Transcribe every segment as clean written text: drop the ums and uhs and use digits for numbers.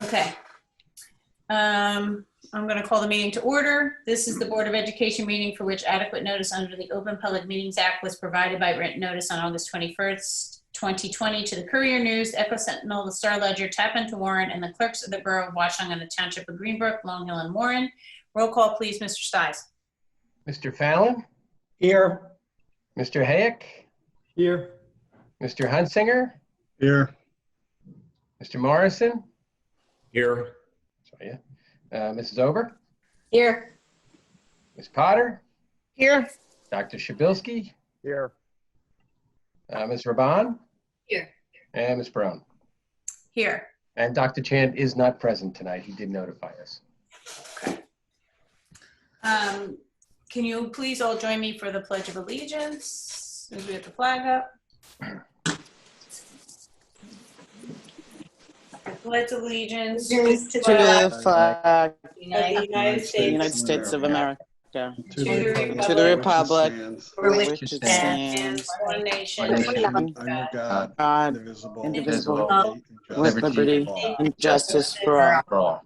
Okay. I'm going to call the meeting to order. This is the Board of Education meeting for which adequate notice under the Open Public Meetings Act was provided by written notice on August 21st, 2020 to the Courier News, Echo Sentinel, the Star Ledger, Tappan to Warren, and the clerks of the Borough of Watchung and the Township of Greenbrook, Long Hill, and Warren. Roll call, please, Mr. Stiles. Mr. Fallon? Here. Mr. Hayek? Here. Mr. Hunsinger? Here. Mr. Morrison? Here. Sorry, Mrs. Ober? Here. Ms. Potter? Here. Dr. Shabilsky? Here. Ms. Raban? Here. And Ms. Brown? Here. And Dr. Chand is not present tonight. He did notify us. Okay. Can you please all join me for the Pledge of Allegiance as we get the flag up? I pledge allegiance to To the flag of the United the United States of America, to the republic for which which it stands stands, one nation, under God, God, indivisible, indivisible, with with liberty and justice for all.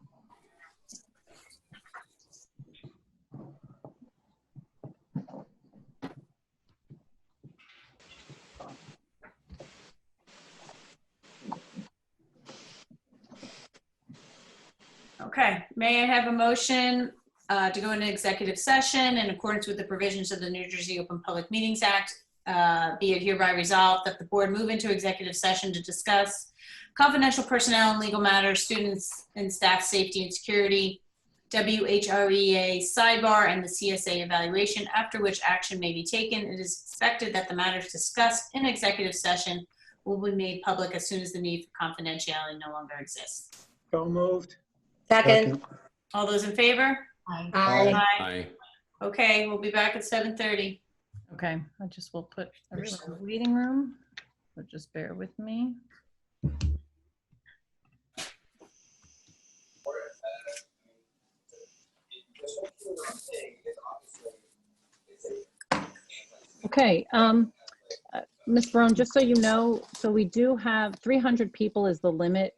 Okay, may I have a motion to go into executive session in accordance with the provisions of the New Jersey Open Public Meetings Act? Be it hereby resolved that the board move into executive session to discuss confidential personnel and legal matters, students and staff safety and security, WHREA sidebar, and the CSA evaluation, after which action may be taken. It is expected that the matters discussed in executive session will be made public as soon as the need for confidentiality no longer exists. So moved. Second. All those in favor? Aye. Aye. Okay, we'll be back at 7:30. Okay, I just will put everyone in the waiting room, so just bear with me. Okay, Ms. Brown, just so you know, so we do have 300 people is the limit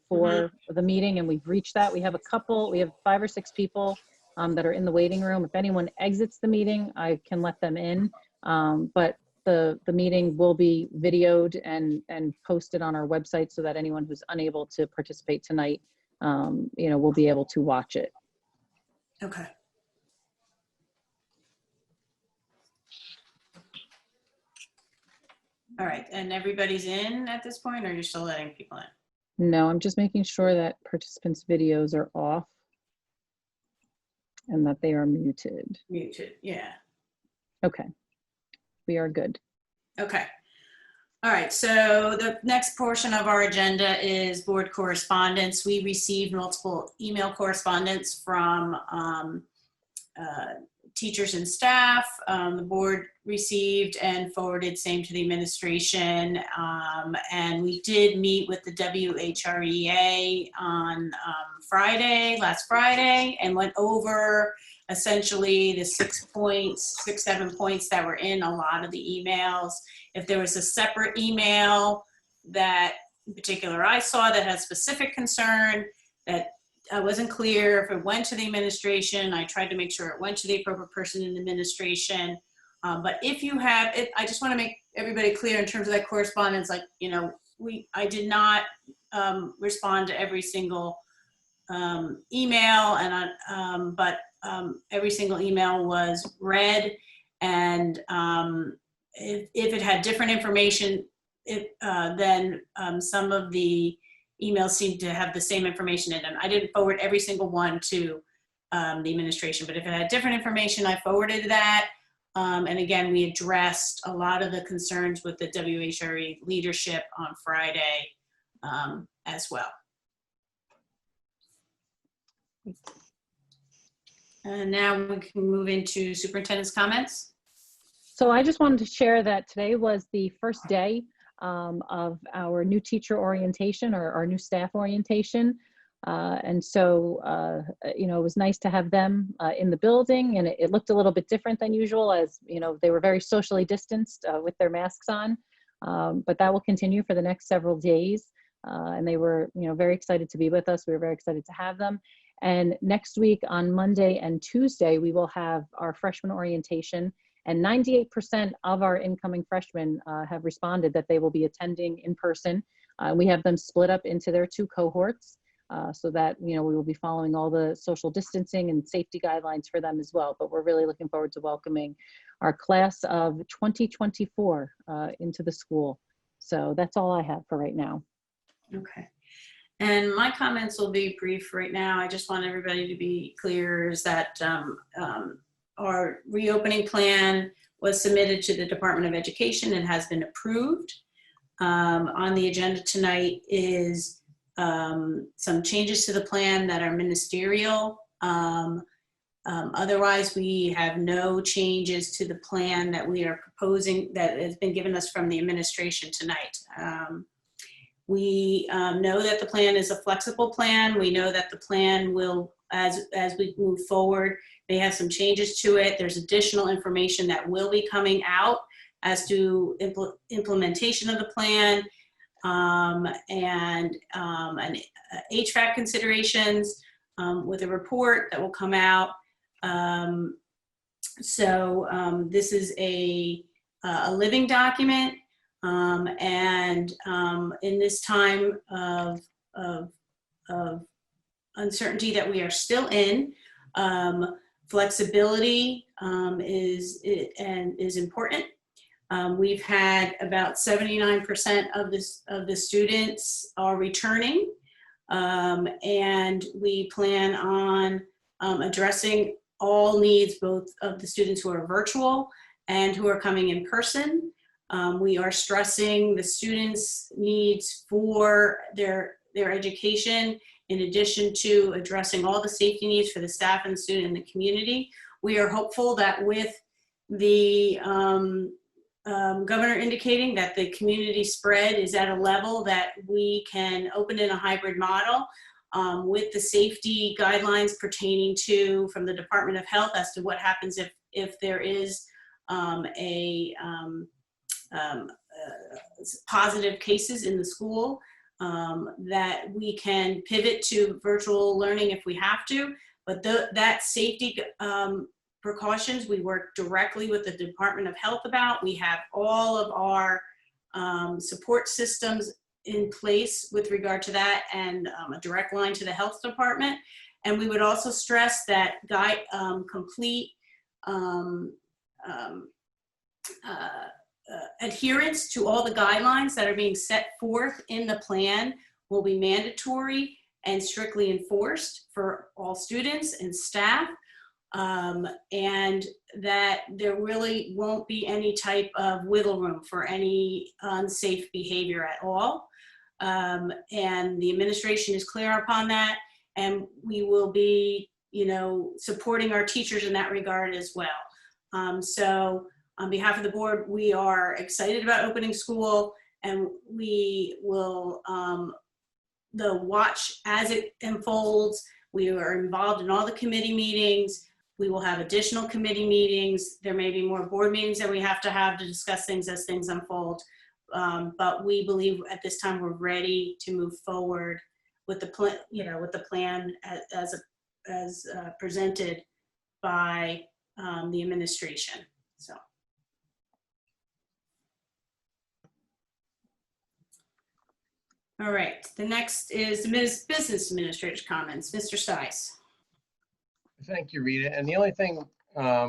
for the meeting, and we've reached that. We have 5 or 6 people that are in the waiting room. If anyone exits the meeting, I can let them in, but the meeting will be videoed and posted on our website so that anyone who's unable to participate tonight, will be able to watch it. Okay. All right, and everybody's in at this point, or you're still letting people in? No, I'm just making sure that participants' videos are off and that they are muted. Muted, yeah. Okay, we are good. Okay. All right, so the next portion of our agenda is board correspondence. We received multiple email correspondence from teachers and staff. The board received and forwarded same to the administration. And we did meet with the WHREA on last Friday, and went over essentially the 6, 7 points that were in a lot of the emails. If there was a separate email that in particular I saw that had specific concern that I wasn't clear if it went to the administration, I tried to make sure it went to the appropriate person in the administration. But if you have it, I just want to make everybody clear in terms of that correspondence, like, I did not respond to every single email, and but every single email was read, and if it had different information, then some of the emails seem to have the same information in them. I didn't forward every single one to the administration, but if it had different information, I forwarded that. And again, we addressed a lot of the concerns with the WHRE leadership on Friday as well. And now we can move into superintendent's comments. So I just wanted to share that today was the first day of our new teacher orientation, or our new staff orientation. And so, it was nice to have them in the building, and it looked a little bit different than usual, as, they were very socially distanced with their masks on, but that will continue for the next several days. and they were, very excited to be with us. We were very excited to have them. And next week on Monday and Tuesday, we will have our freshman orientation, and 98% of our incoming freshmen have responded that they will be attending in person. We have them split up into their 2 cohorts so that, we will be following all the social distancing and safety guidelines for them as well. But we're really looking forward to welcoming our class of 2024 into the school. So that's all I have for right now. Okay. And my comments will be brief right now. I just want everybody to be clear is that our reopening plan was submitted to the Department of Education and has been approved. On the agenda tonight is some changes to the plan that are ministerial. Otherwise, we have no changes to the plan that we are proposing that has been given us from the administration tonight. We know that the plan is a flexible plan. We know that the plan will, as we move forward, may have some changes to it. There's additional information that will be coming out as to implementation of the plan and HVAC considerations with a report that will come out. This is a living document. In this time of uncertainty that we are still in, flexibility is important. We've had about 79% of the students are returning, and we plan on addressing all needs, both of the students who are virtual and who are coming in person. We are stressing the students' needs for their education, in addition to addressing all the safety needs for the staff and the student and the community. We are hopeful that with the governor indicating that the community spread is at a level that we can open in a hybrid model with the safety guidelines pertaining to from the Department of Health as to what happens if there is positive cases in the school, that we can pivot to virtual learning if we have to. But that safety precautions, we work directly with the Department of Health about. We have all of our support systems in place with regard to that, and a direct line to the health department. And we would also stress that complete adherence to all the guidelines that are being set forth in the plan will be mandatory and strictly enforced for all students and staff, and that there really won't be any type of wiggle room for any unsafe behavior at all. And the administration is clear upon that, and we will be, supporting our teachers in that regard as well. So on behalf of the board, we are excited about opening school, and we will watch as it unfolds. We are involved in all the committee meetings. We will have additional committee meetings. There may be more board meetings that we have to discuss things as things unfold. But we believe at this time we're ready to move forward with the plan, with the plan as presented by the administration. So. All right, the next is the business administrator's comments. Mr. Stice. Thank you, Rita. And the only thing I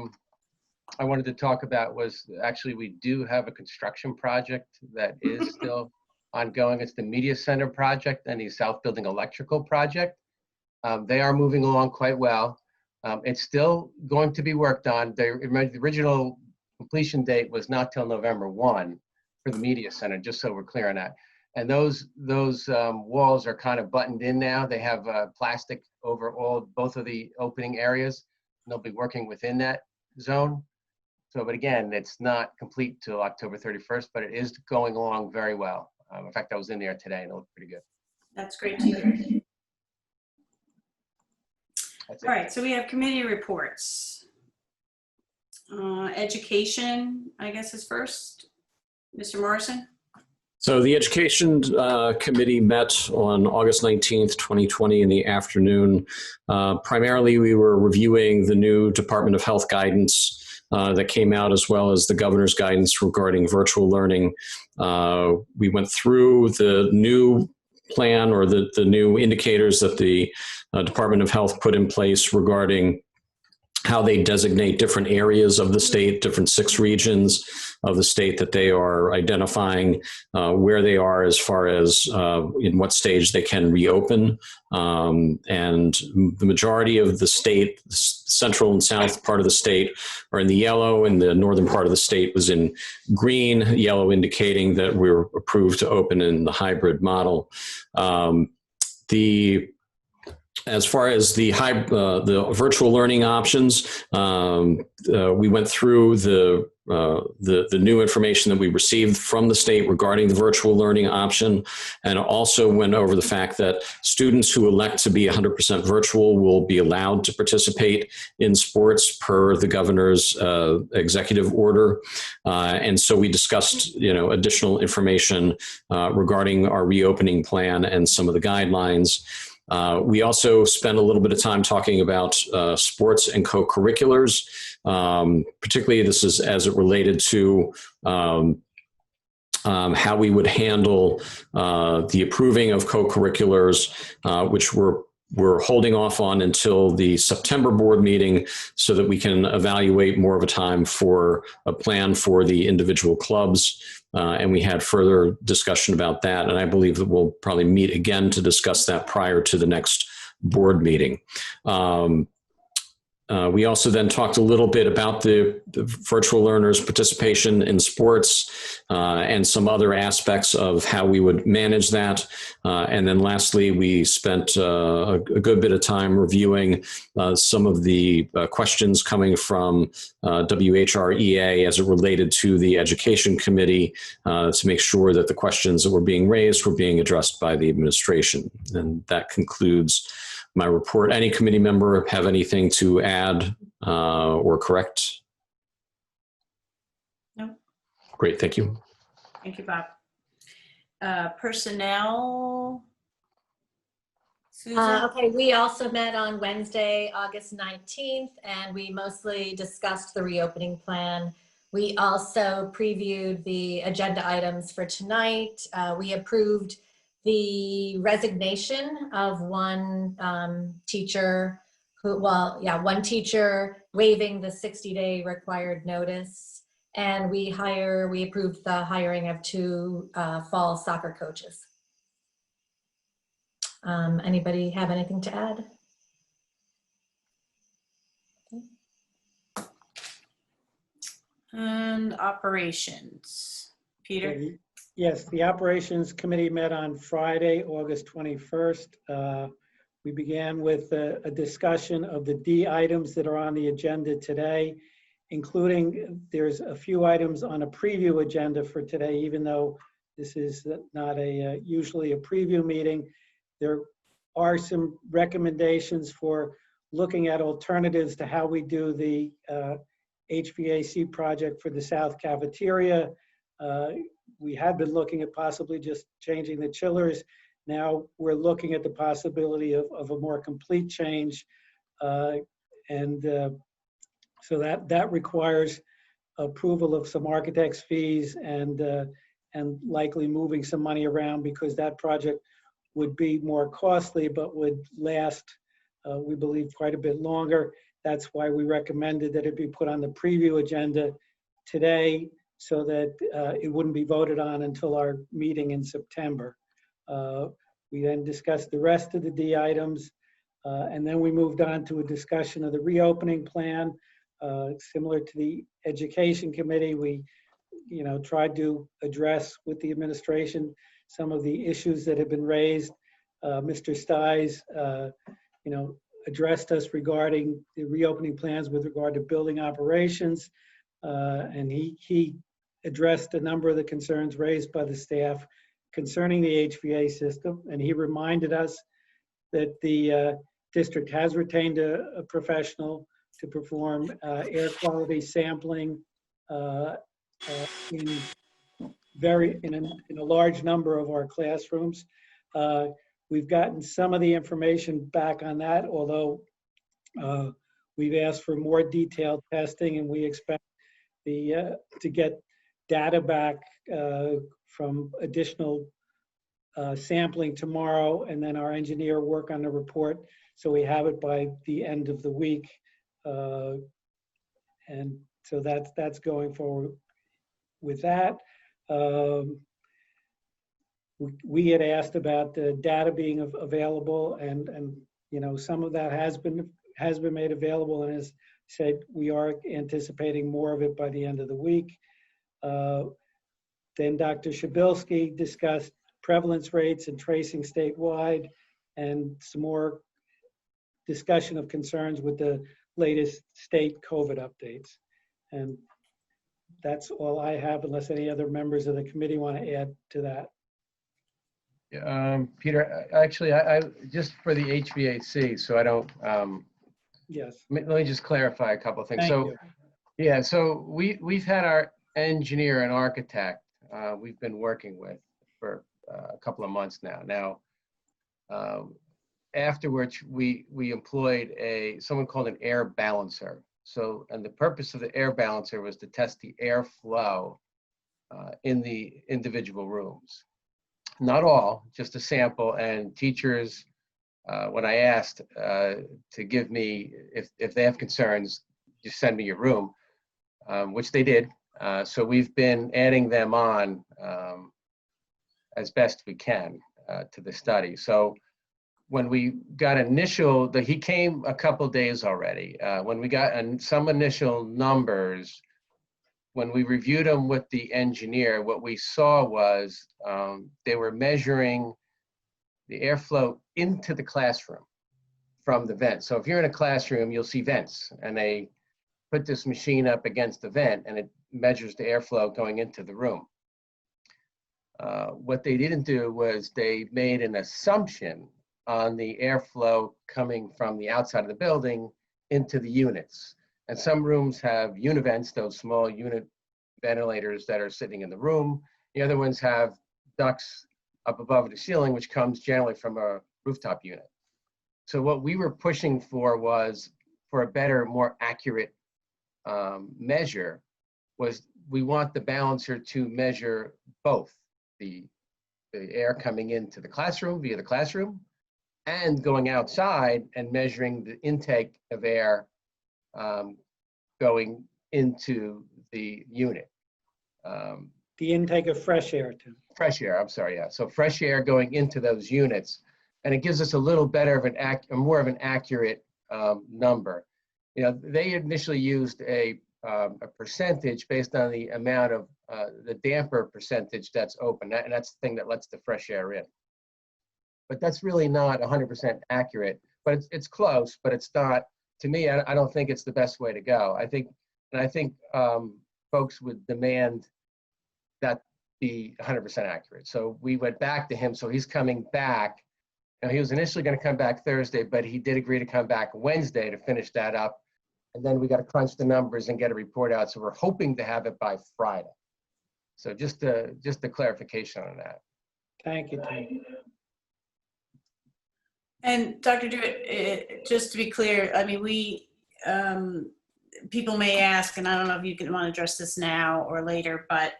wanted to talk about was actually we do have a construction project that is still ongoing. It's the Media Center project and the South Building Electrical project. They are moving along quite well. It's still going to be worked on. The original completion date was not till November 1 for the Media Center, just so we're clear on that. And those walls are kind of buttoned in now. They have plastic over both of the opening areas. And they'll be working within that zone. So, but again, it's not complete till October 31st, but it is going along very well. In fact, I was in there today and it looked pretty good. That's great to hear. That's it. All right, so we have committee reports. Education, I guess, is first. Mr. Morrison? So the Education Committee met on August 19th, 2020 in the afternoon. Primarily, we were reviewing the new Department of Health guidance that came out, as well as the governor's guidance regarding virtual learning. We went through the new plan, or the new indicators that the Department of Health put in place regarding how they designate different areas of the state, different 6 regions of the state that they are identifying where they are as far as in what stage they can reopen. And the majority of the state, the central and south part of the state, are in the yellow, and the northern part of the state was in green, yellow indicating that we were approved to open in the hybrid model. As far as the virtual learning options, we went through the new information that we received from the state regarding the virtual learning option, and also went over the fact that students who elect to be 100% virtual will be allowed to participate in sports per the governor's executive order. And so we discussed, additional information regarding our reopening plan and some of the guidelines. We also spent a little bit of time talking about sports and co-curriculars. Particularly, this is as it related to how we would handle the approving of co-curriculars, which we're holding off on until the September board meeting, so that we can evaluate more of a time for a plan for the individual clubs. And we had further discussion about that. And I believe that we'll probably meet again to discuss that prior to the next board meeting. We also then talked a little bit about the virtual learners' participation in sports and some other aspects of how we would manage that. And then lastly, we spent a good bit of time reviewing some of the questions coming from Whrhea as it related to the Education Committee to make sure that the questions that were being raised were being addressed by the administration. And that concludes my report. Any committee member have anything to add or correct? No. Great, thank you. Thank you, Bob. Personnel. Susan? Okay, we also met on Wednesday, August 19th, and we mostly discussed the reopening plan. We also previewed the agenda items for tonight. We approved the resignation of one teacher one teacher waiving the 60-day required notice. And we approved the hiring of 2 fall soccer coaches. Anybody have anything to add? And operations. Peter? Yes, the Operations Committee met on Friday, August 21st. We began with a discussion of the D items that are on the agenda today, including there's a few items on a preview agenda for today, even though this is not usually a preview meeting. There are some recommendations for looking at alternatives to how we do the HVAC project for the South Cafeteria. We had been looking at possibly just changing the chillers. Now we're looking at the possibility of a more complete change. So that requires approval of some architect's fees and likely moving some money around, because that project would be more costly but would last, we believe, quite a bit longer. That's why we recommended that it be put on the preview agenda today, so that it wouldn't be voted on until our meeting in September. We then discussed the rest of the D items, and then we moved on to a discussion of the reopening plan. Similar to the Education Committee, we tried to address with the administration some of the issues that have been raised. Mr. Stiles, addressed us regarding the reopening plans with regard to building operations, and he addressed a number of the concerns raised by the staff concerning the HVA system, and he reminded us that the district has retained a professional to perform air quality sampling in in a large number of our classrooms. We've gotten some of the information back on that, although we've asked for more detailed testing, and we expect to get data back from additional sampling tomorrow, and then our engineer work on the report so we have it by the end of the week. And so that's going forward with that. We had asked about the data being available, and you know, some of that has been made available, and as I said, we are anticipating more of it by the end of the week. Then Dr. Shabilsky discussed prevalence rates and tracing statewide, and some more discussion of concerns with the latest state COVID updates. And that's all I have, unless any other members of the committee want to add to that. Peter, actually, I just for the HVAC, so I don't, Yes. let me just clarify a couple of things. Thank So, you. yeah, so we've had our engineer and architect we've been working with for a couple of months now. Afterwards, we employed someone called an air balancer. So, and the purpose of the air balancer was to test the airflow in the individual rooms. Not all, just a sample, and teachers, when I asked to give me, if they have concerns, just send me your room, which they did. So we've been adding them on as best we can to the study. So when we got he came a couple days already. When we got some initial numbers, when we reviewed them with the engineer, what we saw was they were measuring the airflow into the classroom from the vent. So if you're in a classroom, you'll see vents, and they put this machine up against the vent, and it measures the airflow going into the room. What they didn't do was they made an assumption on the airflow coming from the outside of the building into the units. And some rooms have univents, those small unit ventilators that are sitting in the room. The other ones have ducts up above the ceiling, which comes generally from a rooftop unit. So what we were pushing for was, for a better, more accurate measure, was we want the balancer to measure both the air coming into the classroom via the classroom and going outside and measuring the intake of air going into the unit. The intake of fresh air too. Fresh air, I'm sorry, yeah. So fresh air going into those units, and it gives us a little better of more of an accurate number. You know, they initially used a percentage based on the amount of the damper percentage that's open, and that's the thing that lets the fresh air in. But that's really not 100% accurate, but it's close, but it's not, to me, I don't think it's the best way to go. I think folks would demand that be 100% accurate. So we went back to him, so he's coming back. Now, he was initially going to come back Thursday, but he did agree to come back Wednesday to finish that up. And then we got to crunch the numbers and get a report out. So we're hoping to have it by Friday. So just a clarification on that. Thank you, Tim. And Dr. Dewitt, just to be clear, I mean, people may ask, and I don't know if you want to address this now or later, but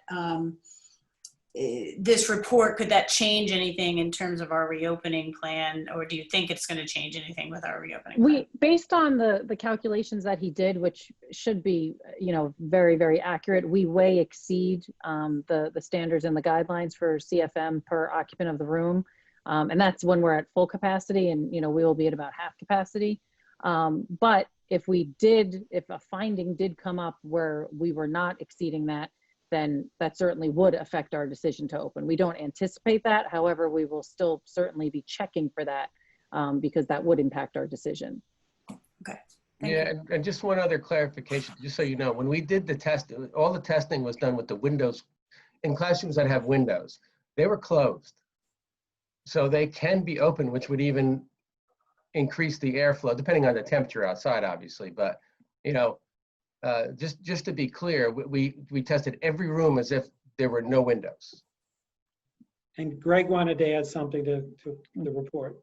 this report, could that change anything in terms of our reopening plan, or do you think it's going to change anything with our reopening plan? Based on the calculations that he did, which should be, you know, very, very accurate, we way exceed the standards and the guidelines for CFM per occupant of the room. And that's when we're at full capacity, and, you know, we will be at about half capacity. But if a finding did come up where we were not exceeding that, then that certainly would affect our decision to open. We don't anticipate that. However, we will still certainly be checking for that because that would impact our decision. Okay. Yeah, and just one other clarification, just so you know, when we did the test, all the testing was done with the windows. In classrooms that have windows, they were closed. So they can be open, which would even increase the airflow, depending on the temperature outside, obviously. But, you know, just to be clear, we tested every room as if there were no windows. And Greg wanted to add something to the report.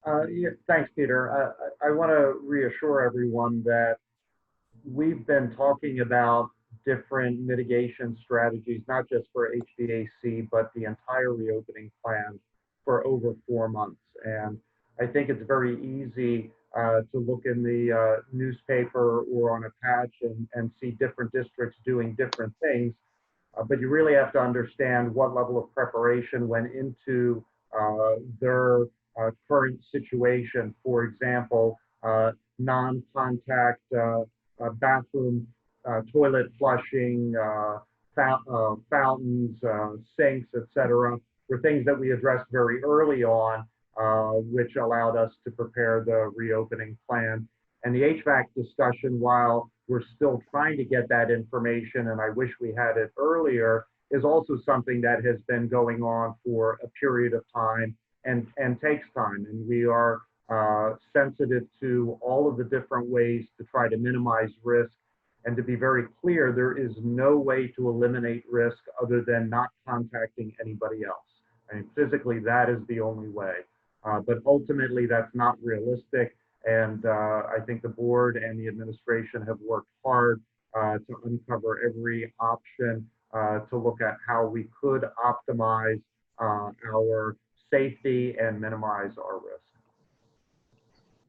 Yeah, thanks, Peter. I want to reassure everyone that we've been talking about different mitigation strategies, not just for HVAC, but the entire reopening plan for over 4 months. And I think it's very easy to look in the newspaper or on a patch and see different districts doing different things. But you really have to understand what level of preparation went into their current situation. For example, non-contact bathroom, toilet flushing, fountains, sinks, etc., were things that we addressed very early on, which allowed us to prepare the reopening plan. And the HVAC discussion, while we're still trying to get that information, and I wish we had it earlier, is also something that has been going on for a period of time and takes time. And we are sensitive to all of the different ways to try to minimize risk. And to be very clear, there is no way to eliminate risk other than not contacting anybody else. I mean, physically, that is the only way. But ultimately, that's not realistic. And I think the board and the administration have worked hard to uncover every option to look at how we could optimize our safety and minimize our risk.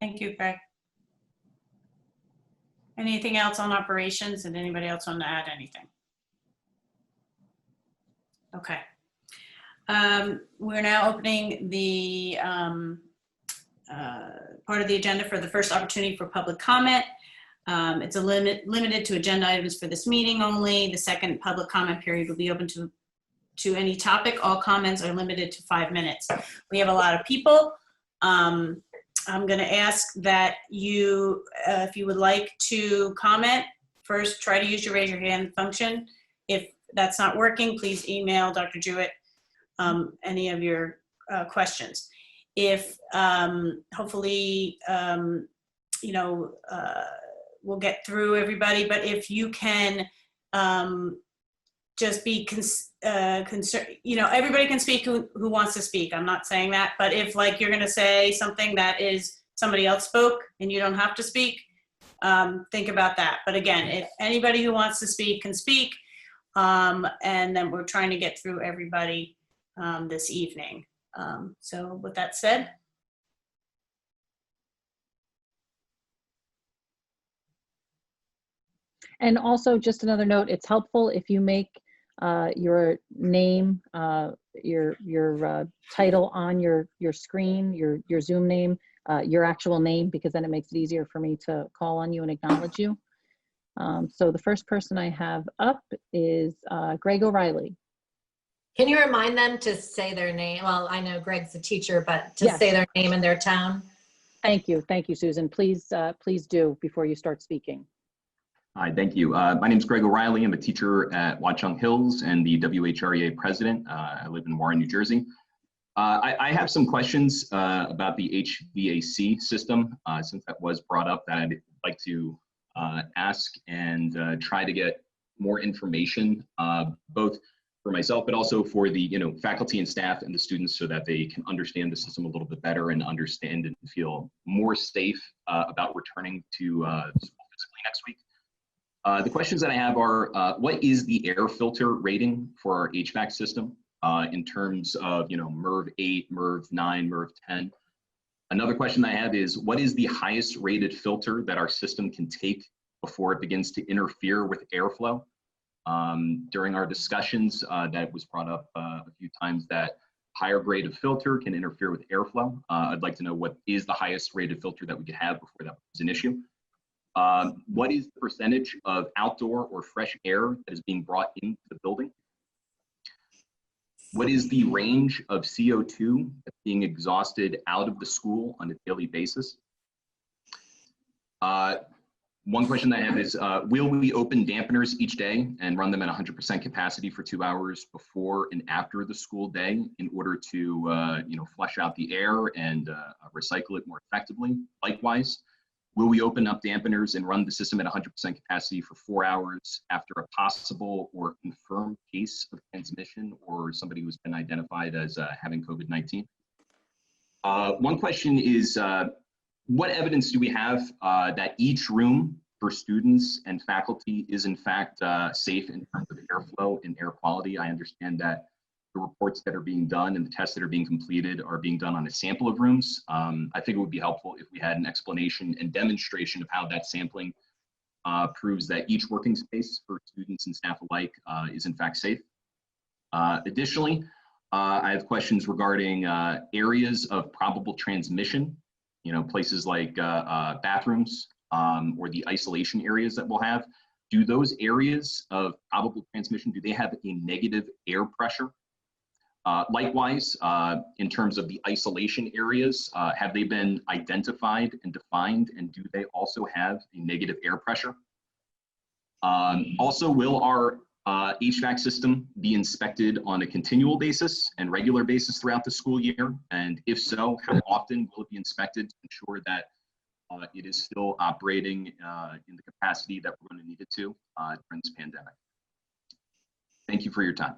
Thank you, Greg. Anything else on operations? And anybody else want to add anything? Okay. We're now opening the part of the agenda for the first opportunity for public comment. It's limited to agenda items for this meeting only. The second public comment period will be open to any topic. All comments are limited to 5 minutes. We have a lot of people. I'm going to ask that you, if you would like to comment, first try to use your raise your hand function. If that's not working, please email Dr. Jewett any of your questions. If hopefully, you know, we'll get through everybody, but if you can just be concerned, you know, everybody can speak who wants to speak. I'm not saying that, but if like you're going to say something that is somebody else spoke and you don't have to speak, think about that. But again, if anybody who wants to speak can speak, and then we're trying to get through everybody this evening. So with that said, And also just another note, it's helpful if you make your name, your title on your screen, your Zoom name, your actual name, because then it makes it easier for me to call on you and acknowledge you. So the first person I have up is Greg O'Reilly. Can you remind them to say their name? Well, I know Greg's a teacher, but to Yes. say their name and their town. Thank you, Susan. Please, please do before you start speaking. Hi, thank you. My name is Greg O'Reilly. I'm a teacher at Watchung Hills and the Whrhea president. I live in Warren, New Jersey. I have some questions about the HVAC system, since that was brought up, that I'd like to ask and try to get more information, both for myself, but also for the faculty and staff and the students, so that they can understand the system a little bit better and understand and feel more safe about returning to school physically next week. The questions that I have are, what is the air filter rating for our HVAC system in terms of, MERV 8, MERV 9, MERV 10? Another question I have is, what is the highest rated filter that our system can take before it begins to interfere with airflow? During our discussions, that was brought up a few times, that higher grade of filter can interfere with airflow. I'd like to know what is the highest rated filter that we could have before that was an issue. What is the percentage of outdoor or fresh air that is being brought into the building? What is the range of CO2 that's being exhausted out of the school on a daily basis? One question I have is, will we open dampeners each day and run them at 100% capacity for 2 hours before and after the school day in order to flush out the air and recycle it more effectively? Likewise, Will we open up dampeners and run the system at 100% capacity for 4 hours after a possible or confirmed case of transmission or somebody who's been identified as having COVID-19? One question is, what evidence do we have that each room for students and faculty is in fact safe in terms of airflow and air quality? I understand that the reports that are being done and the tests that are being completed are being done on a sample of rooms. I think it would be helpful if we had an explanation and demonstration of how that sampling proves that each working space for students and staff alike is in fact safe. Additionally, I have questions regarding areas of probable transmission, places like bathrooms or the isolation areas that we'll have. Do those areas of probable transmission, do they have a negative air pressure? Likewise, in terms of the isolation areas, have they been identified and defined, and do they also have a negative air pressure? Also, will our HVAC system be inspected on a continual basis and regular basis throughout the school year? And if so, how often will it be inspected to ensure that it is still operating in the capacity that we're going to need it to during this pandemic? Thank you for your time.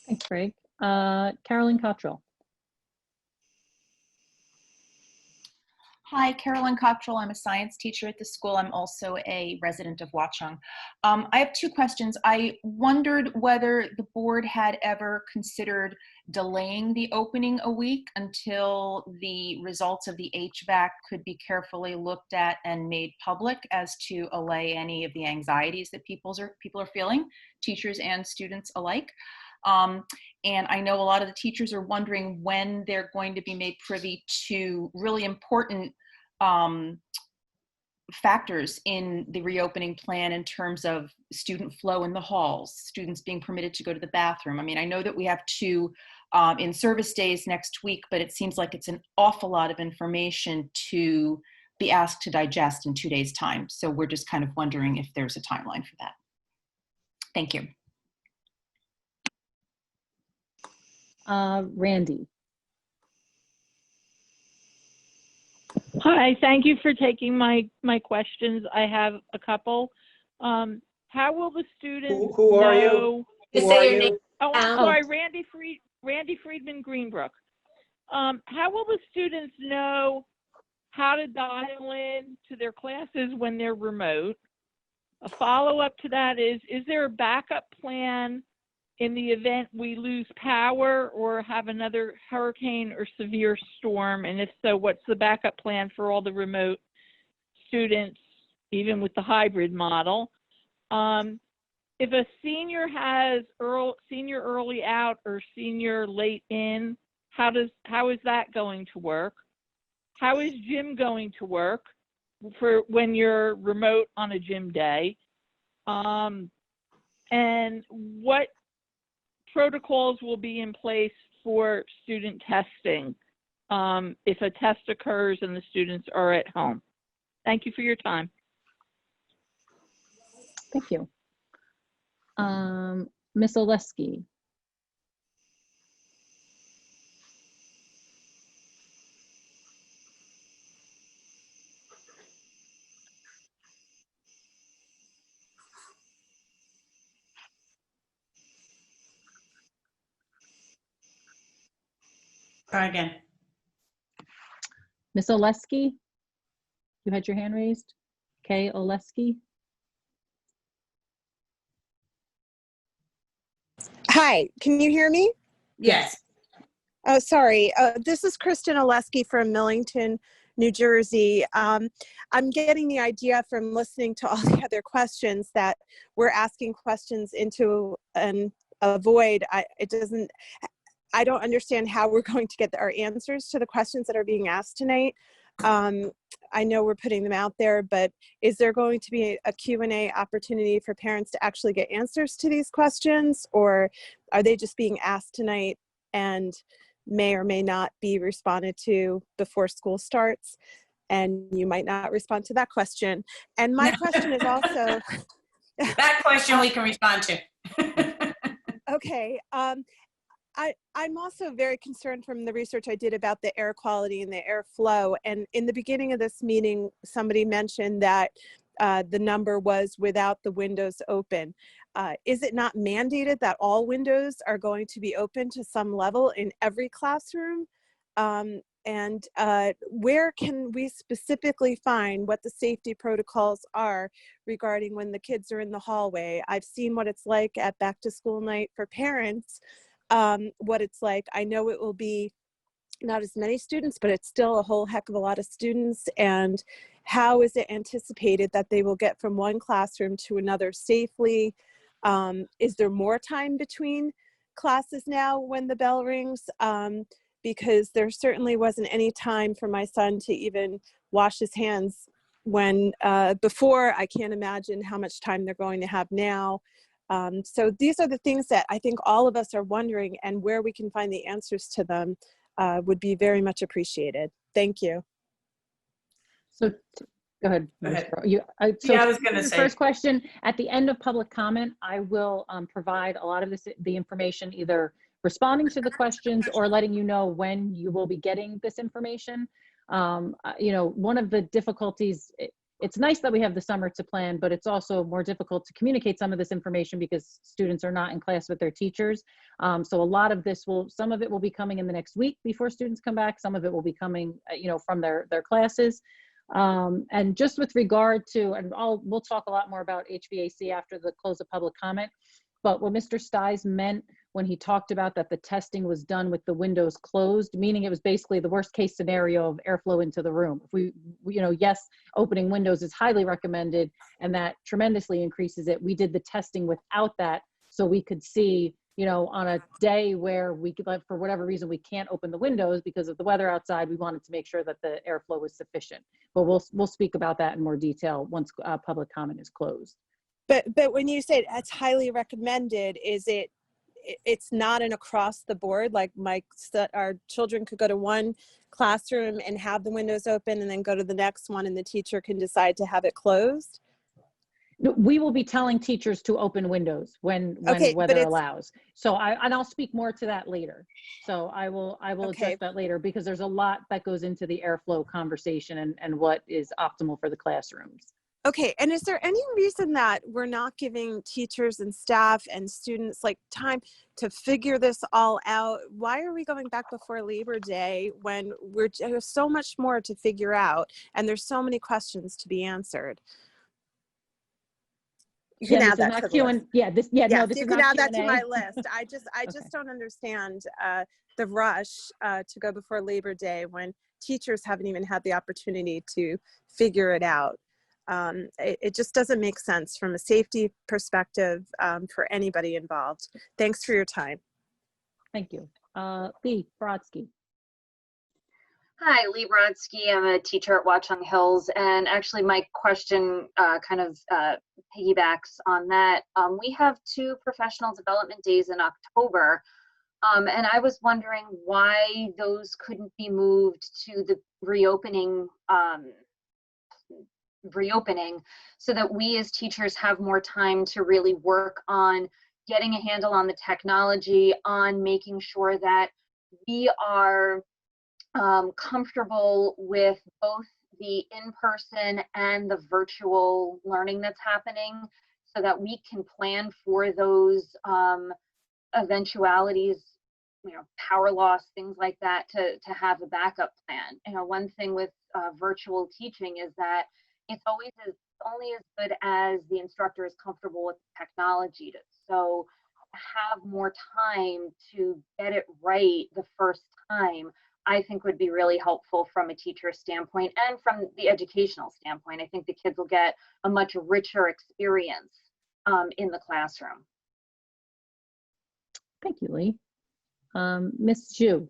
Thanks, Greg. Carolyn Cottrell. Hi, Carolyn Cottrell. I'm a science teacher at the school. I'm also a resident of Watchung. I have two questions. I wondered whether the board had ever considered delaying the opening a week until the results of the HVAC could be carefully looked at and made public, as to allay any of the anxieties that people are feeling, teachers and students alike. And I know a lot of the teachers are wondering when they're going to be made privy to really important factors in the reopening plan in terms of student flow in the halls, students being permitted to go to the bathroom. I mean, I know that we have 2 in-service days next week, but it seems like it's an awful lot of information to be asked to digest in 2 days' time. So we're just kind of wondering if there's a timeline for that. Thank you. Randy. Hi, thank you for taking my questions. I have a couple. How will the students Who are you? know? Just Who say are your you? name. Oh, I'm Oh. sorry, Randy Friedman Greenbrook. How will the students know how to dial in to their classes when they're remote? A follow-up to that is there a backup plan in the event we lose power or have another hurricane or severe storm? And if so, what's the backup plan for all the remote students, even with the hybrid model? If a senior has senior early out or senior late in, how is that going to work? How is gym going to work for when you're remote on a gym day? And what protocols will be in place for student testing if a test occurs and the students are at home? Thank you for your time. Thank you. Ms. Oleski. Try again. Ms. Oleski, you had your hand raised. Kay Oleski. Hi, can you hear me? Yes. Oh, sorry. This is Kristen Oleski from Millington, New Jersey. I'm getting the idea from listening to all the other questions that we're asking questions into a void. I don't understand how we're going to get our answers to the questions that are being asked tonight. I know we're putting them out there, but is there going to be a Q&A opportunity for parents to actually get answers to these questions, or are they just being asked tonight and may or may not be responded to before school starts? And you might not respond to that question. And my question is also... That question we can respond to. Okay. I'm also very concerned from the research I did about the air quality and the airflow. And in the beginning of this meeting, somebody mentioned that the number was without the windows open. Is it not mandated that all windows are going to be open to some level in every classroom? And where can we specifically find what the safety protocols are regarding when the kids are in the hallway? I've seen what it's like at back to school night for parents. What it's like. I know it will be not as many students, but it's still a whole heck of a lot of students. And how is it anticipated that they will get from one classroom to another safely? Is there more time between classes now when the bell rings? Because there certainly wasn't any time for my son to even wash his hands when before. I can't imagine how much time they're going to have now. So these are the things that I think all of us are wondering, and where we can find the answers to them would be very much appreciated. Thank you. So go ahead. Go ahead. So Yeah, I was going to say. First question, at the end of public comment, I will provide a lot of the information, either responding to the questions or letting you know when you will be getting this information. One of the difficulties, it's nice that we have the summer to plan, but it's also more difficult to communicate some of this information because students are not in class with their teachers. So a lot of this some of it will be coming in the next week before students come back. Some of it will be coming, from their classes. And just with regard to, and we'll talk a lot more about HVAC after the close of public comment, but what Mr. Stiles meant when he talked about that the testing was done with the windows closed, meaning it was basically the worst case scenario of airflow into the room. If yes, opening windows is highly recommended and that tremendously increases it. We did the testing without that so we could see, on a day where we could, for whatever reason, we can't open the windows because of the weather outside, we wanted to make sure that the airflow was sufficient. But we'll speak about that in more detail once public comment is closed. But when you say it's highly recommended, it's not an across the board, like our children could go to one classroom and have the windows open and then go to the next one and the teacher can decide to have it closed? We will be telling teachers to open windows when weather allows. So I'll speak more to that later. So I will address that later because there's a lot that goes into the airflow conversation and what is optimal for the classrooms. Okay, and is there any reason that we're not giving teachers and staff and students time to figure this all out? Why are we going back before Labor Day when there's so much more to figure out and there's so many questions to be answered? You can add that to the list. This you is can not add that to Q&A. my list. I just don't understand the rush to go before Labor Day when teachers haven't even had the opportunity to figure it out. It just doesn't make sense from a safety perspective for anybody involved. Thanks for your time. Thank you. Lee Brodsky. Hi, Lee Brodsky. I'm a teacher at Watchung Hills, and actually my question kind of piggybacks on that. We have 2 professional development days in October, and I was wondering why those couldn't be moved to the reopening so that we as teachers have more time to really work on getting a handle on the technology, on making sure that we are comfortable with both the in-person and the virtual learning that's happening so that we can plan for those eventualities, power loss, things like that, to have a backup plan. One thing with virtual teaching is that it's only as good as the instructor is comfortable with the technology. So have more time to get it right the first time, I think would be really helpful from a teacher standpoint and from the educational standpoint. I think the kids will get a much richer experience in the classroom. Thank you, Lee. Ms. Zhu.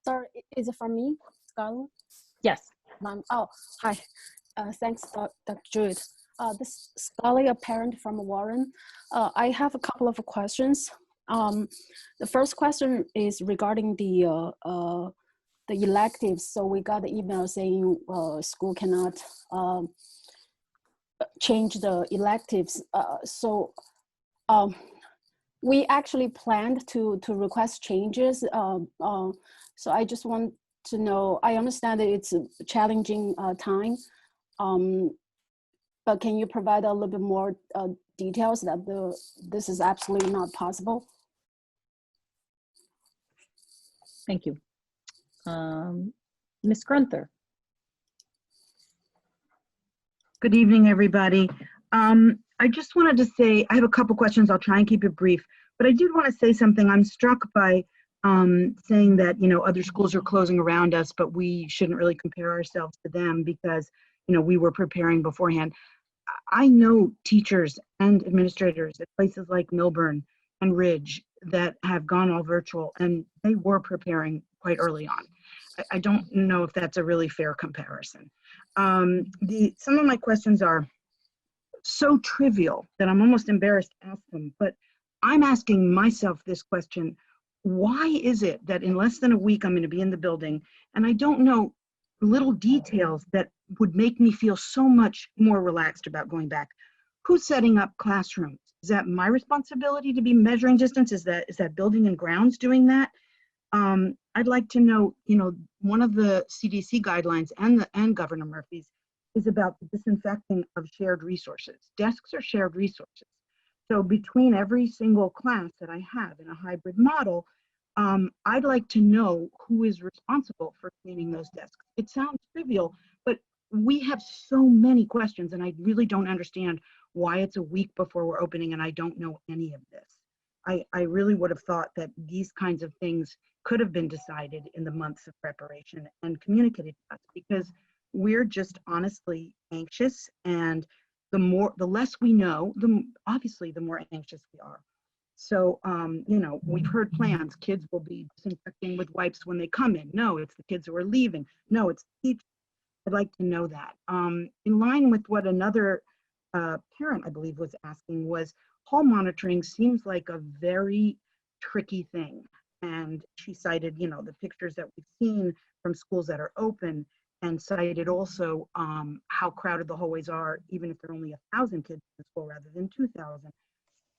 Sorry, is it from me, Scarlett? Yes. Oh, hi. Thanks, Dr. Druid. This is Scarlett, a parent from Warren. I have a couple of questions. The first question is regarding the electives. So we got the email saying school cannot change the electives. Um, we actually planned to request changes. So I just want to know, I understand that it's a challenging time, but can you provide a little bit more details that this is absolutely not possible? Thank you. Ms. Grunther. Good evening, everybody. I just wanted to say, I have a couple questions. I'll try and keep it brief, but I did want to say something. I'm struck by saying that, you know, other schools are closing around us, but we shouldn't really compare ourselves to them because, you know, we were preparing beforehand. I know teachers and administrators at places like Milburn and Ridge that have gone all virtual, and they were preparing quite early on. I don't know if that's a really fair comparison. Some of my questions are so trivial that I'm almost embarrassed to ask them, but I'm asking myself this question: why is it that in less than a week I'm going to be in the building and I don't know little details that would make me feel so much more relaxed about going back? Who's setting up classrooms? Is that my responsibility to be measuring distance? Is that building and grounds doing that? I'd like to know, you know, one of the CDC guidelines and Governor Murphy's is about the disinfecting of shared resources. Desks are shared resources. So between every single class that I have in a hybrid model, I'd like to know who is responsible for cleaning those desks. It sounds trivial, but we have so many questions, and I really don't understand why it's a week before we're opening and I don't know any of this. I really would have thought that these kinds of things could have been decided in the months of preparation and communicated to us, because we're just honestly anxious, and the less we know, obviously the more anxious we are. So, you know, we've heard plans. Kids will be disinfecting with wipes when they come in. No, it's the kids who are leaving. No, it's the teachers. I'd like to know that. In line with what another parent, I believe, was asking, was hall monitoring seems like a very tricky thing. And she cited, you know, the pictures that we've seen from schools that are open, and cited also how crowded the hallways are, even if there are only 1,000 kids in the school rather than 2,000.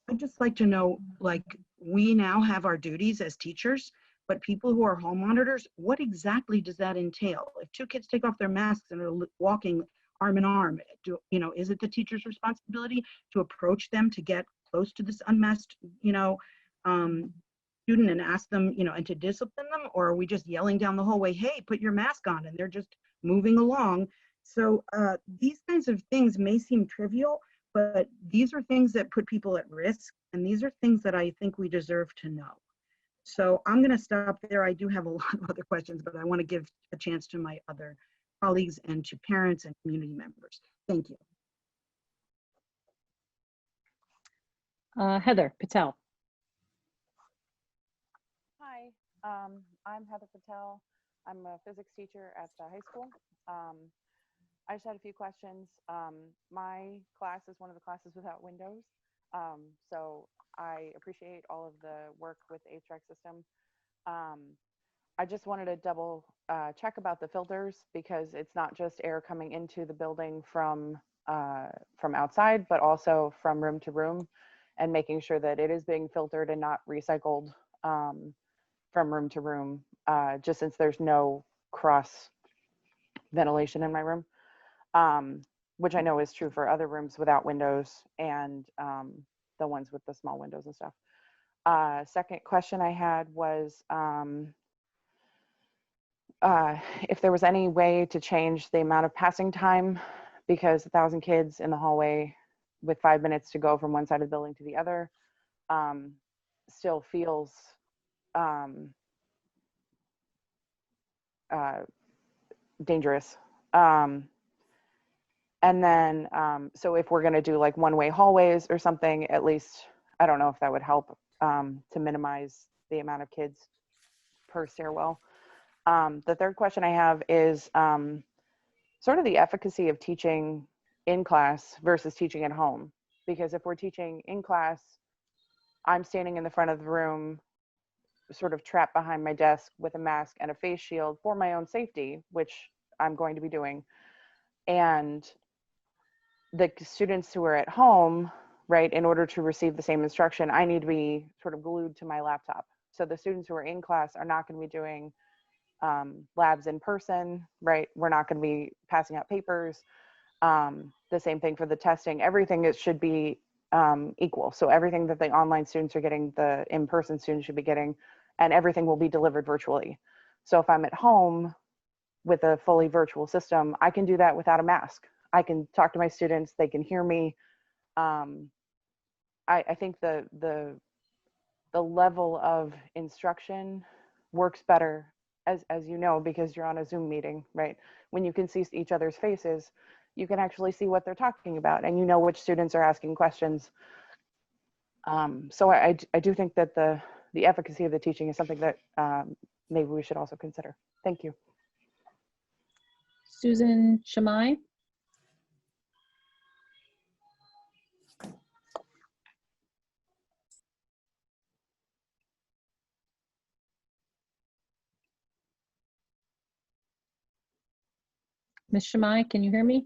I'd just like to know, like, we now have our duties as teachers, but people who are hall monitors, what exactly does that entail? If 2 kids take off their masks and are walking arm in arm, you know, is it the teacher's responsibility to approach them to get close to this unmasked, you know, student and ask them, you know, and to discipline them? Or are we just yelling down the hallway, hey, put your mask on, and they're just moving along? So these kinds of things may seem trivial, but these are things that put people at risk, and these are things that I think we deserve to know. So I'm going to stop there. I do have a lot of other questions, but I want to give a chance to my other colleagues and to parents and community members. Thank you. Heather Patel. Hi, I'm Heather Patel. I'm a physics teacher at the high school. I just had a few questions. My class is one of the classes without windows, so I appreciate all of the work with the HVAC system. I just wanted to double check about the filters, because it's not just air coming into the building from outside, but also from room to room, and making sure that it is being filtered and not recycled from room to room, just since there's no cross ventilation in my room, which I know is true for other rooms without windows and the ones with the small windows and stuff. Second question I had was if there was any way to change the amount of passing time, because 1,000 kids in the hallway with 5 minutes to go from one side of the building to the other still feels dangerous. And then, so if we're going to do like one-way hallways or something, at least, I don't know if that would help to minimize the amount of kids per stairwell. The third question I have is sort of the efficacy of teaching in class versus teaching at home. Because if we're teaching in class, I'm standing in the front of the room, sort of trapped behind my desk with a mask and a face shield for my own safety, which I'm going to be doing. And the students who are at home, right, in order to receive the same instruction, I need to be sort of glued to my laptop. So the students who are in class are not going to be doing labs in person, right? We're not going to be passing out papers. The same thing for the testing. Everything should be equal. So everything that the online students are getting, the in-person students should be getting, and everything will be delivered virtually. So if I'm at home with a fully virtual system, I can do that without a mask. I can talk to my students, they can hear me. I think the level of instruction works better, as you know, because you're on a Zoom meeting, right? When you can see each other's faces, you can actually see what they're talking about, and you know which students are asking questions. So I do think that the efficacy of the teaching is something that maybe we should also consider. Thank you. Susan Shamai? Ms. Shamai, can you hear me?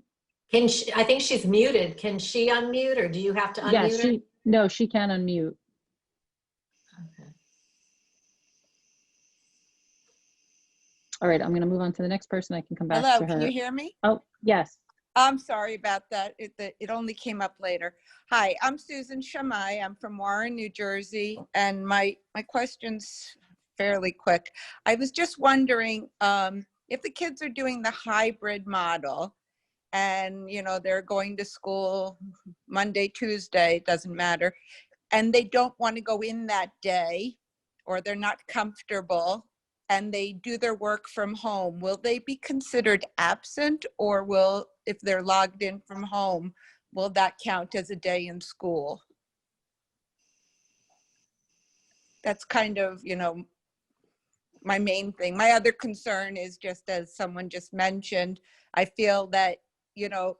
Can she, I think she's muted. Can she unmute, or do you have to unmute Yes, her? no, she can unmute. Okay. All right, I'm going to move on to the next person. I can come back Hello, to her. can you hear me? Oh, yes. I'm sorry about that. It only came up later. Hi, I'm Susan Shamai. I'm from Warren, New Jersey, and my question's fairly quick. I was just wondering if the kids are doing the hybrid model and, you know, they're going to school Monday, Tuesday, doesn't matter, and they don't want to go in that day, or they're not comfortable, and they do their work from home, will they be considered absent, or will, if they're logged in from home, will that count as a day in school? That's kind of, you know, my main thing. My other concern is, just as someone just mentioned, I feel that, you know,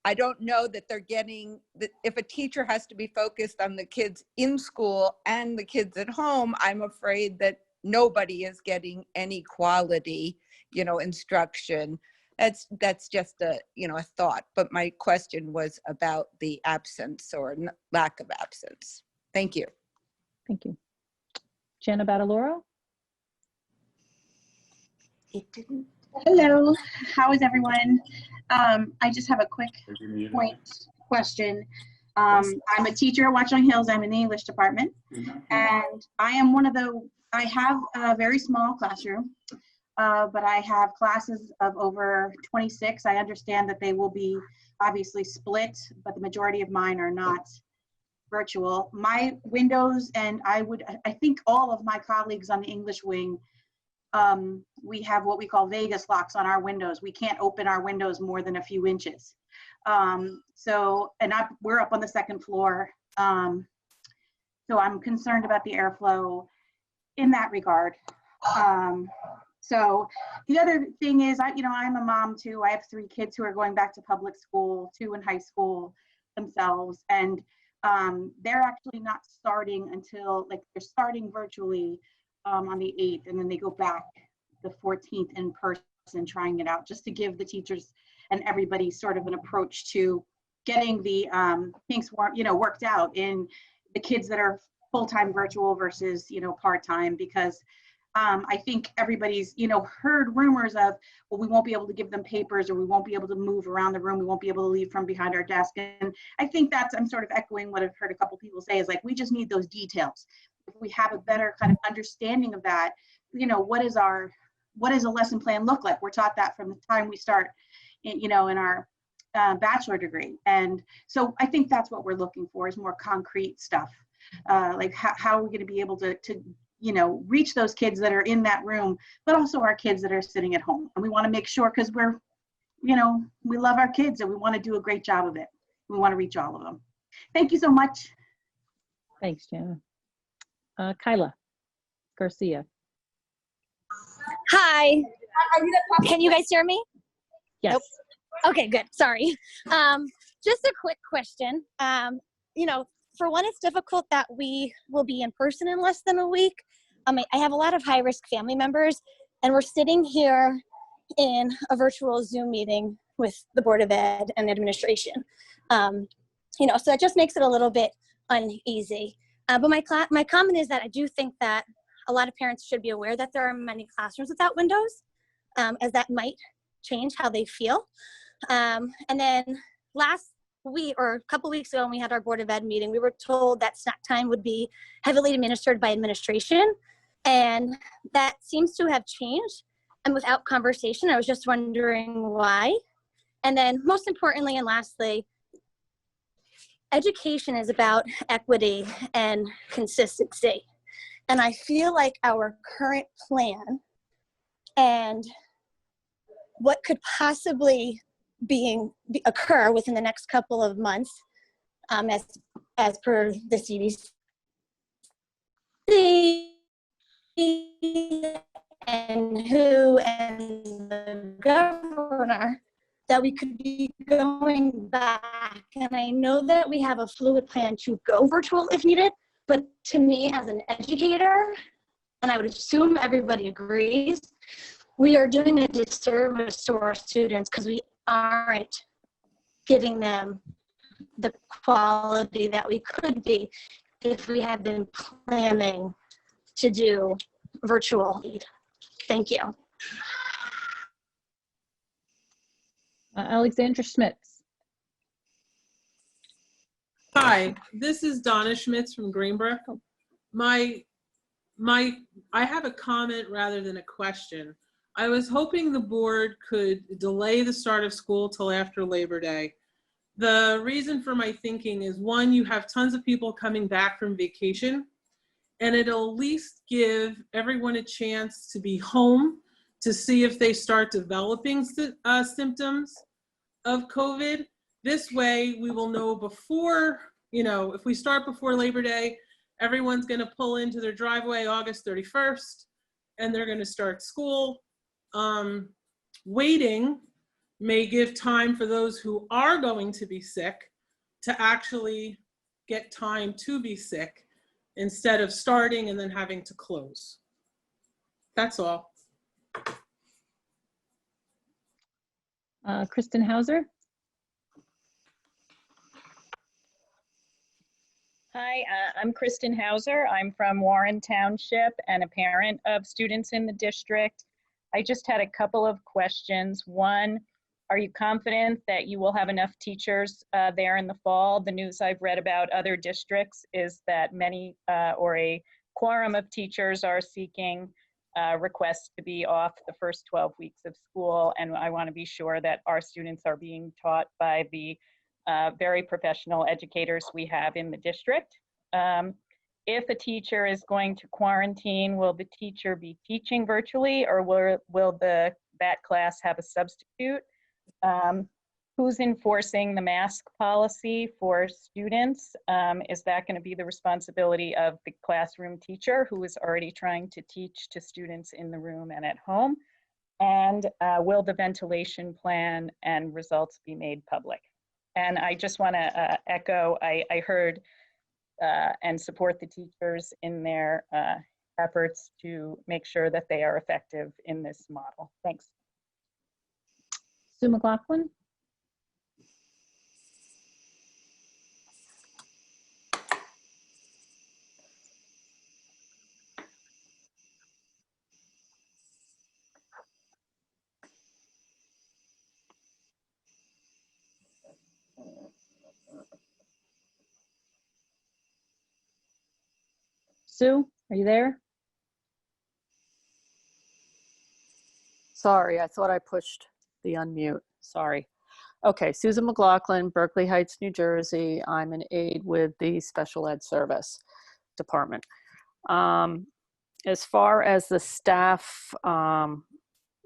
I don't know that they're getting, that if a teacher has to be focused on the kids in school and the kids at home, I'm afraid that nobody is getting any quality, you know, instruction. That's just a, you know, a thought. But my question was about the absence or lack of absence. Thank you. Thank you. Jana Badaloro? It didn't. Hello, how is everyone? I just have a quick point question. I'm a teacher at Watchung Hills. I'm in the English department, and I am one of the, I have a very small classroom, but I have classes of over 26. I understand that they will be obviously split, but the majority of mine are not virtual. My windows, and I think all of my colleagues on the English wing, we have what we call Vegas locks on our windows. We can't open our windows more than a few inches. We're up on the second floor. So I'm concerned about the airflow in that regard. So the other thing is, I'm a mom too. I have 3 kids who are going back to public school, 2 in high school themselves. And they're actually not starting until, like, they're starting virtually on the 8th, and then they go back the 14th in person, trying it out, just to give the teachers and everybody sort of an approach to getting the kinks worked out in the kids that are full-time virtual versus part-time, because I think everybody's heard rumors of, well, we won't be able to give them papers, or we won't be able to move around the room, we won't be able to leave from behind our desk. And I think I'm sort of echoing what I've heard a couple people say, is like, we just need those details. If we have a better kind of understanding of that, what does a lesson plan look like? We're taught that from the time we start in our bachelor degree. And so I think that's what we're looking for, is more concrete stuff. Like how are we going to be able to reach those kids that are in that room, but also our kids that are sitting at home. And we want to make sure, because we love our kids and we want to do a great job of it. We want to reach all of them. Thank you so much. Thanks, Jana. Kyla Garcia. Hi. Can you guys hear me? Yes. Nope. Okay, good. Sorry. Just a quick question. For one, it's difficult that we will be in person in less than a week. I have a lot of high-risk family members, and we're sitting here in a virtual Zoom meeting with the Board of Ed and the administration. You know, so it just makes it a little bit uneasy. But my comment is that I do think that a lot of parents should be aware that there are many classrooms without windows, as that might change how they feel. And then last week or a couple weeks ago when we had our Board of Ed meeting, we were told that snack time would be heavily administered by administration. And that seems to have changed. And without conversation, I was just wondering why. And then most importantly and lastly, education is about equity and consistency. And I feel like our current plan and what could possibly occur within the next couple of months, as per the CDC and the governor, that we could be going back. And I know that we have a fluid plan to go virtual if needed, but to me as an educator, and I would assume everybody agrees, we are doing a disservice to our students because we aren't giving them the quality that we could be if we had been planning to do virtual. Thank you. Alexandra Schmitz. Hi, this is Donna Schmitz from Greenbrook. I have a comment rather than a question. I was hoping the board could delay the start of school till after Labor Day. The reason for my thinking is, one, you have tons of people coming back from vacation, and it'll at least give everyone a chance to be home to see if they start developing symptoms of COVID. This way we will know before, you know, if we start before Labor Day, everyone's going to pull into their driveway August 31st and they're going to start school. Waiting may give time for those who are going to be sick to actually get time to be sick instead of starting and then having to close. That's all. Kristen Hauser. Hi, I'm Kristen Hauser. I'm from Warren Township and a parent of students in the district. I just had a couple of questions. One, are you confident that you will have enough teachers there in the fall? The news I've read about other districts is that many or a quorum of teachers are seeking requests to be off the first 12 weeks of school, and I want to be sure that our students are being taught by the very professional educators we have in the district. If a teacher is going to quarantine, will the teacher be teaching virtually, or will that class have a substitute? Who's enforcing the mask policy for students? Is that going to be the responsibility of the classroom teacher who is already trying to teach to students in the room and at home? And will the ventilation plan and results be made public? And I just want to echo, I heard and support the teachers in their efforts to make sure that they are effective in this model. Thanks. Sue McLaughlin. Sue, are you there? Sorry, I thought I pushed the unmute. Sorry. Okay, Susan McLaughlin, Berkeley Heights, New Jersey. I'm an aide with the Special Ed Service Department. As far as the staff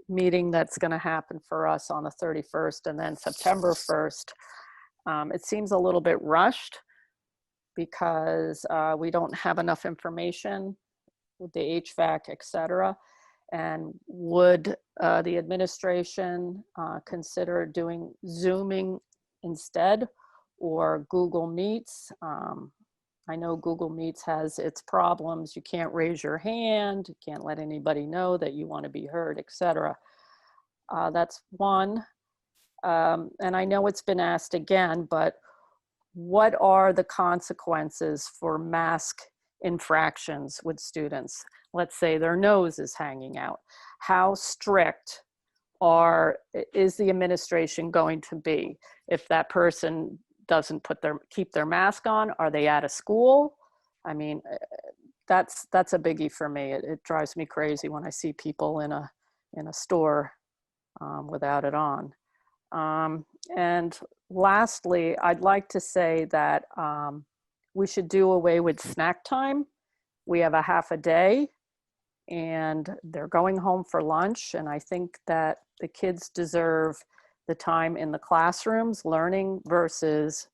meeting that's going to happen for us on the 31st and then September 1st, it seems a little bit rushed because we don't have enough information with the HVAC, et cetera. And would the administration consider doing Zooming instead or Google Meets? I know Google Meets has its problems. You can't raise your hand, you can't let anybody know that you want to be heard, et cetera. That's one. and I know it's been asked again, but what are the consequences for mask infractions with students? Let's say their nose is hanging out. How strict is the administration going to be if that person doesn't keep their mask on? Are they out of school? I mean, that's a biggie for me. It drives me crazy when I see people in a store without it on. And lastly, I'd like to say that we should do away with snack time. We have a half a day and they're going home for lunch. And I think that the kids deserve the time in the classrooms learning versus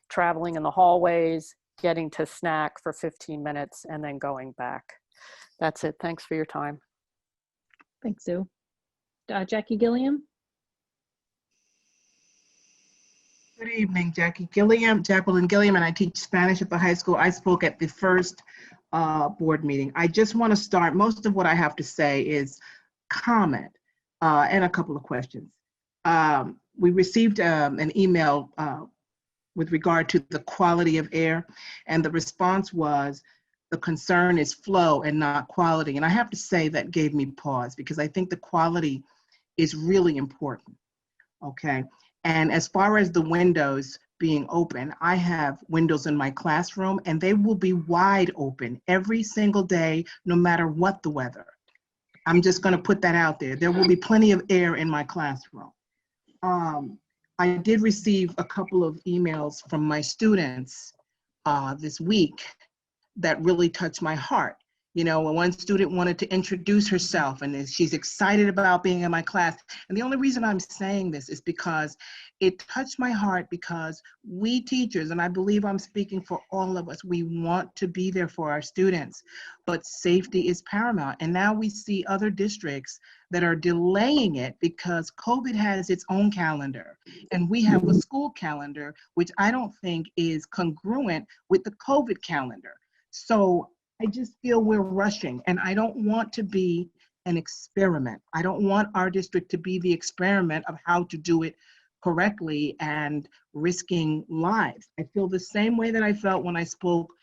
traveling in the hallways, getting to snack for 15 minutes and then going back. That's it. Thanks for your time. Thanks, Sue. Jackie Gilliam? Good evening, Jacqueline Gilliam, and I teach Spanish at the high school. I spoke at the first board meeting. I just want to start, most of what I have to say is comment and a couple of questions. We received an email with regard to the quality of air, and the response was, the concern is flow and not quality. And I have to say that gave me pause because I think the quality is really important, okay? And as far as the windows being open, I have windows in my classroom and they will be wide open every single day, no matter what the weather. I'm just gonna put that out there. There will be plenty of air in my classroom. I did receive a couple of emails from my students this week that really touched my heart. You know, one student wanted to introduce herself and she's excited about being in my class. And the only reason I'm saying this is because it touched my heart, because we teachers, and I believe I'm speaking for all of us, we want to be there for our students, but safety is paramount. And now we see other districts that are delaying it because COVID has its own calendar. And we have a school calendar, which I don't think is congruent with the COVID calendar. So I just feel we're rushing, and I don't want to be an experiment. I don't want our district to be the experiment of how to do it correctly and risking lives. I feel the same way that I felt when I spoke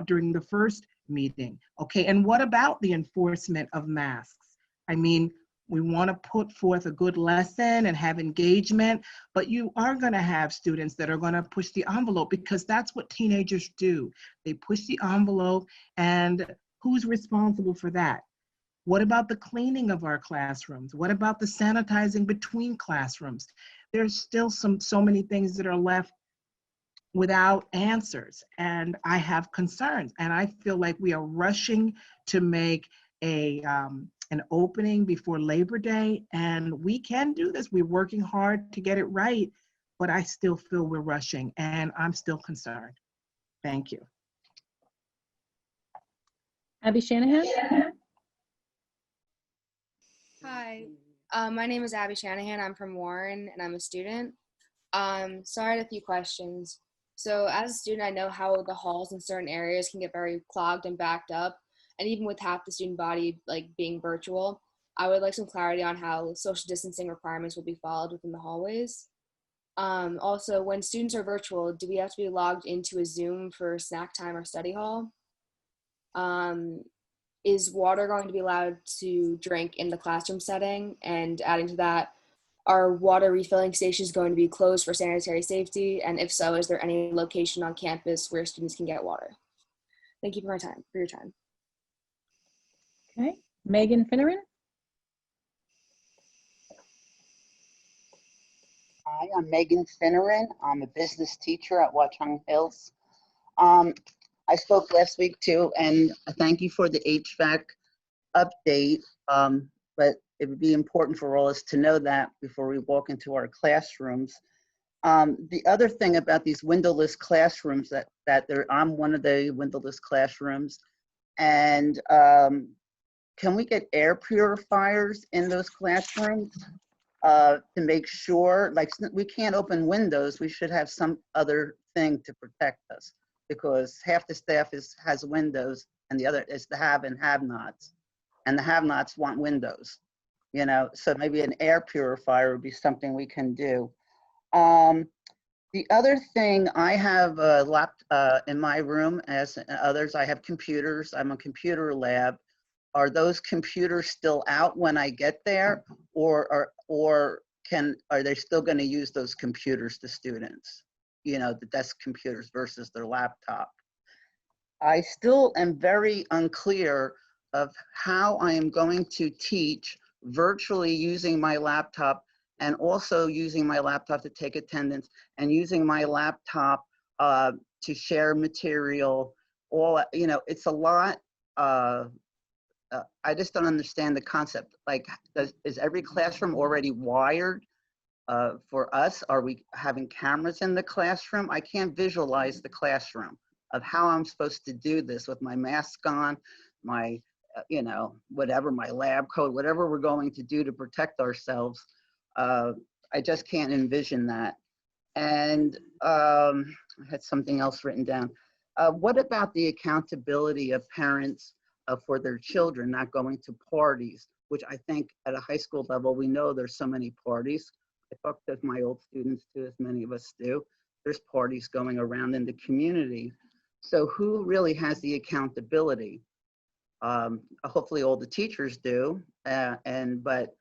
during the first meeting. Okay, and what about the enforcement of masks? I mean, we want to put forth a good lesson and have engagement, but you are going to have students that are going to push the envelope because that's what teenagers do. They push the envelope, and who's responsible for that? What about the cleaning of our classrooms? What about the sanitizing between classrooms? There's still so many things that are left without answers, and I have concerns, and I feel like we are rushing to make an opening before Labor Day, and we can do this. We're working hard to get it right, but I still feel we're rushing, and I'm still concerned. Thank you. Abby Shanahan? Hi, my name is Abby Shanahan. I'm from Warren and I'm a student. So I had a few questions. So as a student, I know how the halls in certain areas can get very clogged and backed up. And even with half the student body like being virtual, I would like some clarity on how social distancing requirements will be followed within the hallways. Also, when students are virtual, do we have to be logged into a Zoom for snack time or study hall? Is water going to be allowed to drink in the classroom setting? And adding to that, are water refilling stations going to be closed for sanitary safety? And if so, is there any location on campus where students can get water? Thank you for your time. Okay, Megan Finneran? Hi, I'm Megan Finneran. I'm a business teacher at Watchung Hills. I spoke last week too, and thank you for the HVAC update, but it would be important for all of us to know that before we walk into our classrooms. The other thing about these windowless classrooms, I'm one of the windowless classrooms, and can we get air purifiers in those classrooms to make sure, like, we can't open windows, we should have some other thing to protect us, because half the staff has windows and the other is the have and have-nots, and the have-nots want windows, you know, so maybe an air purifier would be something we can do. The other thing, I have a in my room, as others, I have computers. I'm a computer lab. Are those computers still out when I get there, or are they still going to use those computers, the students? You know, the desk computers versus their laptop. I still am very unclear of how I am going to teach virtually using my laptop, and also using my laptop to take attendance, and using my laptop to share material. You know, it's a lot. I just don't understand the concept. Like, is every classroom already wired for us? Are we having cameras in the classroom? I can't visualize the classroom of how I'm supposed to do this with my mask on, my, you know, whatever, my lab coat, whatever we're going to do to protect ourselves. I just can't envision that. And I had something else written down. What about the accountability of parents for their children not going to parties, which I think at a high school level, we know there's so many parties. I talk to my old students too, as many of us do. There's parties going around in the community. So who really has the accountability? Hopefully all the teachers do, but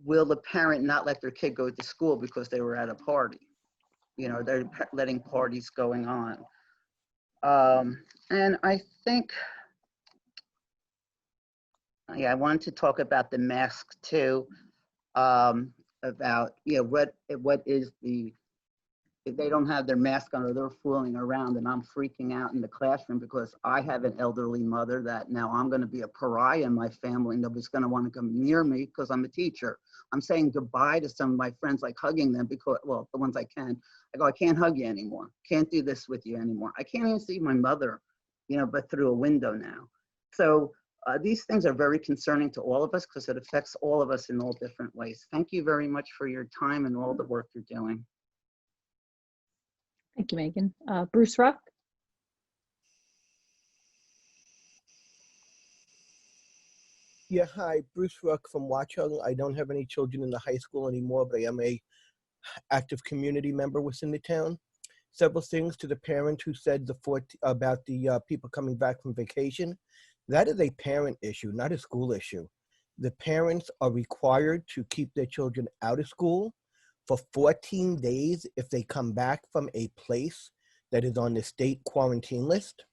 will the parent not let their kid go to school because they were at a party? You know, they're letting parties going on. And I think, yeah, I wanted to talk about the mask too, about, you know, what is the, if they don't have their mask on or they're fooling around, and I'm freaking out in the classroom because I have an elderly mother that now I'm going to be a pariah in my family. Nobody's going to want to come near me because I'm a teacher. I'm saying goodbye to some of my friends, like hugging them because, well, the ones I can. I go, I can't hug you anymore. Can't do this with you anymore. I can't even see my mother, you know, but through a window now. So these things are very concerning to all of us because it affects all of us in all different ways. Thank you very much for your time and all the work you're doing. Thank you, Megan. Bruce Ruck? Yeah, hi, Bruce Ruck from Watchung. I don't have any children in the high school anymore, but I am a active community member within the town. Several things to the parent who said about the people coming back from vacation. That is a parent issue, not a school issue. The parents are required to keep their children out of school for 14 days if they come back from a place that is on the state quarantine list.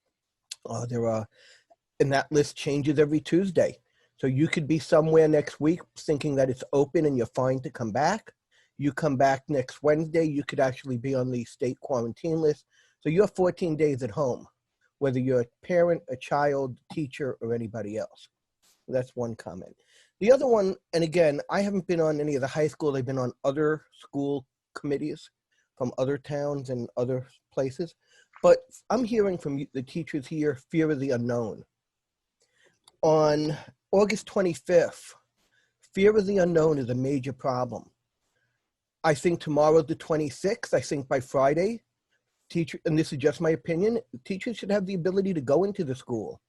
And that list changes every Tuesday. So you could be somewhere next week thinking that it's open and you're fine to come back. You come back next Wednesday, you could actually be on the state quarantine list. So you're 14 days at home, whether you're a parent, a child, teacher, or anybody else. That's one comment. The other one, and again, I haven't been on any of the high school. I've been on other school committees from other towns and other places. But I'm hearing from the teachers here, fear of the unknown. On August 25th, fear of the unknown is a major problem. I think tomorrow, the 26th, I think by Friday, and this is just my opinion, teachers should have the ability to go into the school,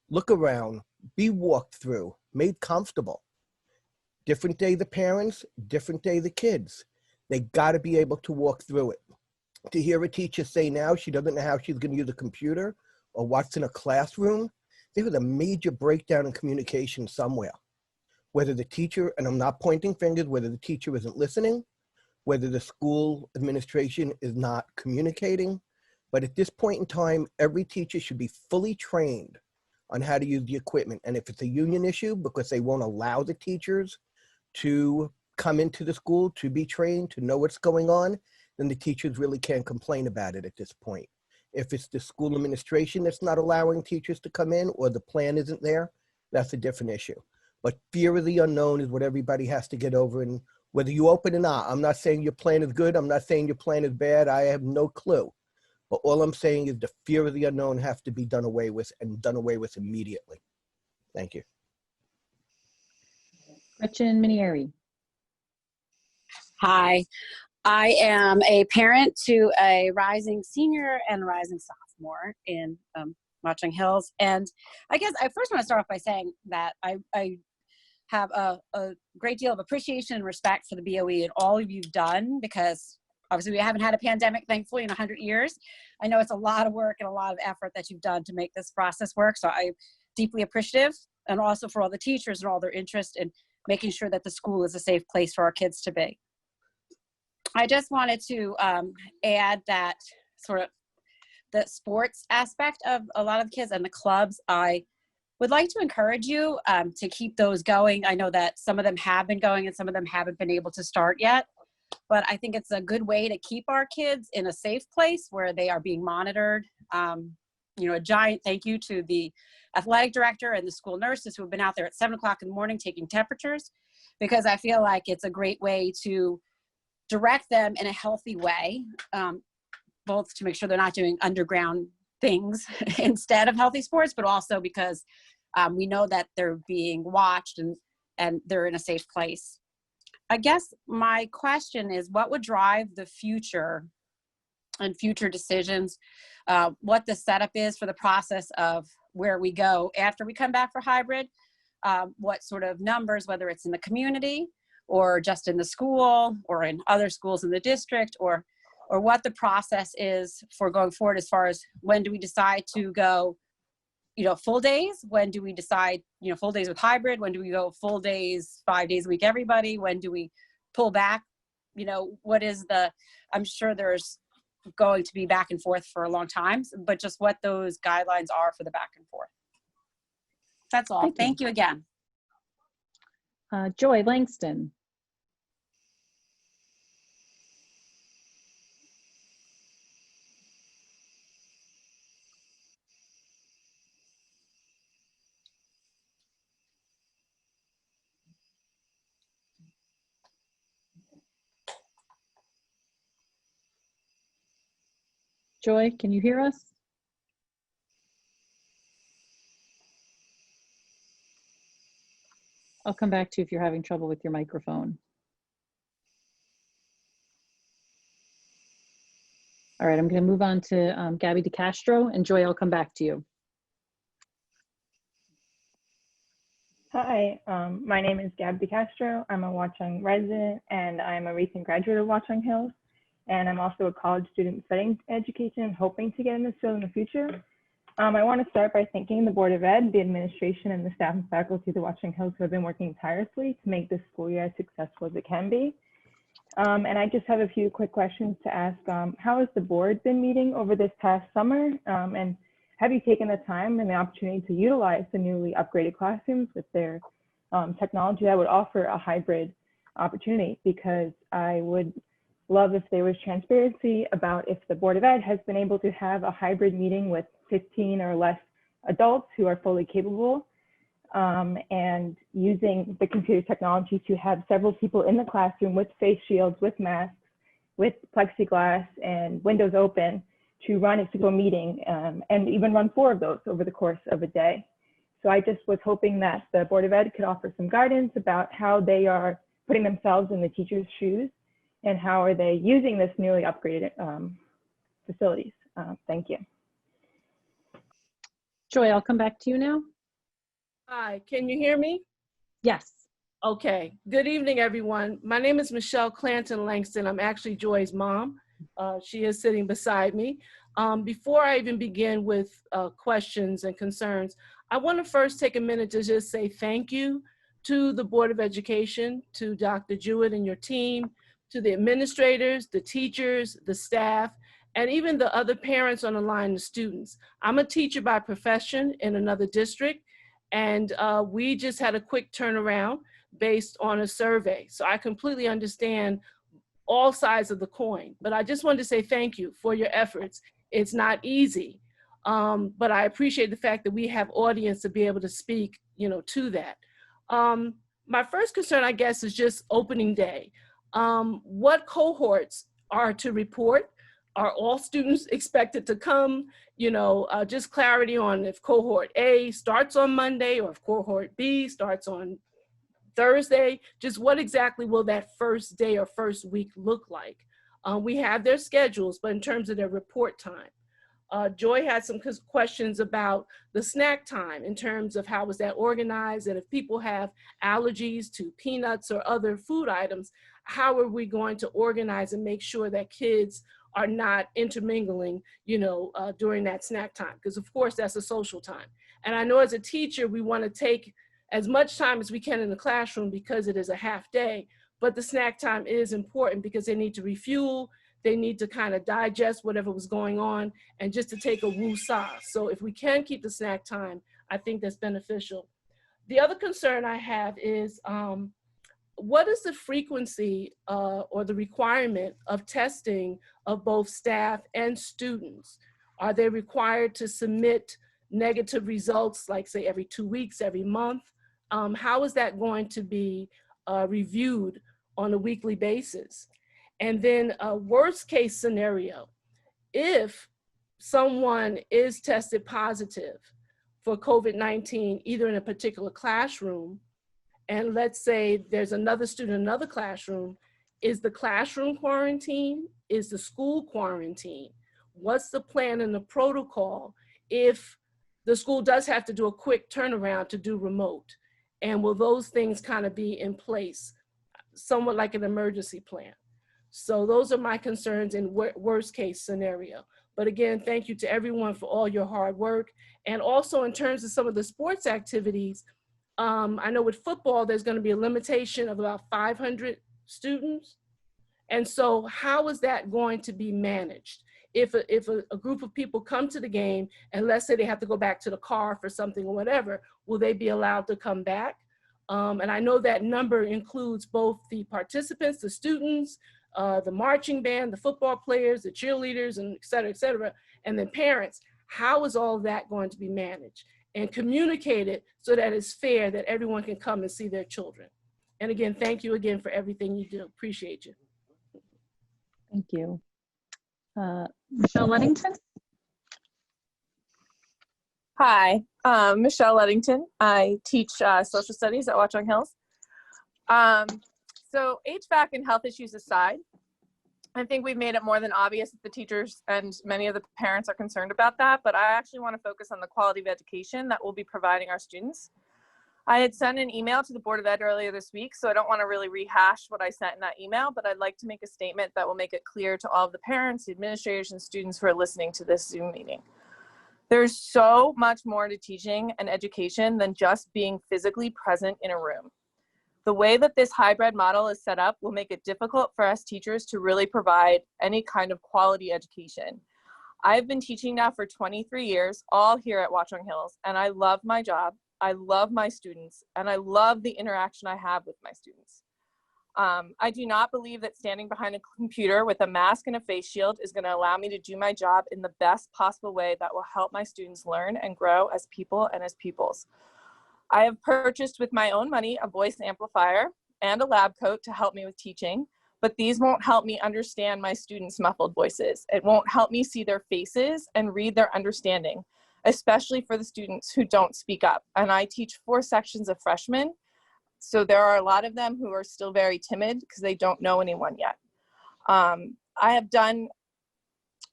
look around, be walked through, made comfortable. Different day the parents, different day the kids. They gotta be able to walk through it. To hear a teacher say now she doesn't know how she's gonna use a computer or what's in a classroom, there was a major breakdown in communication somewhere. Whether the teacher, and I'm not pointing fingers, whether the teacher isn't listening, whether the school administration is not communicating, but at this point in time, every teacher should be fully trained on how to use the equipment. And if it's a union issue, because they won't allow the teachers to come into the school to be trained, to know what's going on, then the teachers really can't complain about it at this point. If it's the school administration that's not allowing teachers to come in or the plan isn't there, that's a different issue. But fear of the unknown is what everybody has to get over. And whether you open or not, I'm not saying your plan is good. I'm not saying your plan is bad. I have no clue. But all I'm saying is the fear of the unknown has to be done away with, and done away with immediately. Thank you. Gretchen Minieri. Hi, I am a parent to a rising senior and rising sophomore in Watchung Hills. And I guess I first want to start off by saying that I have a great deal of appreciation and respect for the BOE and all you've done, because obviously we haven't had a pandemic, thankfully, in 100 years. I know it's a lot of work and a lot of effort that you've done to make this process work. So I'm deeply appreciative, and also for all the teachers and all their interest in making sure that the school is a safe place for our kids to be. I just wanted to add that sort of the sports aspect of a lot of the kids and the clubs. I would like to encourage you to keep those going. I know that some of them have been going and some of them haven't been able to start yet, but I think it's a good way to keep our kids in a safe place where they are being monitored. You know, a giant thank you to the athletic director and the school nurses who have been out there at 7 o'clock in the morning taking temperatures, because I feel like it's a great way to direct them in a healthy way, both to make sure they're not doing underground things instead of healthy sports, but also because we know that they're being watched and they're in a safe place. I guess my question is, what would drive the future and future decisions, what the setup is for the process of where we go after we come back for hybrid, what sort of numbers, whether it's in the community or just in the school or in other schools in the district, or what the process is for going forward as far as when do we decide to go, you know, full days? When do we decide, you know, full days with hybrid? When do we go full days, 5 days a week, everybody? When do we pull back? You know, what is the, I'm sure there's going to be back and forth for a long time, but just what those guidelines are for the back and forth. That's all. Thank you again. Joy Langston. Joy, can you hear us? I'll come back to you if you're having trouble with your microphone. All right, I'm going to move on to Gabby DeCastro, and Joy, I'll come back to you. Hi, my name is Gab DeCastro. I'm a Watchung resident, and I'm a recent graduate of Watchung Hills. And I'm also a college student studying education, hoping to get in this field in the future. I want to start by thanking the Board of Ed, the administration, and the staff and faculty of the Watchung Hills who have been working tirelessly to make this school year as successful as it can be. And I just have a few quick questions to ask. How has the board been meeting over this past summer? And have you taken the time and the opportunity to utilize the newly upgraded classrooms with their technology that would offer a hybrid opportunity? Because I would love if there was transparency about if the Board of Ed has been able to have a hybrid meeting with 15 or less adults who are fully capable, and using the computer technology to have several people in the classroom with face shields, with masks, with plexiglass and windows open to run a single meeting, and even run 4 of those over the course of a day. So I just was hoping that the Board of Ed could offer some guidance about how they are putting themselves in the teacher's shoes and how are they using this newly upgraded facilities. Thank you. Joy, I'll come back to you now. Hi, can you hear me? Yes. Okay, good evening, everyone. My name is Michelle Clanton Langston. I'm actually Joy's mom. She is sitting beside me. Before I even begin with questions and concerns, I want to first take a minute to just say thank you to the Board of Education, to Dr. Jewett and your team, to the administrators, the teachers, the staff, and even the other parents on the line, the students. I'm a teacher by profession in another district, and we just had a quick turnaround based on a survey. So I completely understand all sides of the coin, but I just wanted to say thank you for your efforts. It's not easy, but I appreciate the fact that we have audience to be able to speak, you know, to that. My first concern, I guess, is just opening day. What cohorts are to report? Are all students expected to come? You know, just clarity on if cohort A starts on Monday or if cohort B starts on Thursday. Just what exactly will that first day or first week look like? We have their schedules, but in terms of their report time. Joy had some questions about the snack time in terms of how was that organized, and if people have allergies to peanuts or other food items, how are we going to organize and make sure that kids are not intermingling, during that snack time? Because of course that's a social time. And I know as a teacher, we want to take as much time as we can in the classroom because it is a half day, but the snack time is important because they need to refuel, they need to kind of digest whatever was going on, and just to take a woosah. So if we can keep the snack time, I think that's beneficial. The other concern I have is, what is the frequency or the requirement of testing of both staff and students? Are they required to submit negative results, like say every 2 weeks, every month? How is that going to be reviewed on a weekly basis? And then a worst case scenario, if someone is tested positive for COVID-19, either in a particular classroom, and let's say there's another student in another classroom, is the classroom quarantine? Is the school quarantine? What's the plan and the protocol if the school does have to do a quick turnaround to do remote? And will those things kind of be in place, somewhat like an emergency plan? So those are my concerns in worst case scenario. But again, thank you to everyone for all your hard work. And also in terms of some of the sports activities, I know with football, there's going to be a limitation of about 500 students. And so how is that going to be managed? If a group of people come to the game and let's say they have to go back to the car for something or whatever, will they be allowed to come back? And I know that number includes both the participants, the students, the marching band, the football players, the cheerleaders, and et cetera, and then parents. How is all of that going to be managed and communicated so that it's fair that everyone can come and see their children? And again, thank you again for everything you do. Appreciate you. Thank you. Michelle Ludington? Hi, Michelle Ludington. I teach social studies at Watchung Hills. So HVAC and health issues aside, I think we've made it more than obvious that the teachers and many of the parents are concerned about that, but I actually want to focus on the quality of education that we'll be providing our students. I had sent an email to the Board of Ed earlier this week, so I don't want to really rehash what I sent in that email, but I'd like to make a statement that will make it clear to all of the parents, the administrators, and students who are listening to this Zoom meeting. There's so much more to teaching and education than just being physically present in a room. The way that this hybrid model is set up will make it difficult for us teachers to really provide any kind of quality education. I've been teaching now for 23 years, all here at Watchung Hills, and I love my job. I love my students, and I love the interaction I have with my students. I do not believe that standing behind a computer with a mask and a face shield is going to allow me to do my job in the best possible way that will help my students learn and grow as people and as pupils. I have purchased with my own money a voice amplifier and a lab coat to help me with teaching, but these won't help me understand my students' muffled voices. It won't help me see their faces and read their understanding, especially for the students who don't speak up. And I teach 4 sections of freshmen, so there are a lot of them who are still very timid because they don't know anyone yet. I have done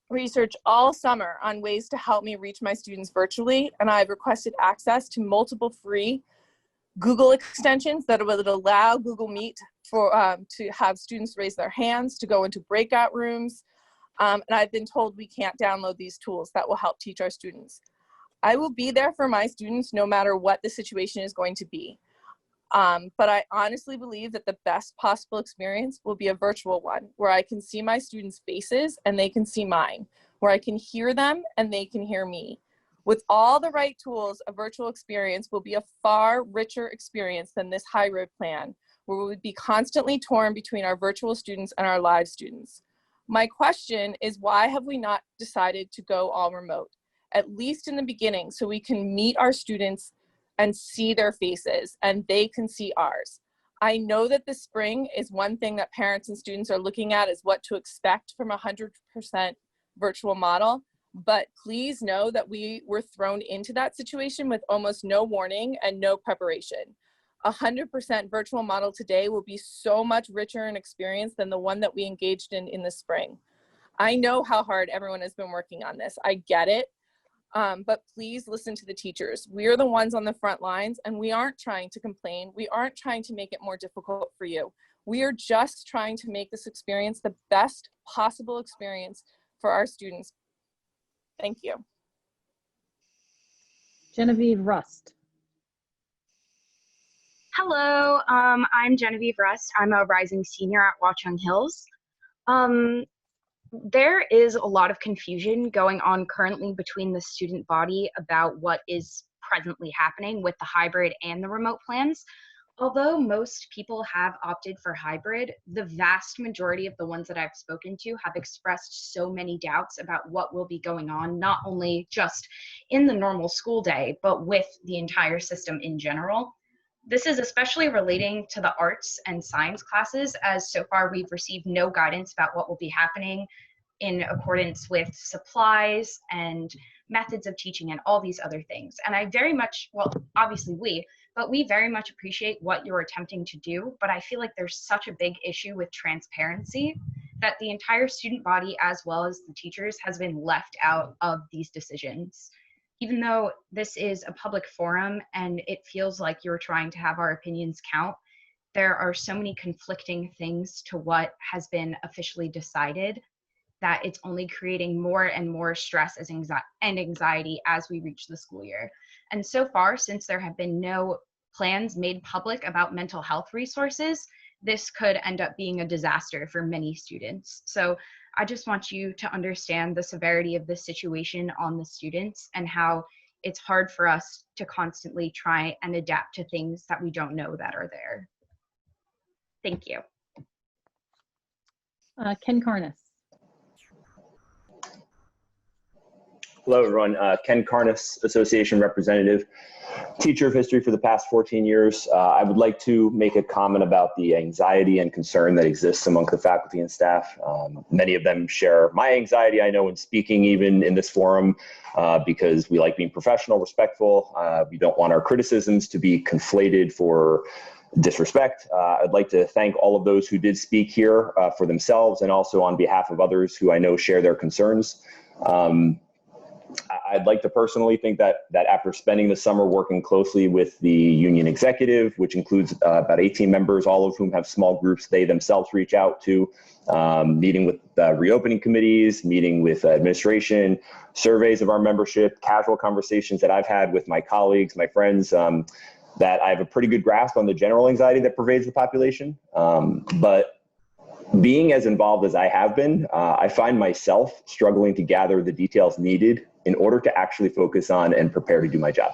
research all summer on ways to help me reach my students virtually, and I've requested access to multiple free Google extensions that would allow Google Meet for to have students raise their hands, to go into breakout rooms, and I've been told we can't download these tools that will help teach our students. I will be there for my students no matter what the situation is going to be. But I honestly believe that the best possible experience will be a virtual one where I can see my students' faces and they can see mine, where I can hear them and they can hear me. With all the right tools, a virtual experience will be a far richer experience than this hybrid plan, where we would be constantly torn between our virtual students and our live students. My question is, why have we not decided to go all remote, at least in the beginning, so we can meet our students and see their faces and they can see ours? I know that this spring is one thing that parents and students are looking at, is what to expect from a 100% virtual model, but please know that we were thrown into that situation with almost no warning and no preparation. 100% virtual model today will be so much richer in experience than the one that we engaged in the spring. I know how hard everyone has been working on this. I get it. But please listen to the teachers. We are the ones on the front lines, and we aren't trying to complain. We aren't trying to make it more difficult for you. We are just trying to make this experience the best possible experience for our students. Thank you. Genevieve Rust. Hello, I'm Genevieve Rust. I'm a rising senior at Watchung Hills. There is a lot of confusion going on currently between the student body about what is presently happening with the hybrid and the remote plans. Although most people have opted for hybrid, the vast majority of the ones that I've spoken to have expressed so many doubts about what will be going on, not only just in the normal school day, but with the entire system in general. This is especially relating to the arts and science classes, as so far we've received no guidance about what will be happening in accordance with supplies and methods of teaching and all these other things. And I very much, well, obviously we very much appreciate what you're attempting to do, but I feel like there's such a big issue with transparency that the entire student body, as well as the teachers, has been left out of these decisions. Even though this is a public forum and it feels like you're trying to have our opinions count, there are so many conflicting things to what has been officially decided that it's only creating more and more stress and anxiety as we reach the school year. And so far, since there have been no plans made public about mental health resources, this could end up being a disaster for many students. So I just want you to understand the severity of this situation on the students and how it's hard for us to constantly try and adapt to things that we don't know that are there. Thank you. Ken Carnes. Hello, everyone. Ken Carnes, Association Representative, teacher of history for the past 14 years. I would like to make a comment about the anxiety and concern that exists among the faculty and staff. Many of them share my anxiety, I know, when speaking even in this forum, because we like being professional, respectful. We don't want our criticisms to be conflated for disrespect. I'd like to thank all of those who did speak here for themselves and also on behalf of others who I know share their concerns. I'd like to personally think that after spending the summer working closely with the union executive, which includes about 18 members, all of whom have small groups they themselves reach out to, meeting with reopening committees, meeting with administration, surveys of our membership, casual conversations that I've had with my colleagues, my friends, that I have a pretty good grasp on the general anxiety that pervades the population. But being as involved as I have been, I find myself struggling to gather the details needed in order to actually focus on and prepare to do my job.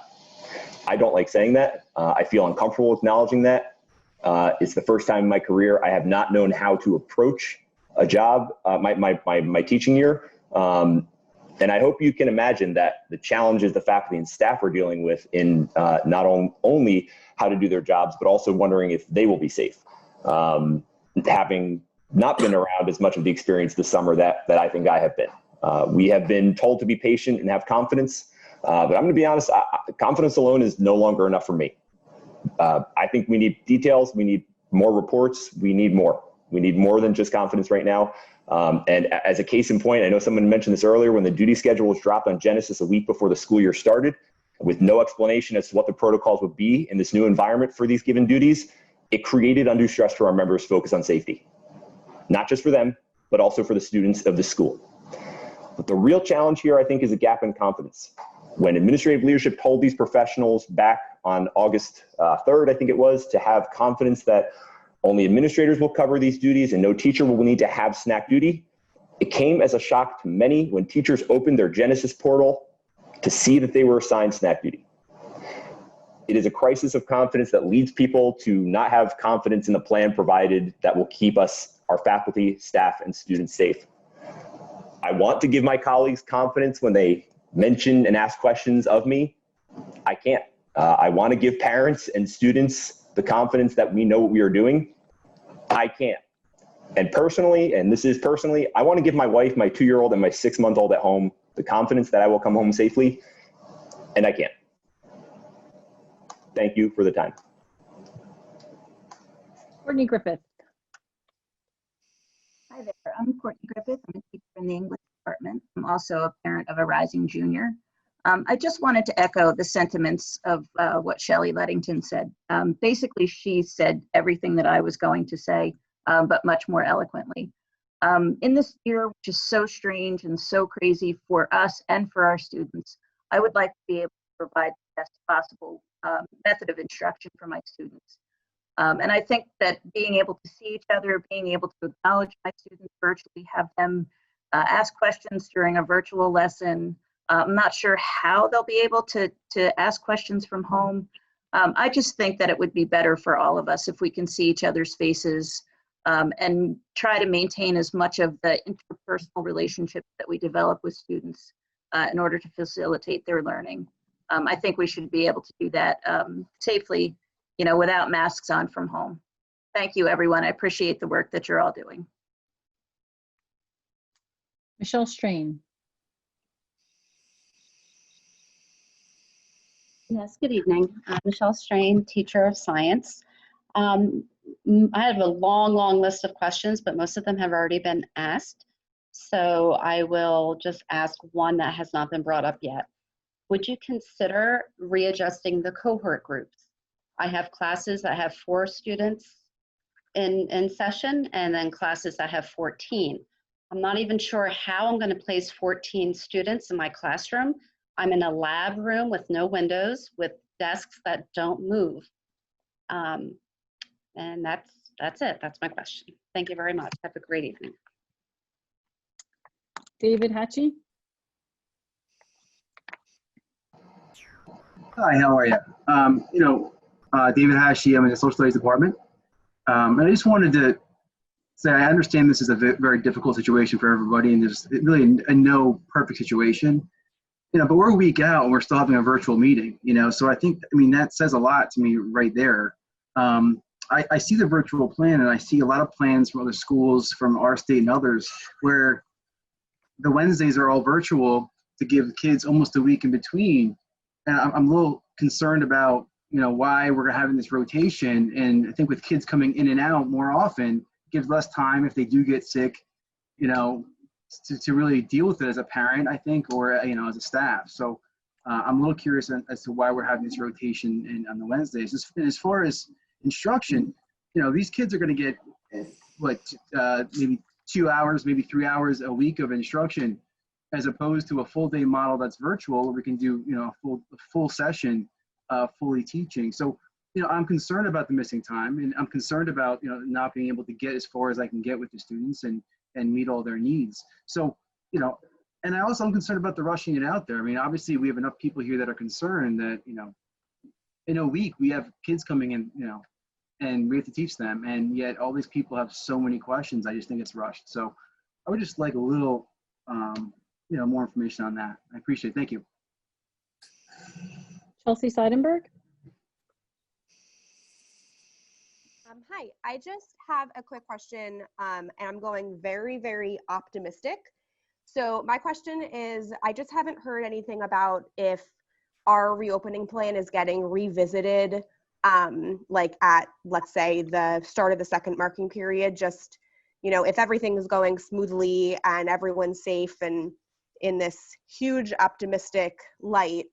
I don't like saying that. I feel uncomfortable acknowledging that. It's the first time in my career I have not known how to approach a job, my teaching year. And I hope you can imagine that the challenges the faculty and staff are dealing with in not only how to do their jobs, but also wondering if they will be safe. Having not been around as much of the experience this summer that I think I have been. We have been told to be patient and have confidence, but I'm gonna be honest, confidence alone is no longer enough for me. I think we need details, we need more reports, we need more. We need more than just confidence right now. And as a case in point, I know someone mentioned this earlier, when the duty schedule was dropped on Genesis a week before the school year started, with no explanation as to what the protocols would be in this new environment for these given duties, it created undue stress for our members focused on safety. Not just for them, but also for the students of the school. But the real challenge here, I think, is a gap in confidence. When administrative leadership told these professionals back on August 3rd, I think it was, to have confidence that only administrators will cover these duties and no teacher will need to have snack duty, it came as a shock to many when teachers opened their Genesis portal to see that they were assigned snack duty. It is a crisis of confidence that leads people to not have confidence in the plan provided that will keep us, our faculty, staff, and students safe. I want to give my colleagues confidence when they mention and ask questions of me. I can't. I want to give parents and students the confidence that we know what we are doing. I can't. And personally, and this is personally, I want to give my wife, my 2-year-old, and my 6-month-old at home the confidence that I will come home safely, and I can't. Thank you for the time. Courtney Griffith. Hi there, I'm Courtney Griffith. I'm a teacher in the English department. I'm also a parent of a rising junior. I just wanted to echo the sentiments of what Shelley Lettington said. Basically, she said everything that I was going to say. but much more eloquently. In this year, which is so strange and so crazy for us and for our students, I would like to be able to provide the best possible method of instruction for my students. And I think that being able to see each other, being able to acknowledge my students virtually, have them ask questions during a virtual lesson. I'm not sure how they'll be able to ask questions from home. I just think that it would be better for all of us if we can see each other's faces and try to maintain as much of the interpersonal relationships that we develop with students in order to facilitate their learning. I think we should be able to do that safely, without masks on from home. Thank you, everyone. I appreciate the work that you're all doing. Michelle Strain. Yes, good evening. Michelle Strain, teacher of science. I have a long list of questions, but most of them have already been asked. So I will just ask one that has not been brought up yet. Would you consider readjusting the cohort groups? I have classes that have 4 students in session and then classes that have 14. I'm not even sure how I'm going to place 14 students in my classroom. I'm in a lab room with no windows, with desks that don't move. And that's it. That's my question. Thank you very much. Have a great evening. David Hatchie. Hi, how are you? David Hashi, I'm in the social studies department. And I just wanted to say I understand this is a very difficult situation for everybody, and there's really a no perfect situation. But we're a week out and we're still having a virtual meeting, so I think, that says a lot to me right there. I see the virtual plan, and I see a lot of plans from other schools, from our state and others, where the Wednesdays are all virtual to give kids almost a week in between. And I'm a little concerned about, why we're having this rotation. And I think with kids coming in and out more often, it gives less time if they do get sick, to really deal with it as a parent, I think, or, as a staff. So I'm a little curious as to why we're having this rotation on the Wednesdays. As far as instruction, these kids are going to get, maybe 2 hours, maybe 3 hours a week of instruction, as opposed to a full day model that's virtual, where we can do, a full session, fully teaching. So, I'm concerned about the missing time, and I'm concerned about, not being able to get as far as I can get with the students and meet all their needs. So, and I also am concerned about the rushing it out there. Obviously we have enough people here that are concerned that, in a week we have kids coming in, and we have to teach them, and yet all these people have so many questions. I just think it's rushed. So I would just like a little, more information on that. I appreciate it. Thank you. Chelsea Seidenberg. Hi, I just have a quick question, and I'm going very, very optimistic. So my question is, I just haven't heard anything about if our reopening plan is getting revisited, like at, let's say, the start of the second marking period. Just, if everything is going smoothly and everyone's safe and in this huge optimistic light,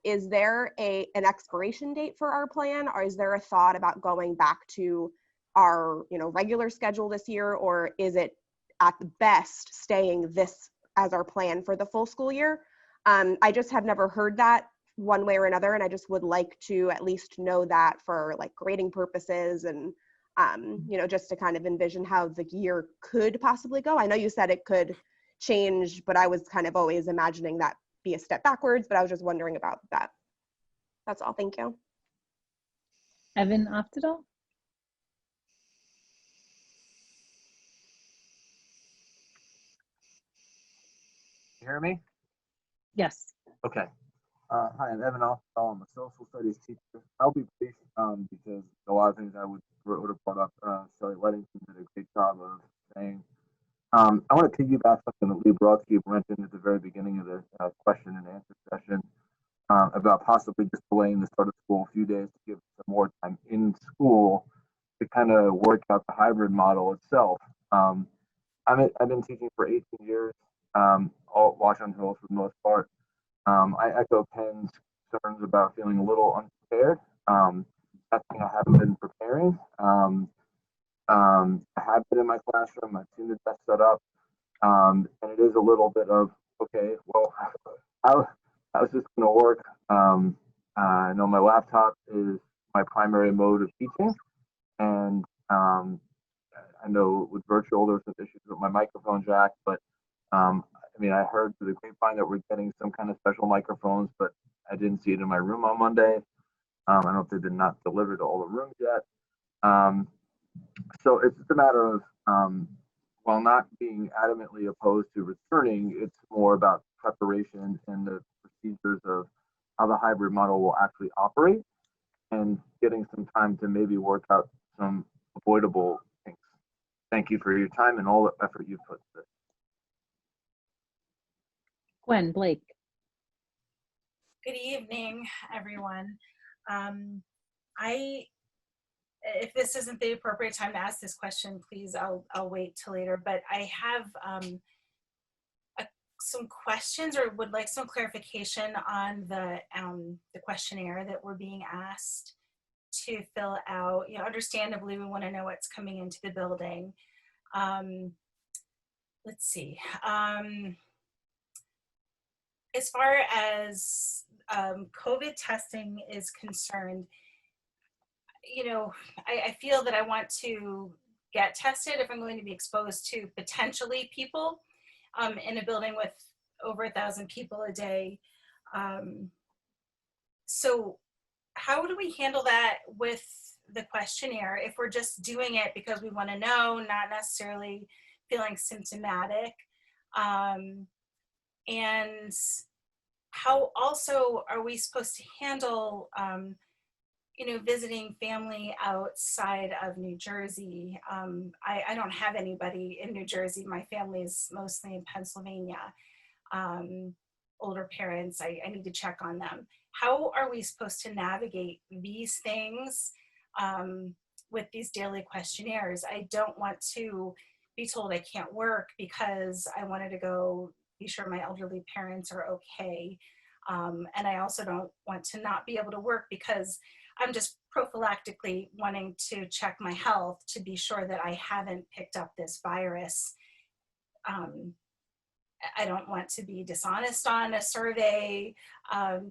is there an expiration date for our plan, or is there a thought about going back to our regular schedule this year, or is it at the best staying this as our plan for the full school year? I just have never heard that one way or another, and I just would like to at least know that for like grading purposes and just to kind of envision how the year could possibly go. I know you said it could change, but I was kind of always imagining that be a step backwards, but I was just wondering about that. That's all. Thank you. Evan Oftedal. You hear me? Yes. Okay. Hi, I'm Evan Oftedal. I'm a social studies teacher. I'll be brief because a lot of things I would have brought up. Shelley Weddington did a great job of saying. I want to piggyback something that Lee Brodsky mentioned at the very beginning of the question and answer session about possibly just delaying the start of school a few days to give some more time in school to kind of work out the hybrid model itself. I've been teaching for 18 years, all Washington Hills for the most part. I echo Ken's concerns about feeling a little unprepared. That's something I haven't been preparing. I have been in my classroom. I've seen the desk set up, and it is a little bit of, okay, well, how's this going to work? I know my laptop is my primary mode of teaching, and I know with virtual there's some issues with my microphone jack, but I mean, I heard through the grapevine that we're getting some kind of special microphones, but I didn't see it in my room on Monday. I don't know if they did not deliver to all the rooms yet. So it's just a matter of, while not being adamantly opposed to returning, it's more about preparation and the procedures of how the hybrid model will actually operate and getting some time to maybe work out some avoidable things. Thank you for your time and all the effort you've put into this. Gwen, Blake. Good evening, everyone. If this isn't the appropriate time to ask this question, please, I'll wait till later. But I have some questions, or would like some clarification on the questionnaire that we're being asked to fill out. You know, understandably, we want to know what's coming into the building. Let's see. As far as COVID testing is concerned, you know, I feel that I want to get tested if I'm going to be exposed to potentially people in a building with over 1,000 people a day. So how do we handle that with the questionnaire if we're just doing it because we want to know, not necessarily feeling symptomatic? And how also are we supposed to handle you know, visiting family outside of New Jersey? I don't have anybody in New Jersey. My family is mostly in Pennsylvania. Older parents, I need to check on them. How are we supposed to navigate these things with these daily questionnaires? I don't want to be told I can't work because I wanted to go be sure my elderly parents are okay. And I also don't want to not be able to work because I'm just prophylactically wanting to check my health to be sure that I haven't picked up this virus. I don't want to be dishonest on a survey,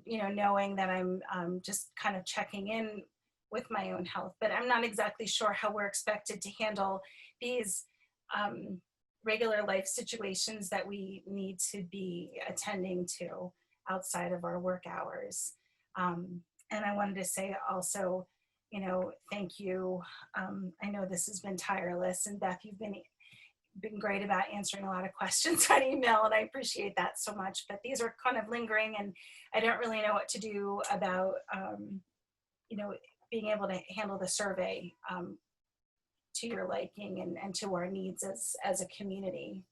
you know, knowing that I'm just kind of checking in with my own health, but I'm not exactly sure how we're expected to handle these regular life situations that we need to be attending to outside of our work hours. And I wanted to say also, you know, thank you. I know this has been tireless, and Beth, you've been great about answering a lot of questions on email, and I appreciate that so much. But these are kind of lingering, and I don't really know what to do about, you know, being able to handle the survey to your liking and to our needs as a community.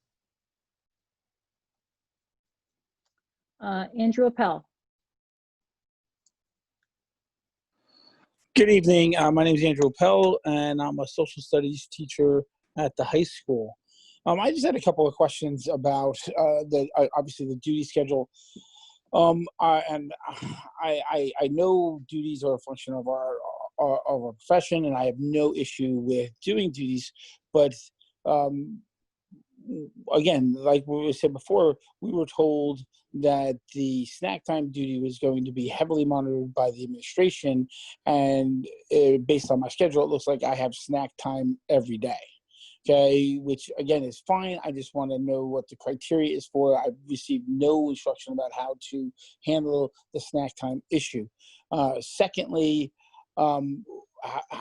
Andrew Appel. Good evening. My name is Andrew Appel, and I'm a social studies teacher at the high school. I just had a couple of questions about obviously the duty schedule. And I know duties are a function of our profession, and I have no issue with doing duties, but again, like we said before, we were told that the snack time duty was going to be heavily monitored by the administration, and based on my schedule, it looks like I have snack time every day. Okay, which again is fine. I just want to know what the criteria is for. I've received no instruction about how to handle the snack time issue. Secondly, how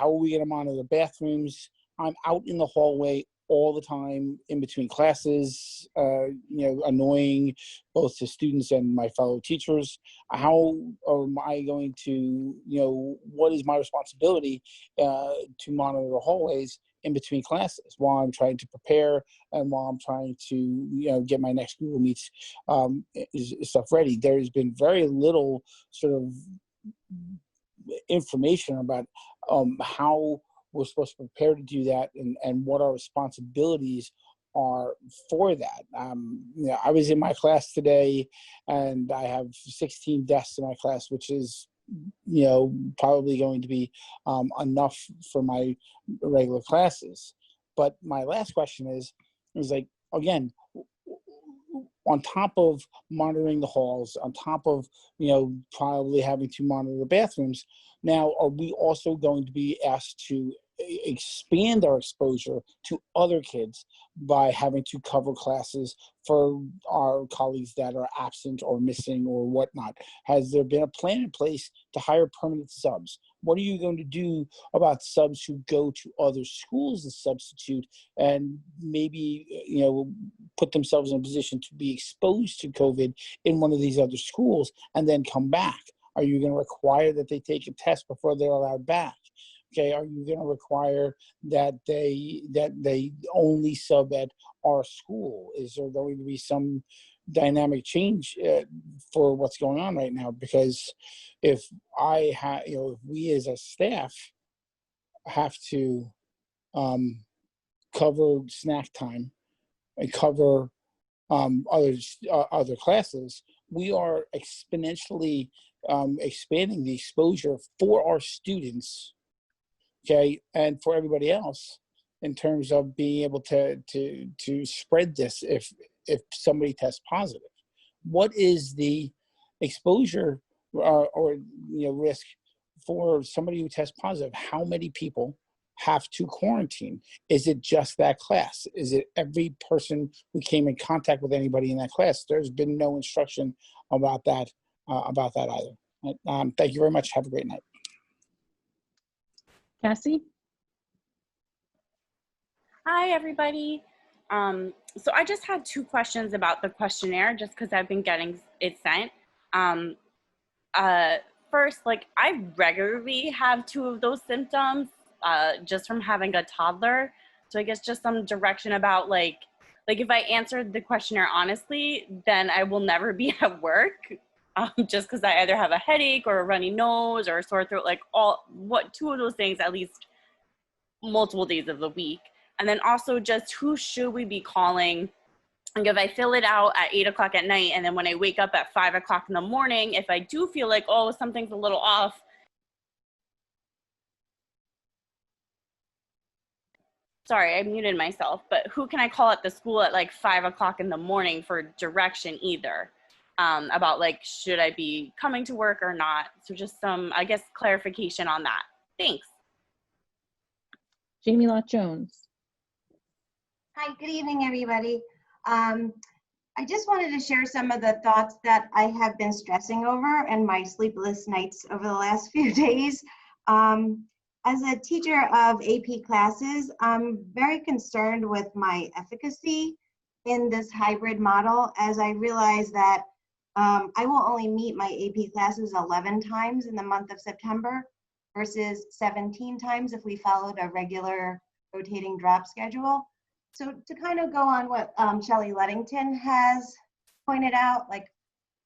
are we going to monitor the bathrooms? I'm out in the hallway all the time in between classes, you know, annoying both the students and my fellow teachers. How am I going to, you know, what is my responsibility to monitor the hallways in between classes while I'm trying to prepare and while I'm trying to, you know, get my next Google Meets stuff ready? There has been very little sort of information about how we're supposed to prepare to do that and what our responsibilities are for that. You know, I was in my class today, and I have 16 desks in my class, which is probably going to be enough for my regular classes. But my last question is like, again, on top of monitoring the halls, on top of, probably having to monitor the bathrooms, now are we also going to be asked to expand our exposure to other kids by having to cover classes for our colleagues that are absent or missing or whatnot? Has there been a plan in place to hire permanent subs? What are you going to do about subs who go to other schools as substitute and maybe, put themselves in a position to be exposed to COVID in one of these other schools and then come back? Are you going to require that they take a test before they're allowed back? Okay, are you going to require that they only sub at our school? Is there going to be some dynamic change for what's going on right now? Because if if we as a staff have to cover snack time and cover other classes, we are exponentially expanding the exposure for our students. Okay, and for everybody else, in terms of being able to spread this if somebody tests positive. What is the exposure or risk for somebody who tests positive? How many people have to quarantine? Is it just that class? Is it every person who came in contact with anybody in that class? There's been no instruction about that either. Thank you very much. Have a great night. Cassie? Hi, everybody. So I just had 2 questions about the questionnaire, just because I've been getting it sent. First, I regularly have 2 of those symptoms, just from having a toddler. So I guess just some direction about if I answered the questionnaire honestly, then I will never be at work. Just because I either have a headache or a runny nose or a sore throat, 2 of those things at least multiple days of the week. And then also just who should we be calling? If I fill it out at 8 o'clock at night, and then when I wake up at 5 o'clock in the morning, if I do feel like, oh, something's a little off, sorry, I muted myself, but who can I call at the school at 5 o'clock in the morning for direction either? About should I be coming to work or not? So just some, I guess, clarification on that. Thanks. Jamie Lott Jones. Hi, good evening, everybody. I just wanted to share some of the thoughts that I have been stressing over and my sleepless nights over the last few days. As a teacher of AP classes, I'm very concerned with my efficacy in this hybrid model, as I realize that I will only meet my AP classes 11 times in the month of September versus 17 times if we followed a regular rotating drop schedule. So to kind of go on what Shelley Ludington has pointed out,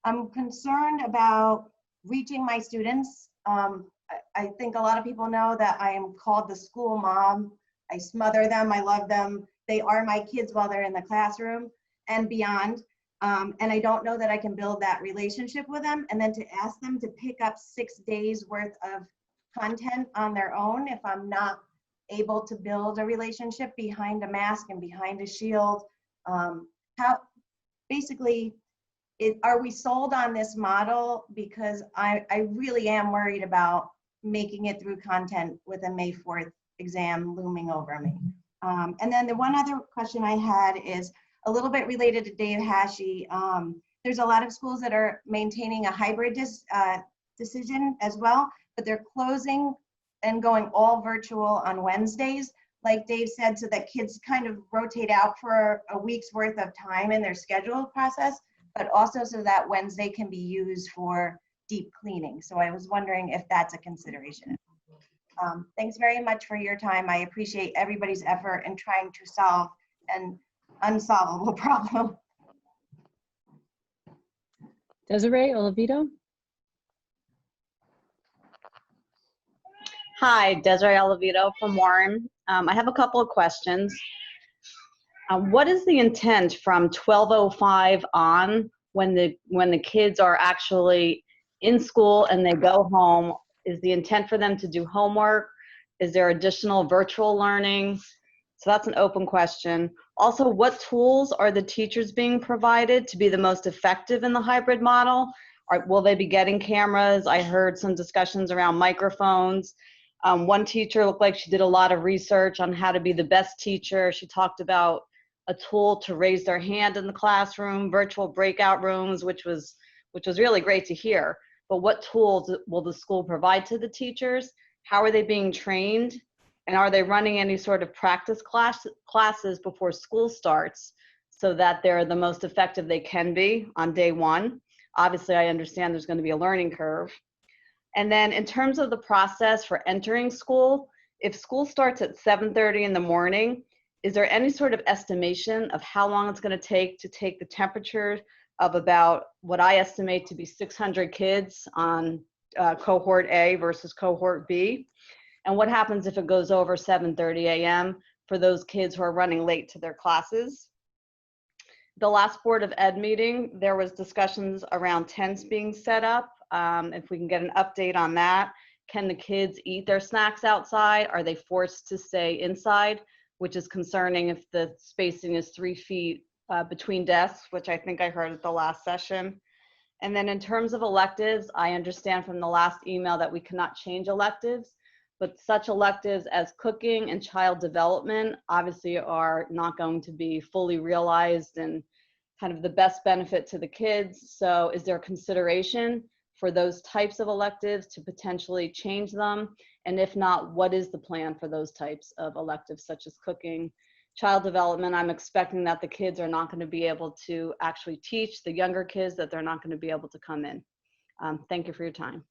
I'm concerned about reaching my students. I think a lot of people know that I am called the school mom. I smother them, I love them. They are my kids while they're in the classroom and beyond. And I don't know that I can build that relationship with them. And then to ask them to pick up 6 days worth of content on their own if I'm not able to build a relationship behind a mask and behind a shield. Are we sold on this model? Because I really am worried about making it through content with a May 4th exam looming over me. And then the one other question I had is a little bit related to Dave Hashi. There's a lot of schools that are maintaining a hybrid decision as well, but they're closing and going all virtual on Wednesdays, like Dave said, so that kids kind of rotate out for a week's worth of time in their schedule process, but also so that Wednesday can be used for deep cleaning. So I was wondering if that's a consideration. Thanks very much for your time. I appreciate everybody's effort in trying to solve an unsolvable problem. Desiree Oliveto. Hi, Desiree Oliveto from Warren. I have a couple of questions. What is the intent from 12:05 on when the kids are actually in school and they go home, is the intent for them to do homework? Is there additional virtual learning? So that's an open question. Also, what tools are the teachers being provided to be the most effective in the hybrid model? Will they be getting cameras? I heard some discussions around microphones. One teacher looked like she did a lot of research on how to be the best teacher. She talked about a tool to raise their hand in the classroom, virtual breakout rooms, which was really great to hear. But what tools will the school provide to the teachers? How are they being trained? And are they running any sort of practice classes before school starts so that they're the most effective they can be on day one? Obviously, I understand there's going to be a learning curve. And then in terms of the process for entering school, if school starts at 7:30 in the morning, is there any sort of estimation of how long it's going to take the temperature of about what I estimate to be 600 kids on cohort A versus cohort B? And what happens if it goes over 7:30 a.m. for those kids who are running late to their classes? The last Board of Ed meeting, there was discussions around tents being set up. If we can get an update on that. Can the kids eat their snacks outside? Are they forced to stay inside? Which is concerning if the spacing is 3 feet between desks, which I think I heard at the last session. And then in terms of electives, I understand from the last email that we cannot change electives, but such electives as cooking and child development obviously are not going to be fully realized and kind of the best benefit to the kids. So is there consideration for those types of electives to potentially change them? And if not, what is the plan for those types of electives such as cooking? Child development, I'm expecting that the kids are not going to be able to actually teach the younger kids, that they're not going to be able to come in. Thank you for your time.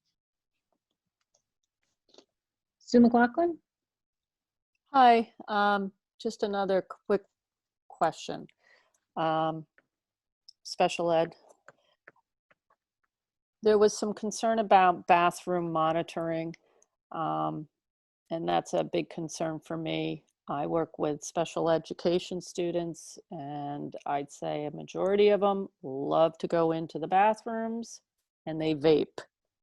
Sue McLaughlin? Hi, just another quick question. Special ed. There was some concern about bathroom monitoring, and that's a big concern for me. I work with special education students, and I'd say a majority of them love to go into the bathrooms and they vape,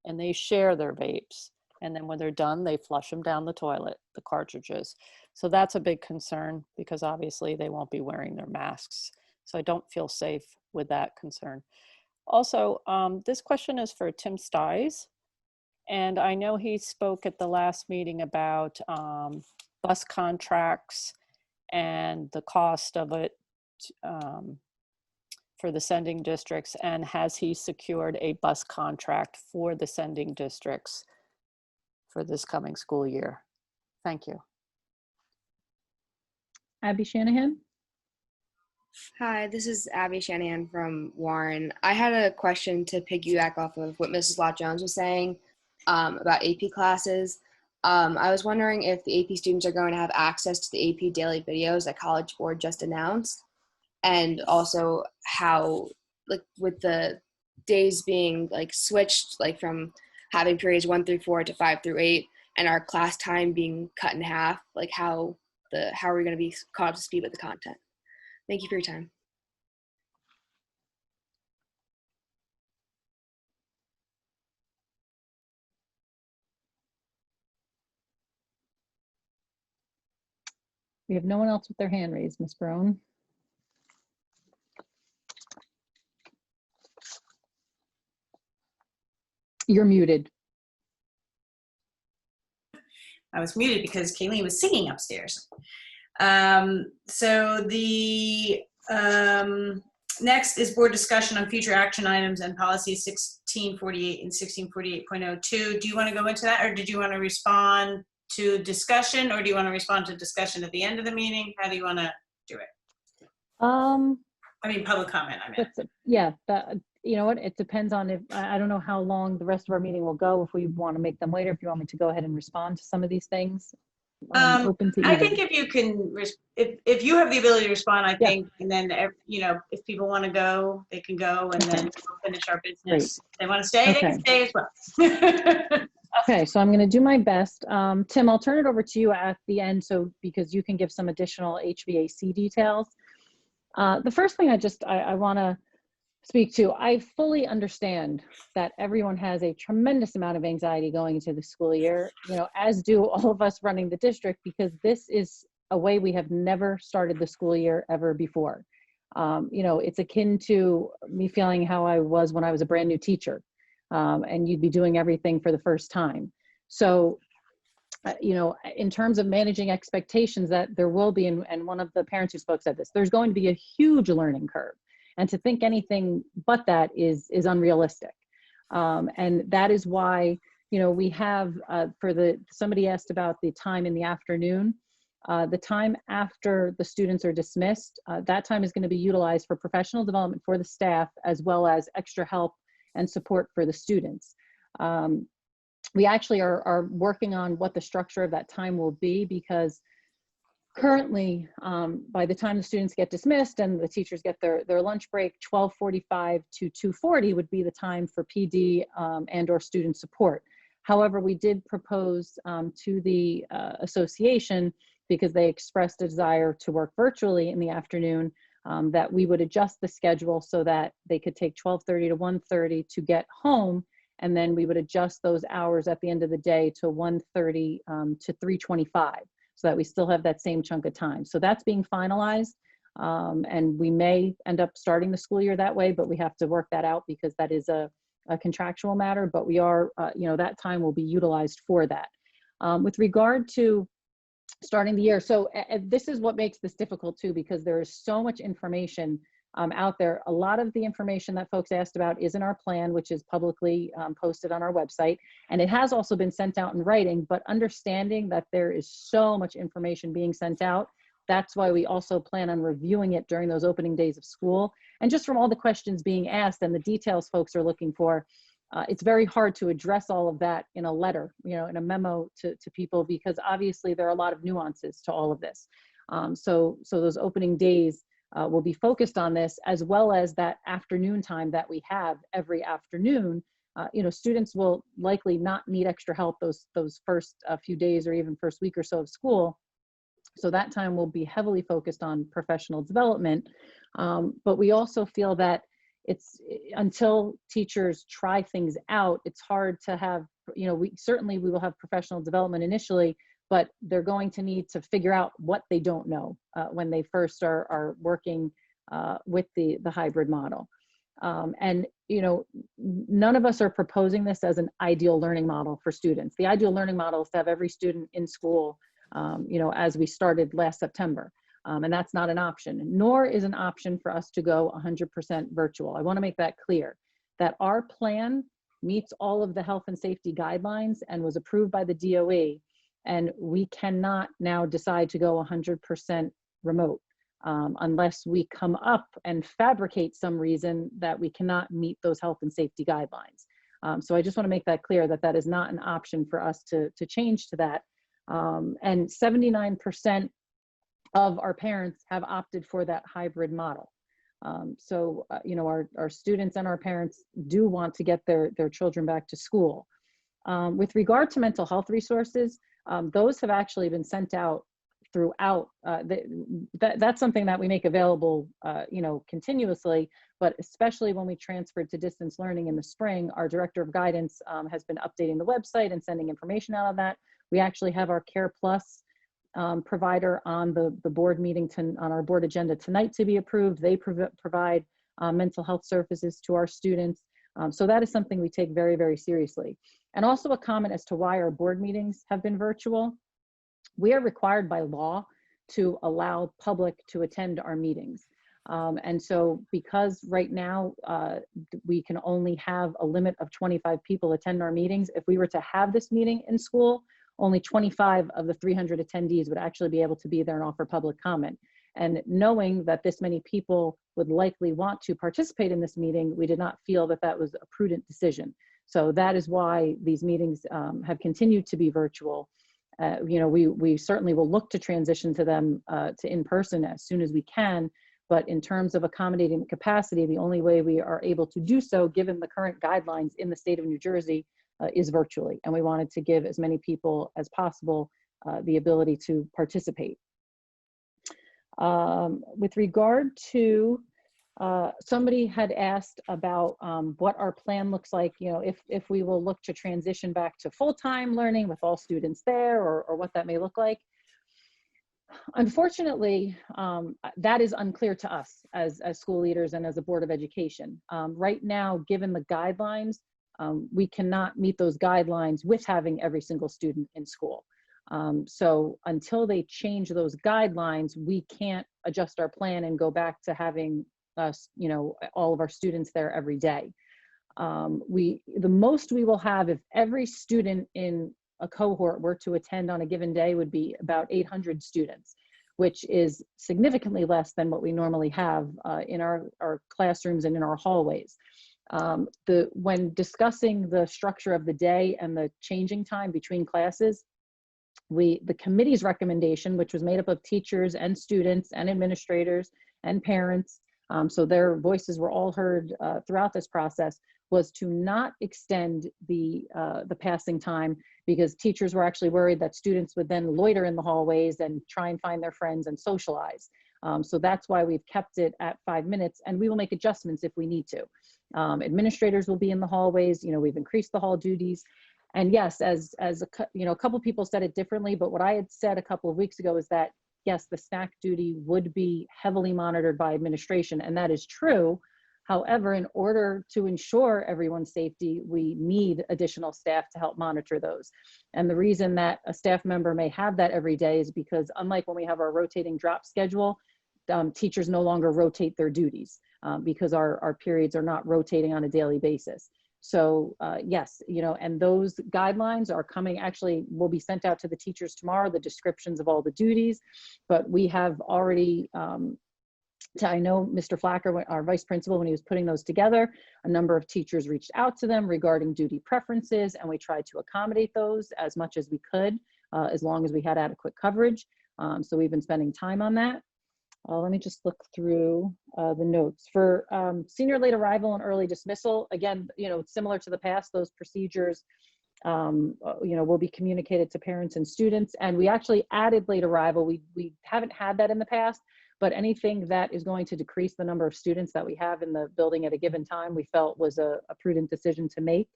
and they share their vapes. And then when they're done, they flush them down the toilet, the cartridges. So that's a big concern because obviously they won't be wearing their masks. So I don't feel safe with that concern. Also, this question is for Tim Stiles. And I know he spoke at the last meeting about bus contracts and the cost of it for the sending districts. And has he secured a bus contract for the sending districts for this coming school year? Thank you. Abby Shanahan? Hi, this is Abby Shanahan from Warren. I had a question to piggyback off of what Mrs. Lott Jones was saying about AP classes. I was wondering if the AP students are going to have access to the AP daily videos that College Board just announced, and also how, like, with the days being like switched, like from having periods 1 through 4 to 5 through 8, and our class time being cut in half, like how are we going to be caught up to speed with the content? Thank you for your time. We have no one else with their hand raised, Ms. Brown. You're muted. I was muted because Kayleen was singing upstairs. So the next is board discussion on future action items and policies 1648 and 1648.02. Do you want to go into that, or did you want to respond to discussion, or do you want to respond to discussion at the end of the meeting? How do you want to do it? I mean, public comment, I mean. Yeah, you know what, it depends on if, I don't know how long the rest of our meeting will go, if we want to make them later, if you want me to go ahead and respond to some of these things. Open to I think if you can, if you have the ability to respond, I think, and then, you know, if people want to go, they can go, and then we'll finish our business. Great. If they want to stay, they can stay as well. Okay, so I'm going to do my best. Tim, I'll turn it over to you at the end, so because you can give some additional HVAC details. The first thing I want to speak to. I fully understand that everyone has a tremendous amount of anxiety going into the school year, you know, as do all of us running the district, because this is a way we have never started the school year ever before. You know, it's akin to me feeling how I was when I was a brand new teacher, and you'd be doing everything for the first time. So, you know, in terms of managing expectations, that there will be, and one of the parents who spoke said this, there's going to be a huge learning curve. And to think anything but that is unrealistic. And that is why, you know, we have, somebody asked about the time in the afternoon. The time after the students are dismissed, that time is going to be utilized for professional development for the staff, as well as extra help and support for the students. We actually are working on what the structure of that time will be, because currently, by the time the students get dismissed and the teachers get their lunch break, 12:45 to 2:40 would be the time for PD and or student support. However, we did propose to the association, because they expressed a desire to work virtually in the afternoon, that we would adjust the schedule so that they could take 12:30 to 1:30 to get home, and then we would adjust those hours at the end of the day to 1:30 to 3:25, so that we still have that same chunk of time. So that's being finalized, and we may end up starting the school year that way, but we have to work that out, because that is a contractual matter, but we are, you know, that time will be utilized for that. With regard to starting the year, so this is what makes this difficult too, because there is so much information out there. A lot of the information that folks asked about is in our plan, which is publicly posted on our website, and it has also been sent out in writing. But understanding that there is so much information being sent out, that's why we also plan on reviewing it during those opening days of school. And just from all the questions being asked and the details folks are looking for, it's very hard to address all of that in a letter, you know, in a memo to people, because obviously there are a lot of nuances to all of this. So those opening days will be focused on this, as well as that afternoon time that we have every afternoon. You know, students will likely not need extra help those first few days or even first week or so of school. So that time will be heavily focused on professional development. But we also feel that it's, until teachers try things out, it's hard to have, you know, we will have professional development initially, but they're going to need to figure out what they don't know when they first are working with the hybrid model. And, you know, none of us are proposing this as an ideal learning model for students. The ideal learning model is to have every student in school, you know, as we started last September. And that's not an option, nor is an option for us to go 100% virtual. I want to make that clear, that our plan meets all of the health and safety guidelines and was approved by the DOE. And we cannot now decide to go 100% remote unless we come up and fabricate some reason that we cannot meet those health and safety guidelines. So I just want to make that clear, that that is not an option for us to change to that. And 79% of our parents have opted for that hybrid model. So, you know, our students and our parents do want to get their children back to school. With regard to mental health resources, those have actually been sent out throughout. That's something that we make available, you know, continuously, but especially when we transferred to distance learning in the spring, our director of guidance has been updating the website and sending information out on that. We actually have our Care Plus provider on the board meeting, on our board agenda tonight to be approved. They provide mental health services to our students. So that is something we take very, very seriously. And also a comment as to why our board meetings have been virtual. We are required by law to allow public to attend our meetings. And so because right now we can only have a limit of 25 people attend our meetings, if we were to have this meeting in school, only 25 of the 300 attendees would actually be able to be there and offer public comment. And knowing that this many people would likely want to participate in this meeting, we did not feel that that was a prudent decision. So that is why these meetings have continued to be virtual. You know, we certainly will look to transition to them to in-person as soon as we can. But in terms of accommodating the capacity, the only way we are able to do so, given the current guidelines in the state of New Jersey, is virtually. And we wanted to give as many people as possible the ability to participate. With regard to Somebody had asked about what our plan looks like, you know, if we will look to transition back to full-time learning with all students there, or what that may look like. Unfortunately, that is unclear to us as school leaders and as a Board of Education. Right now, given the guidelines, we cannot meet those guidelines with having every single student in school. So until they change those guidelines, we can't adjust our plan and go back to having us, you know, all of our students there every day. The most we will have if every student in a cohort were to attend on a given day would be about 800 students, which is significantly less than what we normally have in our classrooms and in our hallways. When discussing the structure of the day and the changing time between classes, the committee's recommendation, which was made up of teachers and students and administrators and parents, so their voices were all heard throughout this process, was to not extend the passing time, because teachers were actually worried that students would then loiter in the hallways and try and find their friends and socialize. So that's why we've kept it at 5 minutes, and we will make adjustments if we need to. Administrators will be in the hallways. You know, we've increased the hall duties. And yes, as a couple people said it differently, but what I had said a couple of weeks ago is that, yes, the snack duty would be heavily monitored by administration, and that is true. However, in order to ensure everyone's safety, we need additional staff to help monitor those. And the reason that a staff member may have that every day is because, unlike when we have our rotating drop schedule, teachers no longer rotate their duties because our periods are not rotating on a daily basis. So yes, you know, and those guidelines are coming, actually will be sent out to the teachers tomorrow, the descriptions of all the duties, but we have already, I know Mr. Flacker, our vice principal, when he was putting those together, a number of teachers reached out to them regarding duty preferences, and we tried to accommodate those as much as we could, as long as we had adequate coverage. So we've been spending time on that. Let me just look through the notes. For senior late arrival and early dismissal, again, you know, similar to the past, those procedures, you know, will be communicated to parents and students. And we actually added late arrival. We haven't had that in the past, but anything that is going to decrease the number of students that we have in the building at a given time, we felt was a prudent decision to make.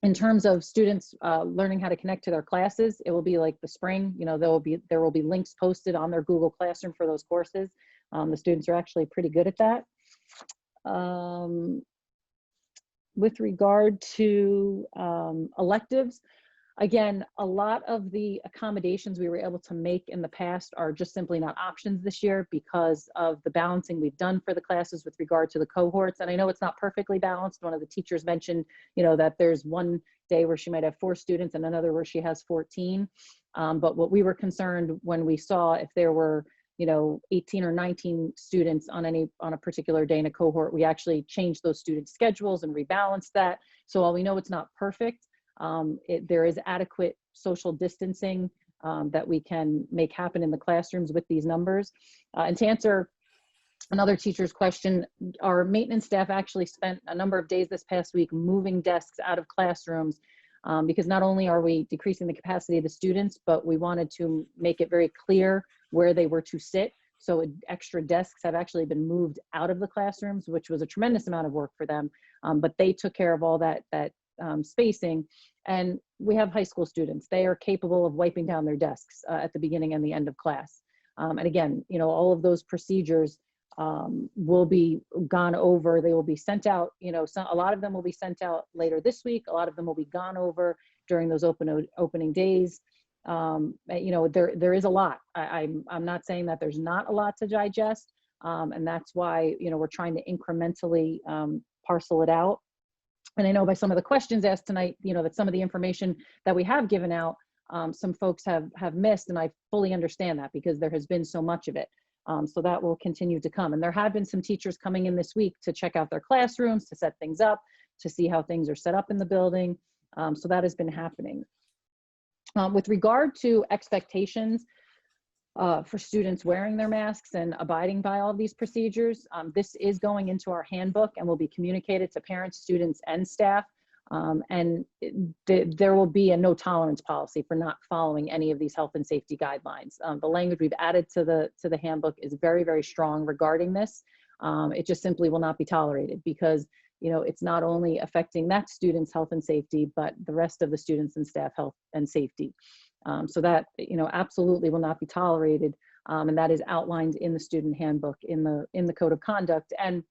In terms of students learning how to connect to their classes, it will be like the spring. You know, there will be links posted on their Google Classroom for those courses. The students are actually pretty good at that. With regard to electives, again, a lot of the accommodations we were able to make in the past are just simply not options this year because of the balancing we've done for the classes with regard to the cohorts. And I know it's not perfectly balanced. One of the teachers mentioned, you know, that there's one day where she might have 4 students and another where she has 14. But what we were concerned when we saw if there were, you know, 18 or 19 students on a particular day in a cohort, we actually changed those student schedules and rebalanced that. So while we know it's not perfect, there is adequate social distancing that we can make happen in the classrooms with these numbers. And to answer another teacher's question, our maintenance staff actually spent a number of days this past week moving desks out of classrooms because not only are we decreasing the capacity of the students, but we wanted to make it very clear where they were to sit. So extra desks have actually been moved out of the classrooms, which was a tremendous amount of work for them. But they took care of all that spacing. And we have high school students. They are capable of wiping down their desks at the beginning and the end of class. And again, you know, all of those procedures will be gone over. They will be sent out, you know, a lot of them will be sent out later this week. A lot of them will be gone over during those opening days. You know, there is a lot. I'm not saying that there's not a lot to digest. And that's why, you know, we're trying to incrementally parcel it out. And I know by some of the questions asked tonight, you know, that some of the information that we have given out, some folks have missed, and I fully understand that because there has been so much of it. So that will continue to come. And there have been some teachers coming in this week to check out their classrooms, to set things up, to see how things are set up in the building. So that has been happening. With regard to expectations for students wearing their masks and abiding by all of these procedures, this is going into our handbook and will be communicated to parents, students, and staff. And there will be a no tolerance policy for not following any of these health and safety guidelines. The language we've added to the handbook is very, very strong regarding this. It just simply will not be tolerated because, you know, it's not only affecting that student's health and safety, but the rest of the students and staff health and safety. So that, you know, absolutely will not be tolerated. And that is outlined in the student handbook, in the code of conduct. And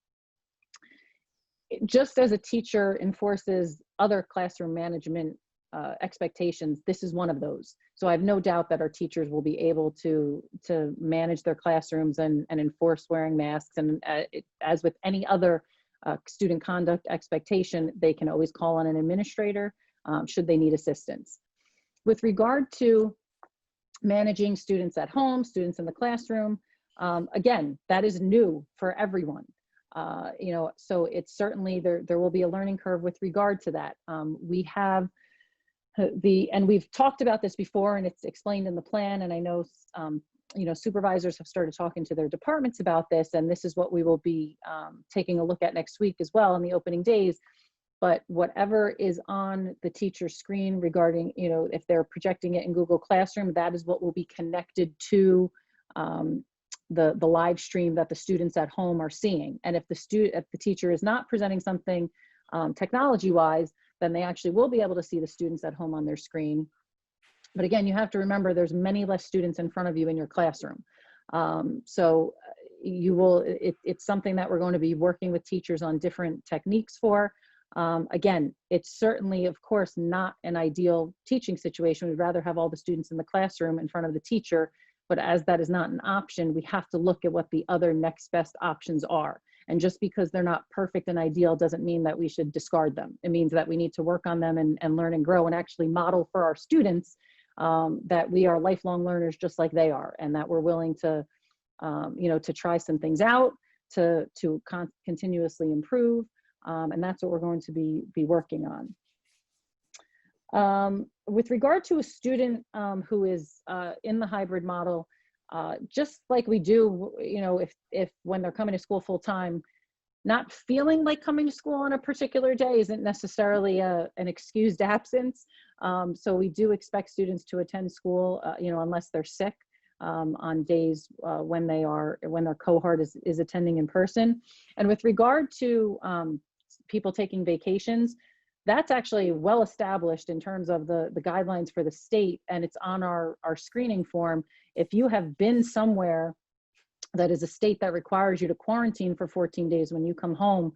just as a teacher enforces other classroom management expectations, this is one of those. So I have no doubt that our teachers will be able to manage their classrooms and enforce wearing masks. And as with any other student conduct expectation, they can always call on an administrator should they need assistance. With regard to managing students at home, students in the classroom, again, that is new for everyone. You know, so it's certainly, there will be a learning curve with regard to that. We have and we've talked about this before, and it's explained in the plan, and I know, you know, supervisors have started talking to their departments about this, and this is what we will be taking a look at next week as well in the opening days. But whatever is on the teacher's screen regarding, you know, if they're projecting it in Google Classroom, that is what will be connected to the live stream that the students at home are seeing. And if the teacher is not presenting something technology-wise, then they actually will be able to see the students at home on their screen. But again, you have to remember there's many less students in front of you in your classroom. So you will, it's something that we're going to be working with teachers on different techniques for. Again, it's certainly, of course, not an ideal teaching situation. We'd rather have all the students in the classroom in front of the teacher, but as that is not an option, we have to look at what the other next best options are. And just because they're not perfect and ideal doesn't mean that we should discard them. It means that we need to work on them and learn and grow and actually model for our students that we are lifelong learners just like they are, and that we're willing to, you know, to try some things out, to continuously improve. And that's what we're going to be working on. With regard to a student who is in the hybrid model, just like we do, you know, if when they're coming to school full time, not feeling like coming to school on a particular day isn't necessarily an excused absence. So we do expect students to attend school, you know, unless they're sick on days when their cohort is attending in person. And with regard to people taking vacations, that's actually well established in terms of the guidelines for the state, and it's on our screening form. If you have been somewhere that is a state that requires you to quarantine for 14 days when you come home,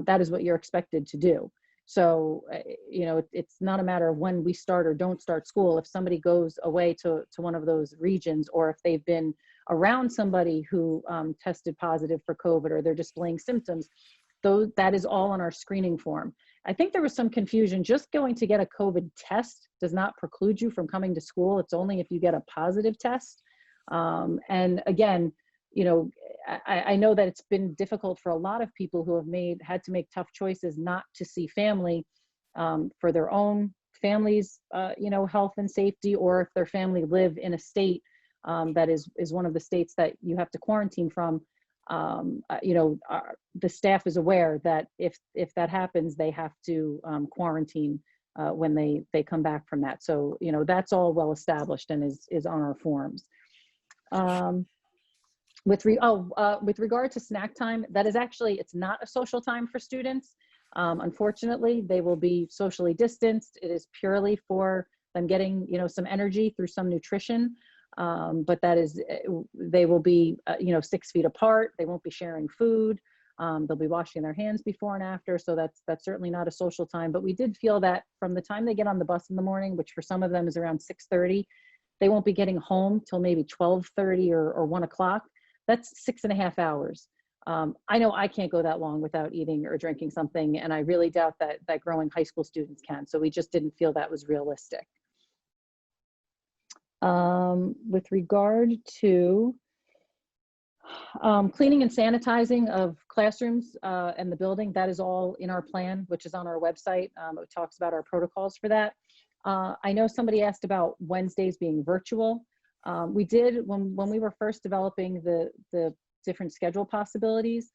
that is what you're expected to do. So, you know, it's not a matter of when we start or don't start school. If somebody goes away to one of those regions, or if they've been around somebody who tested positive for COVID, or they're displaying symptoms, that is all on our screening form. I think there was some confusion. Just going to get a COVID test does not preclude you from coming to school. It's only if you get a positive test. And again, you know, I know that it's been difficult for a lot of people who have had to make tough choices not to see family for their own family's, you know, health and safety, or if their family live in a state that is one of the states that you have to quarantine from. You know, the staff is aware that if that happens, they have to quarantine when they come back from that. So, you know, that's all well established and is on our forms. With regard to snack time, that is actually, it's not a social time for students. Unfortunately, they will be socially distanced. It is purely for them getting, you know, some energy through some nutrition. But that is, they will be, you know, 6 feet apart. They won't be sharing food. They'll be washing their hands before and after. So that's certainly not a social time. But we did feel that from the time they get on the bus in the morning, which for some of them is around 6:30, they won't be getting home till maybe 12:30 or 1 o'clock. That's 6.5 hours. I know I can't go that long without eating or drinking something, and I really doubt that growing high school students can. So we just didn't feel that was realistic. With regard to cleaning and sanitizing of classrooms and the building, that is all in our plan, which is on our website. It talks about our protocols for that. I know somebody asked about Wednesdays being virtual. We did, when we were first developing the different schedule possibilities,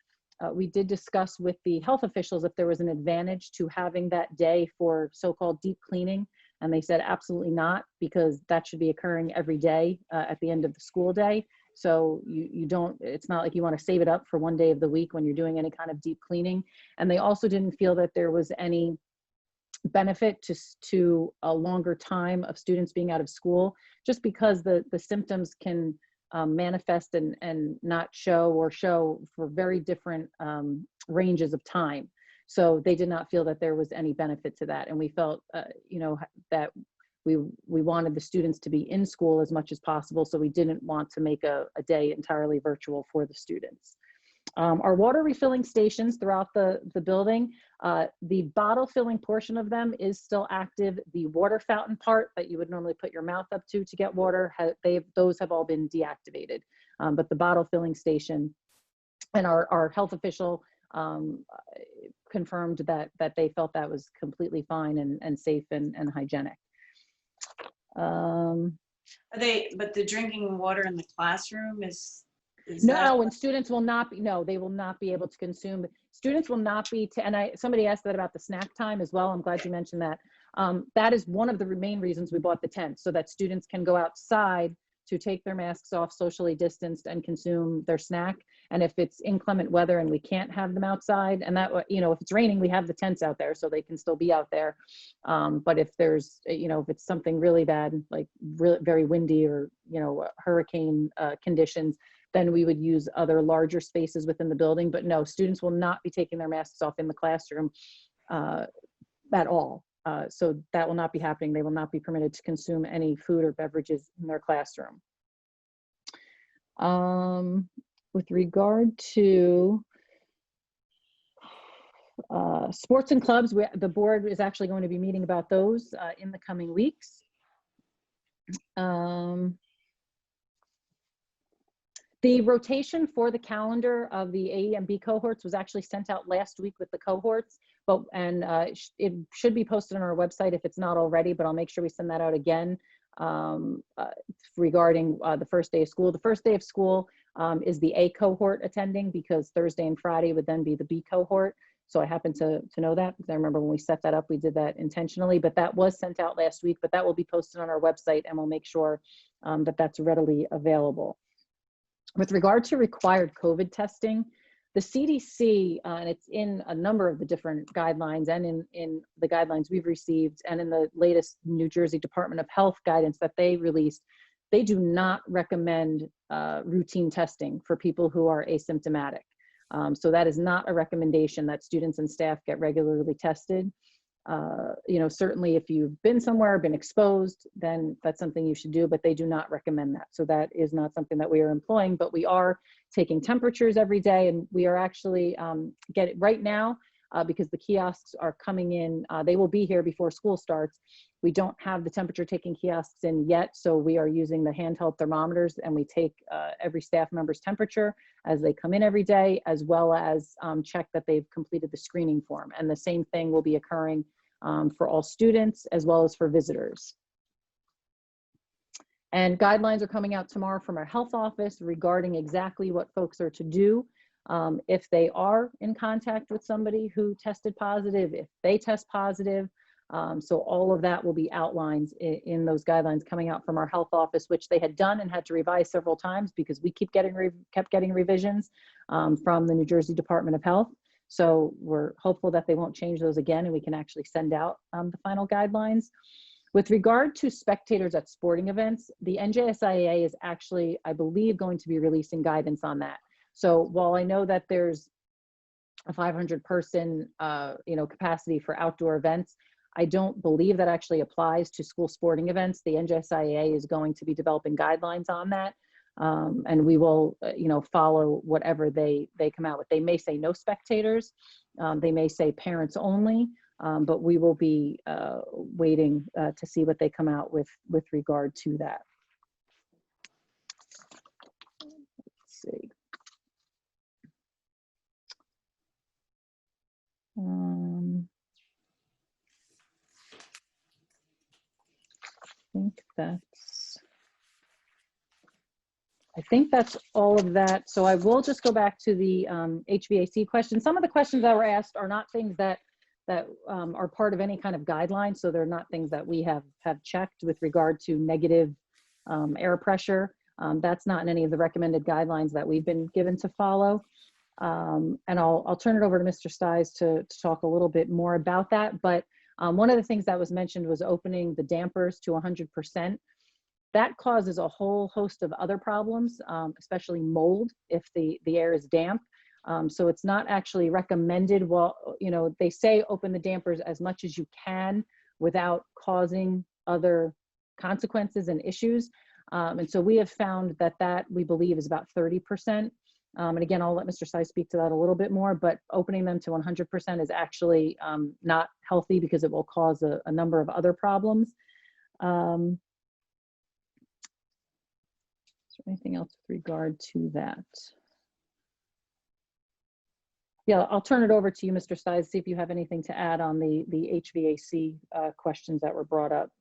we did discuss with the health officials if there was an advantage to having that day for so-called deep cleaning. And they said absolutely not, because that should be occurring every day at the end of the school day. So you don't, it's not like you want to save it up for one day of the week when you're doing any kind of deep cleaning. And they also didn't feel that there was any benefit to a longer time of students being out of school, just because the symptoms can manifest and not show or show for very different ranges of time. So they did not feel that there was any benefit to that. And we felt, you know, that we wanted the students to be in school as much as possible. So we didn't want to make a day entirely virtual for the students. Our water refilling stations throughout the building, the bottle filling portion of them is still active. The water fountain part that you would normally put your mouth up to get water, those have all been deactivated. But the bottle filling station, and our health official confirmed that they felt that was completely fine and safe and hygienic. But the drinking water in the classroom is no, and students will not be, no, they will not be able to consume. Students will not be, and somebody asked that about the snack time as well. I'm glad you mentioned that. That is one of the main reasons we bought the tent, so that students can go outside to take their masks off, socially distanced, and consume their snack. And if it's inclement weather and we can't have them outside, and that, you know, if it's raining, we have the tents out there so they can still be out there. But if there's, you know, if it's something really bad, like really very windy or, you know, hurricane conditions, then we would use other larger spaces within the building. But no, students will not be taking their masks off in the classroom at all. So that will not be happening. They will not be permitted to consume any food or beverages in their classroom. With regard to sports and clubs, the board is actually going to be meeting about those in the coming weeks. The rotation for the calendar of the A and B cohorts was actually sent out last week with the cohorts, it should be posted on our website if it's not already, but I'll make sure we send that out again regarding the first day of school. The first day of school is the A cohort attending, because Thursday and Friday would then be the B cohort. So I happen to know that, because I remember when we set that up, we did that intentionally, but that was sent out last week, but that will be posted on our website, and we'll make sure that that's readily available. With regard to required COVID testing, the CDC, and it's in a number of the different guidelines, and in the guidelines we've received, and in the latest New Jersey Department of Health guidance that they released, they do not recommend routine testing for people who are asymptomatic. So that is not a recommendation that students and staff get regularly tested. You know, certainly if you've been somewhere, been exposed, then that's something you should do, but they do not recommend that. So that is not something that we are employing, but we are taking temperatures every day, and we are actually right now, because the kiosks are coming in, they will be here before school starts. We don't have the temperature taking kiosks in yet, so we are using the handheld thermometers, and we take every staff member's temperature as they come in every day, as well as check that they've completed the screening form. And the same thing will be occurring for all students as well as for visitors. And guidelines are coming out tomorrow from our health office regarding exactly what folks are to do if they are in contact with somebody who tested positive, if they test positive. So all of that will be outlined in those guidelines coming out from our health office, which they had done and had to revise several times because we kept getting revisions from the New Jersey Department of Health. So we're hopeful that they won't change those again, and we can actually send out the final guidelines. With regard to spectators at sporting events, the NJSIAA is actually, I believe, going to be releasing guidance on that. So while I know that there's a 500-person capacity for outdoor events, I don't believe that actually applies to school sporting events. The NJSIAA is going to be developing guidelines on that, and we will, follow whatever they come out with. They may say no spectators, they may say parents only, but we will be waiting to see what they come out with regard to that. Let's see. I think that's I think that's all of that. So I will just go back to the HVAC questions. Some of the questions that were asked are not things that are part of any kind of guideline. So they're not things that we have checked with regard to negative air pressure. That's not in any of the recommended guidelines that we've been given to follow. And I'll turn it over to Mr. Stiles to talk a little bit more about that. But one of the things that was mentioned was opening the dampers to 100%. That causes a whole host of other problems, especially mold if the air is damp. So it's not actually recommended. Well, you know, they say open the dampers as much as you can without causing other consequences and issues. And so we have found that we believe is about 30%. And again, I'll let Mr. Sai speak to that a little bit more, but opening them to 100% is actually not healthy because it will cause a number of other problems. Is there anything else with regard to that? Yeah, I'll turn it over to you, Mr. Stiles, see if you have anything to add on the HVAC questions that were brought up.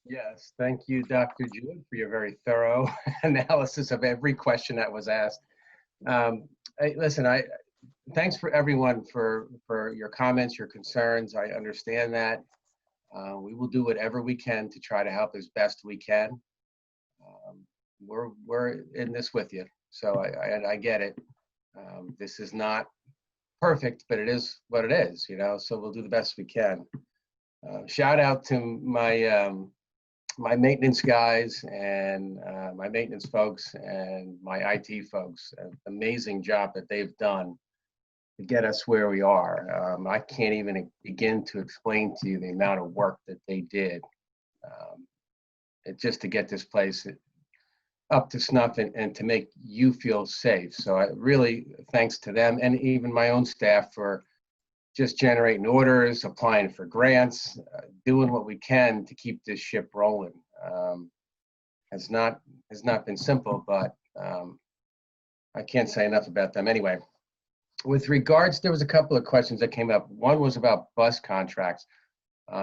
Yes, thank you, Dr. Jewett, for your very thorough analysis of every question that was asked. Thanks for everyone for your comments, your concerns. I understand that. We will do whatever we can to try to help as best we can. We're in this with you, so I get it. This is not perfect, but it is what it is, you know. So we'll do the best we can. Shout out to my my maintenance guys and my maintenance folks and my IT folks. Amazing job that they've done to get us where we are. I can't even begin to explain to you the amount of work that they did just to get this place up to snuff and to make you feel safe. So I really, thanks to them and even my own staff for just generating orders, applying for grants, doing what we can to keep this ship rolling. Has not been simple, but I can't say enough about them. Anyway, with regards, there was a couple of questions that came up. One was about bus contracts.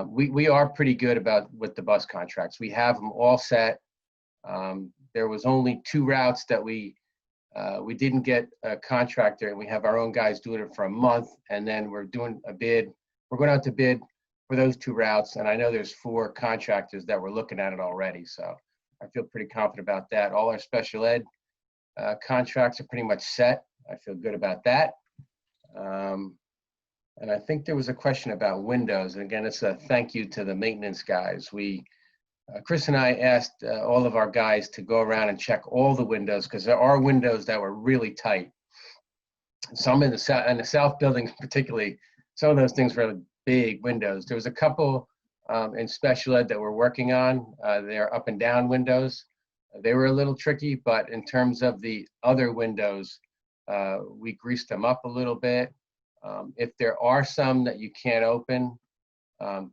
We are pretty good with the bus contracts. We have them all set. There was only 2 routes that we didn't get a contractor, and we have our own guys doing it for a month, and then we're doing a bid. We're going out to bid for those 2 routes, and I know there's 4 contractors that were looking at it already, so I feel pretty confident about that. All our special ed contracts are pretty much set. I feel good about that. And I think there was a question about windows, and again, it's a thank you to the maintenance guys. Chris and I asked all of our guys to go around and check all the windows because there are windows that were really tight. Some in the south building, particularly, some of those things were big windows. There was a couple in special ed that we're working on. They're up and down windows. They were a little tricky, but in terms of the other windows, we greased them up a little bit. If there are some that you can't open,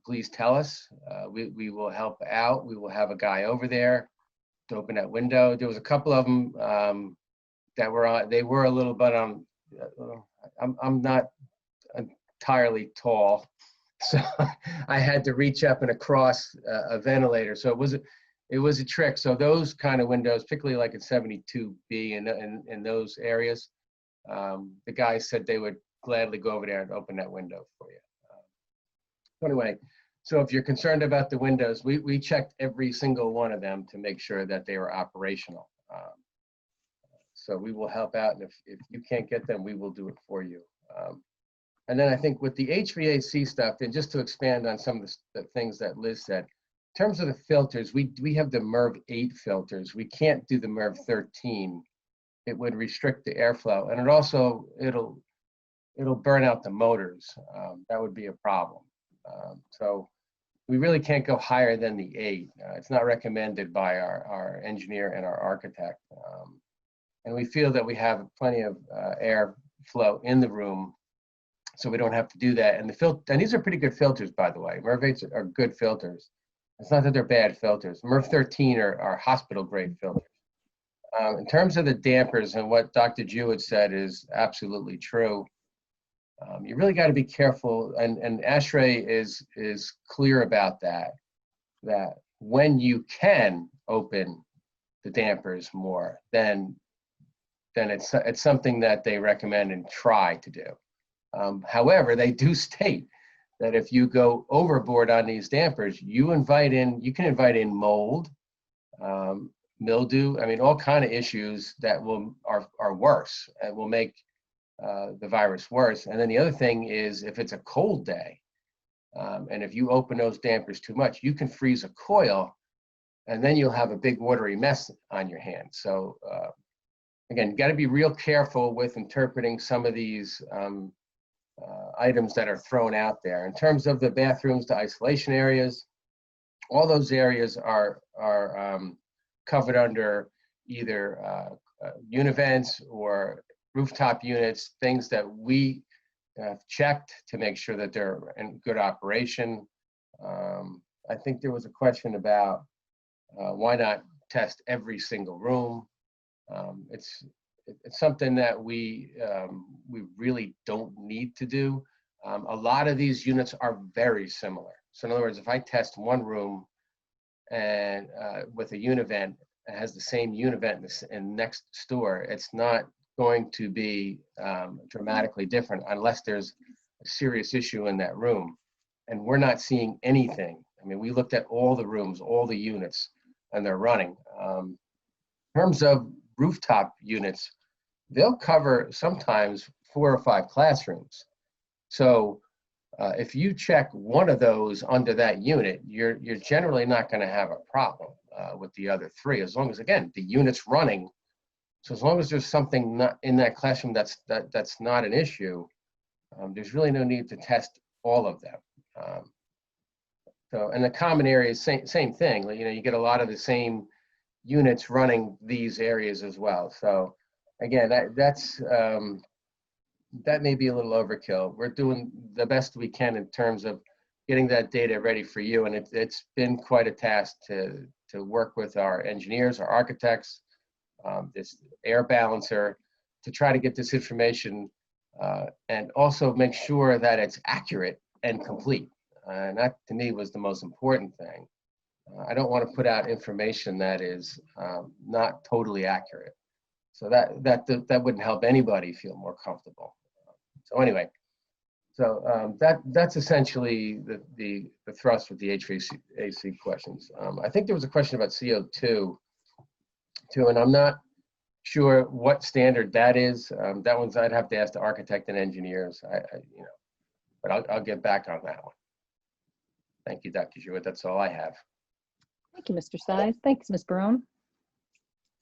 please tell us. We will help out. We will have a guy over there to open that window. There was a couple of them that were on, they were a little bit on, I'm not entirely tall, so I had to reach up and across a ventilator. So it was a trick. So those kind of windows, particularly like in 72B and in those areas, the guys said they would gladly go over there and open that window for you. Anyway, so if you're concerned about the windows, we checked every single one of them to make sure that they were operational. So we will help out, and if you can't get them, we will do it for you. And then I think with the HVAC stuff, and just to expand on some of the things that Liz said, in terms of the filters, we have the MERV 8 filters. We can't do the MERV 13. It would restrict the airflow, and it'll burn out the motors. That would be a problem. So we really can't go higher than the 8. It's not recommended by our engineer and our architect. And we feel that we have plenty of air flow in the room, so we don't have to do that. And and these are pretty good filters, by the way. MERV 8s are good filters. It's not that they're bad filters. MERV 13 are hospital grade filters. In terms of the dampers, and what Dr. Jewett said is absolutely true. You really got to be careful, and ASHRAE is clear about that when you can open the dampers more, then it's something that they recommend and try to do. However, they do state that if you go overboard on these dampers, you can invite in mold, mildew, I mean, all kind of issues that are worse and will make the virus worse. And then the other thing is, if it's a cold day, and if you open those dampers too much, you can freeze a coil, and then you'll have a big watery mess on your hands. So again, you got to be real careful with interpreting some of these items that are thrown out there. In terms of the bathrooms to isolation areas, all those areas are covered under either univents or rooftop units, things that we have checked to make sure that they're in good operation. I think there was a question about why not test every single room. It's something that we really don't need to do. A lot of these units are very similar. So in other words, if I test one room and with a univent, it has the same univent in next door, it's not going to be dramatically different unless there's a serious issue in that room. And we're not seeing anything. I mean, we looked at all the rooms, all the units, and they're running. In terms of rooftop units, they'll cover sometimes 4 or 5 classrooms. So if you check one of those under that unit, you're generally not going to have a problem with the other 3, as long as, again, the unit's running. So as long as there's something not in that classroom that's not an issue, there's really no need to test all of them. So, and the common areas, same thing. You know, you get a lot of the same units running these areas as well. So again, that may be a little overkill. We're doing the best we can in terms of getting that data ready for you, and it's been quite a task to work with our engineers, our architects, this air balancer, to try to get this information and also make sure that it's accurate and complete. And that, to me, was the most important thing. I don't want to put out information that is not totally accurate. So that wouldn't help anybody feel more comfortable. So anyway, so that's essentially the thrust with the HVAC questions. I think there was a question about CO2 too, and I'm not sure what standard that is. That one's, I'd have to ask the architect and engineers. But I'll get back on that one. Thank you, Dr. Jewett. That's all I have. Thank you, Mr. Size. Thanks, Ms. Barone.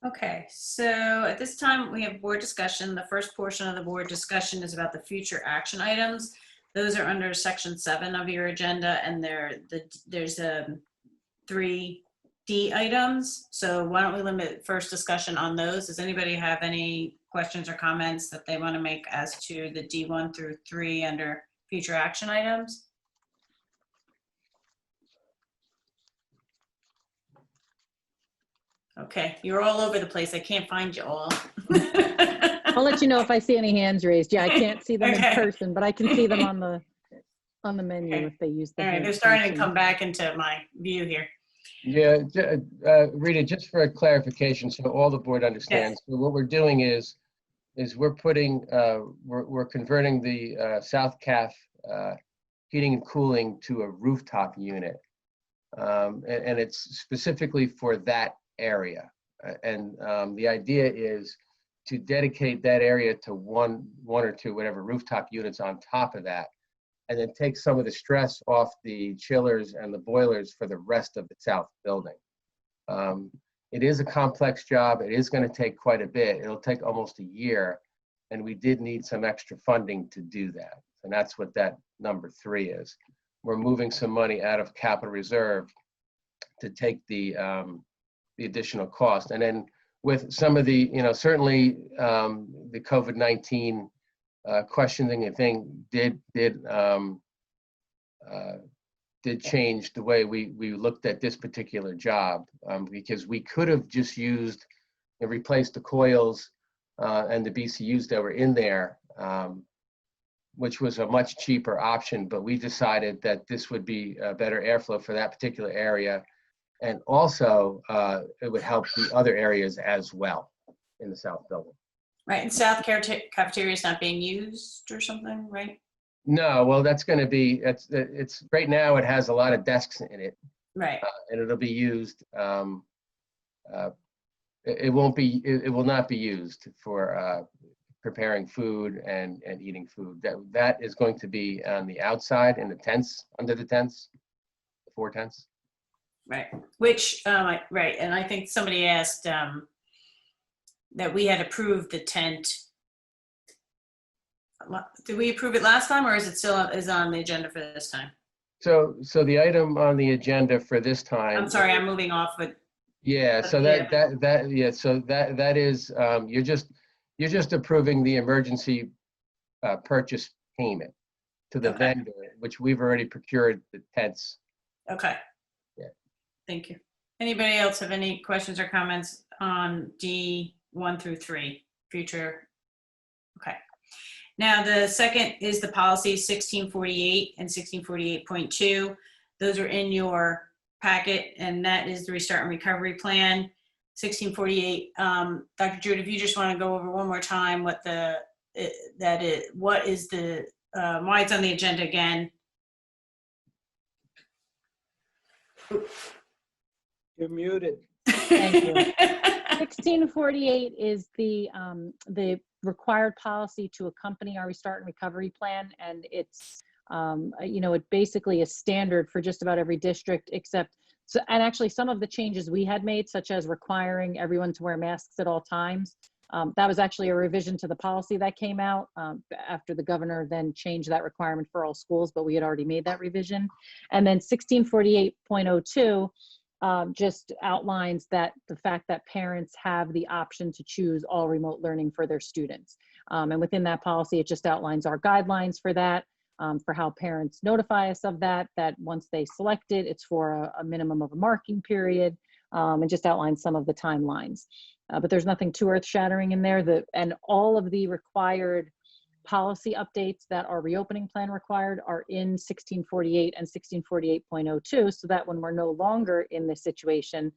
Okay, so at this time we have board discussion. The first portion of the board discussion is about the future action items. Those are under section 7 of your agenda, and there's 3 D items. So why don't we limit first discussion on those? Does anybody have any questions or comments that they want to make as to the D1 through 3 under future action items? Okay, you're all over the place. I can't find you all. I'll let you know if I see any hands raised. Yeah, I can't see them Okay. in person, but I can see them on the menu Okay. if they use the All right, hand they're starting to function. come back into my view here. Yeah, Rita, just for clarification, so all the board understands, so what we're doing is we're putting, we're converting the South CAF heating and cooling to a rooftop unit. And it's specifically for that area. And the idea is to dedicate that area to one or two, whatever, rooftop units on top of that, and then take some of the stress off the chillers and the boilers for the rest of the south building. It is a complex job. It is going to take quite a bit. It'll take almost a year, and we did need some extra funding to do that. And that's what that number 3 is. We're moving some money out of capital reserve to take the additional cost. And then with some of the, certainly the COVID-19 questioning and thing did change the way we looked at this particular job, because we could have just used and replaced the coils and the BCUs that were in there, which was a much cheaper option, but we decided that this would be a better airflow for that particular area. And also, it would help the other areas as well in the South building. Right, and South cafeteria is not being used or something, right? No, well, that's going to be, it's right now it has a lot of desks in it, Right. and it'll be used. It won't be, it will not be used for preparing food and eating food. That is going to be on the outside in the tents, under the tents, the 4 tents. Right, which, right, and I think somebody asked that we had approved the tent. Did we approve it last time, or is it still on the agenda for this time? So the item on the agenda for this time. I'm sorry, I'm moving off, but. Yeah, so that is, you're just approving the emergency purchase payment to the vendor, which we've already procured the tents. Okay. Yeah. Thank you. Anybody else have any questions or comments on D1 through 3, future? Okay. Now, the second is the policy 1648 and 1648.2. Those are in your packet, and that is the restart and recovery plan. 1648. Dr. Drude, if you just want to go over one more time what why it's on the agenda again. You're muted. Thank you. 1648 is the required policy to accompany our restart and recovery plan, and it's it basically is standard for just about every district except. So, and actually some of the changes we had made, such as requiring everyone to wear masks at all times, that was actually a revision to the policy that came out after the governor then changed that requirement for all schools, but we had already made that revision. And then 1648.02 just outlines that the fact that parents have the option to choose all remote learning for their students. And within that policy, it just outlines our guidelines for that. For how parents notify us of that once they select it, it's for a minimum of a marking period, and just outlines some of the timelines. But there's nothing too earth-shattering in there. And all of the required policy updates that our reopening plan required are in 1648 and 1648.02, so that when we're no longer in this situation,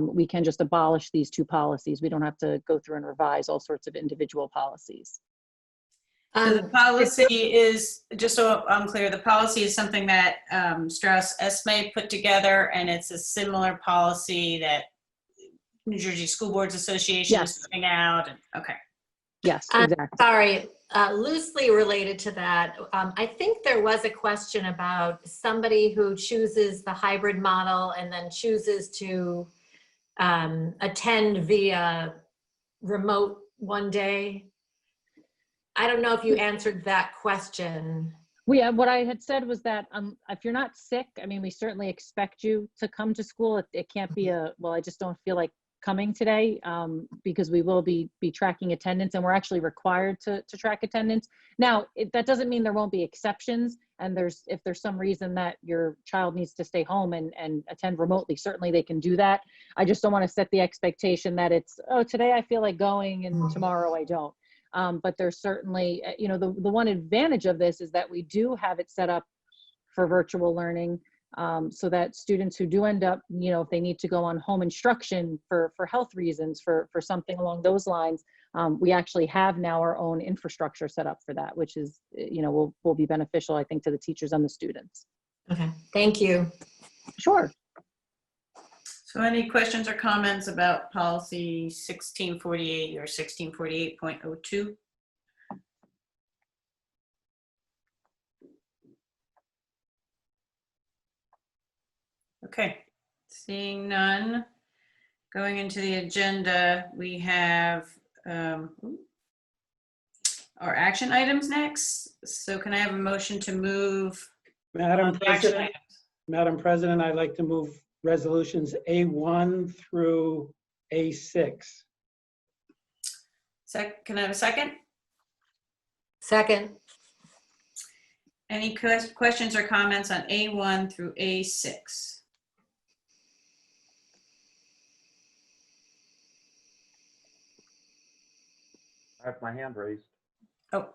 we can just abolish these 2 policies. We don't have to go through and revise all sorts of individual policies. So the policy is, just so I'm clear, the policy is something that Strauss Esme put together, and it's a similar policy that New Jersey School Boards Association is putting out. Okay. Yes, exactly. Sorry, loosely related to that, I think there was a question about somebody who chooses the hybrid model and then chooses to attend via remote one day. I don't know if you answered that question. What I had said was that if you're not sick, I mean, we certainly expect you to come to school. It can't be well, I just don't feel like coming today, because we will be tracking attendance, and we're actually required to track attendance. Now, that doesn't mean there won't be exceptions, and if there's some reason that your child needs to stay home and attend remotely, certainly they can do that. I just don't want to set the expectation that it's, oh, today I feel like going and tomorrow I don't. But there's certainly, the one advantage of this is that we do have it set up for virtual learning, so that students who do end up, if they need to go on home instruction for health reasons, for something along those lines, we actually have now our own infrastructure set up for that, which is, will be beneficial, I think, to the teachers and the students. Okay, thank you. Sure. So any questions or comments about policy 1648 or 1648.02? Okay, seeing none. Going into the agenda, we have our action items next. So can I have a motion to move Madam the action President, items? Madam President, I'd like to move resolutions A1 through A6. Can I have a second? Second. Any questions or comments on A1 through A6? I have my hand raised. Oh.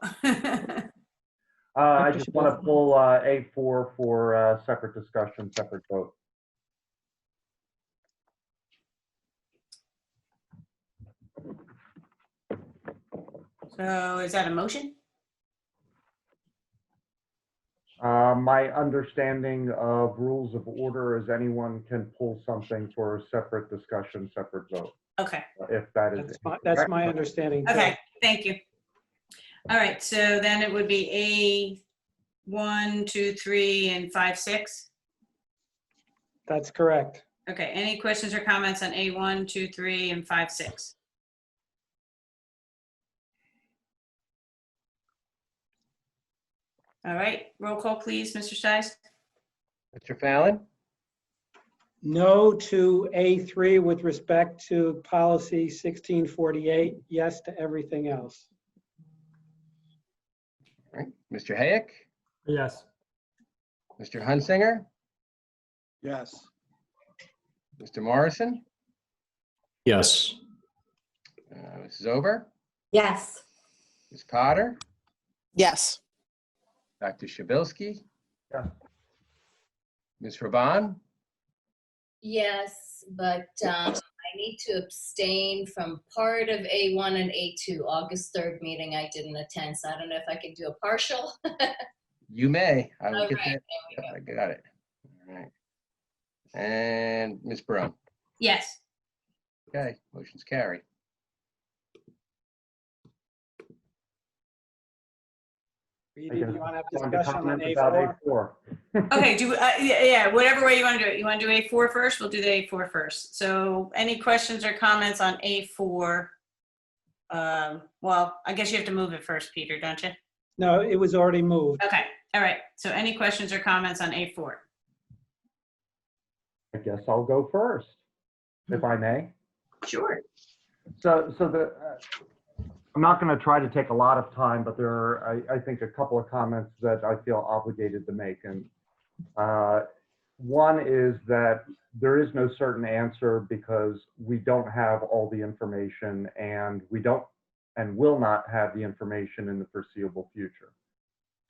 I just want to pull A4 for separate discussion, separate vote. So is that a motion? My understanding of rules of order is anyone can pull something for a separate discussion, separate vote. Okay. If that is That's my understanding. too. Okay, thank you. All right, so then it would be A1, 2, 3, and 5, 6. That's correct. Okay, any questions or comments on A1, 2, 3, and 5, 6? All right, roll call, please, Mr. Stice. Mr. Fallon, No to A3 with respect to policy 1648, yes to everything else. all right. Mr. Hayek, Yes. Mr. Hunsinger, Yes. Mr. Morrison, Yes. Mrs. Ober, Yes. Ms. Potter, Yes. Dr. Shabilsky, Yes. Ms. Raban, Yes, but I need to abstain from part of A1 and A2. August 3rd meeting I didn't attend, so I don't know if I could do a partial. you may. I will All get right, that. Yep, I got it. All right. And Ms. Brown. Yes. Okay, motion's carried. Edie, do you want to have Want to discussion on comment about A4? A4? Okay, yeah, whatever way you want to do it. You want to do A4 first? We'll do the A4 first. So any questions or comments on A4? Well, I guess you have to move it first, Peter, don't you? No, it was already moved. Okay, all right. So any questions or comments on A4? I guess I'll go first, if I may. Sure. I'm not going to try to take a lot of time, but there are, I think, a couple of comments that I feel obligated to make. And one is that there is no certain answer because we don't have all the information, and we don't and will not have the information in the foreseeable future.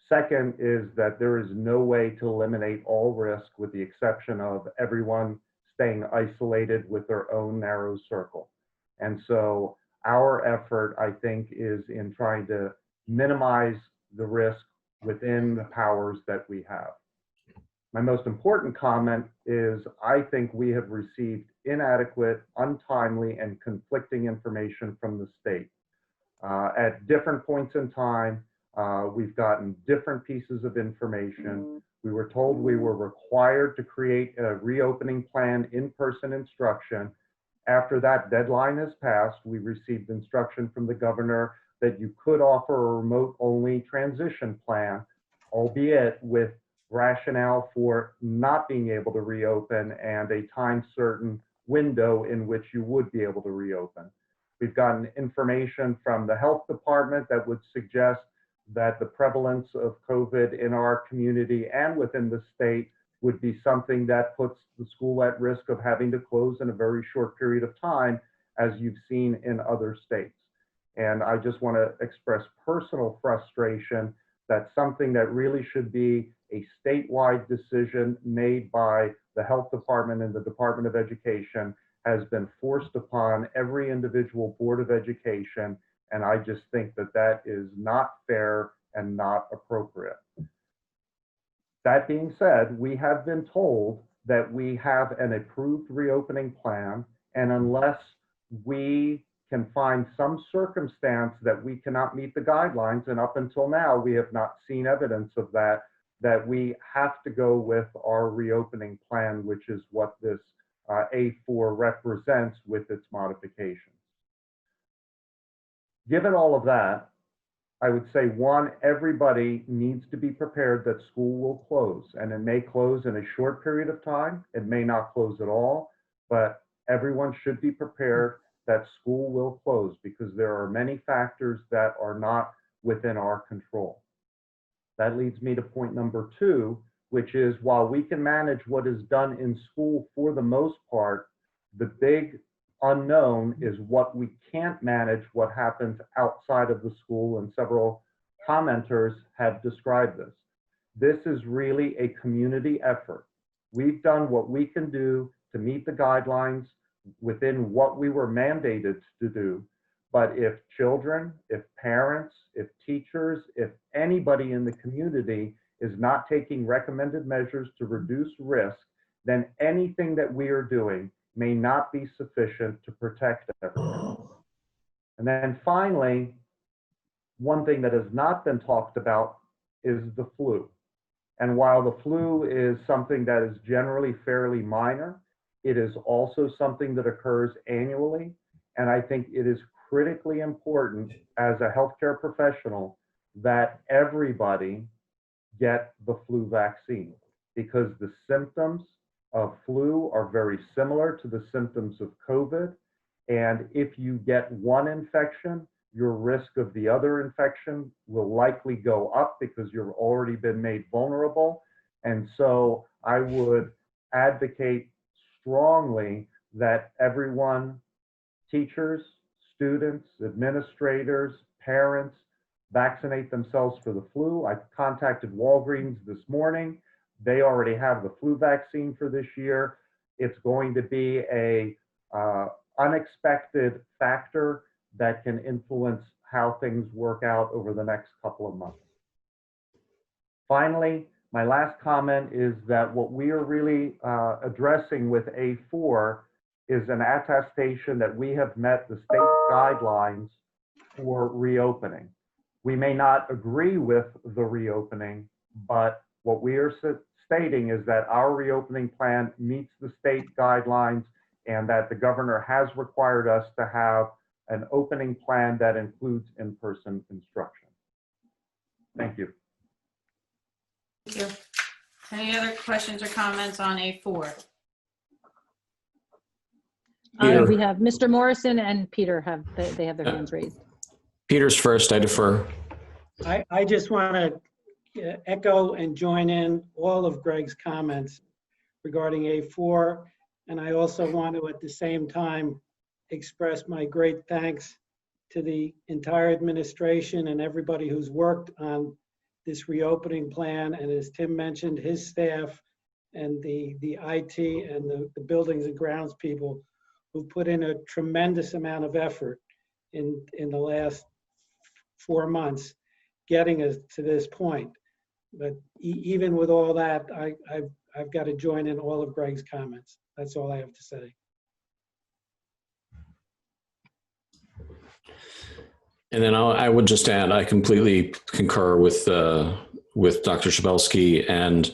Second is that there is no way to eliminate all risk with the exception of everyone staying isolated with their own narrow circle. And so our effort, I think, is in trying to minimize the risk within the powers that we have. My most important comment is I think we have received inadequate, untimely, and conflicting information from the state. At different points in time, we've gotten different pieces of information. We were told we were required to create a reopening plan, in-person instruction. After that deadline has passed, we received instruction from the governor that you could offer a remote-only transition plan, albeit with rationale for not being able to reopen and a time-certain window in which you would be able to reopen. We've gotten information from the health department that would suggest that the prevalence of COVID in our community and within the state would be something that puts the school at risk of having to close in a very short period of time, as you've seen in other states. And I just want to express personal frustration that something that really should be a statewide decision made by the health department and the Department of Education has been forced upon every individual Board of Education. And I just think that that is not fair and not appropriate. That being said, we have been told that we have an approved reopening plan, and unless we can find some circumstance that we cannot meet the guidelines, and up until now, we have not seen evidence of that, that we have to go with our reopening plan, which is what this A4 represents with its modifications. Given all of that, I would say, one, everybody needs to be prepared that school will close, and it may close in a short period of time. It may not close at all, but everyone should be prepared that school will close because there are many factors that are not within our control. That leads me to point number two, which is while we can manage what is done in school for the most part, the big unknown is what we can't manage, what happens outside of the school, and several commenters have described this. This is really a community effort. We've done what we can do to meet the guidelines within what we were mandated to do, But if children, if parents, if teachers, if anybody in the community is not taking recommended measures to reduce risk, then anything that we are doing may not be sufficient to protect everyone. And then finally, one thing that has not been talked about is the flu. And while the flu is something that is generally fairly minor, it is also something that occurs annually. And I think it is critically important as a healthcare professional that everybody get the flu vaccine, because the symptoms of flu are very similar to the symptoms of COVID. And if you get one infection, your risk of the other infection will likely go up because you've already been made vulnerable. And so I would advocate strongly that everyone, teachers, students, administrators, parents, vaccinate themselves for the flu. I contacted Walgreens this morning. They already have the flu vaccine for this year. It's going to be a unexpected factor that can influence how things work out over the next couple of months. Finally, my last comment is that what we are really addressing with A4 is an attestation that we have met the state guidelines for reopening. We may not agree with the reopening, but what we are stating is that our reopening plan meets the state guidelines and that the governor has required us to have an opening plan that includes in-person instruction. Thank you. Thank you. Any other questions or comments on A4? We have Mr. Morrison and Peter they have their hands raised. Peter's first, I defer. I just want to echo and join in all of Greg's comments regarding A4. And I also want to, at the same time, express my great thanks to the entire administration and everybody who's worked on this reopening plan. And as Tim mentioned, his staff and the IT and the buildings and grounds people who put in a tremendous amount of effort in the last 4 months, getting us to this point. But even with all that, I've got to join in all of Greg's comments. That's all I have to say. And then I would just add, I completely concur with Dr. Schabelsky, and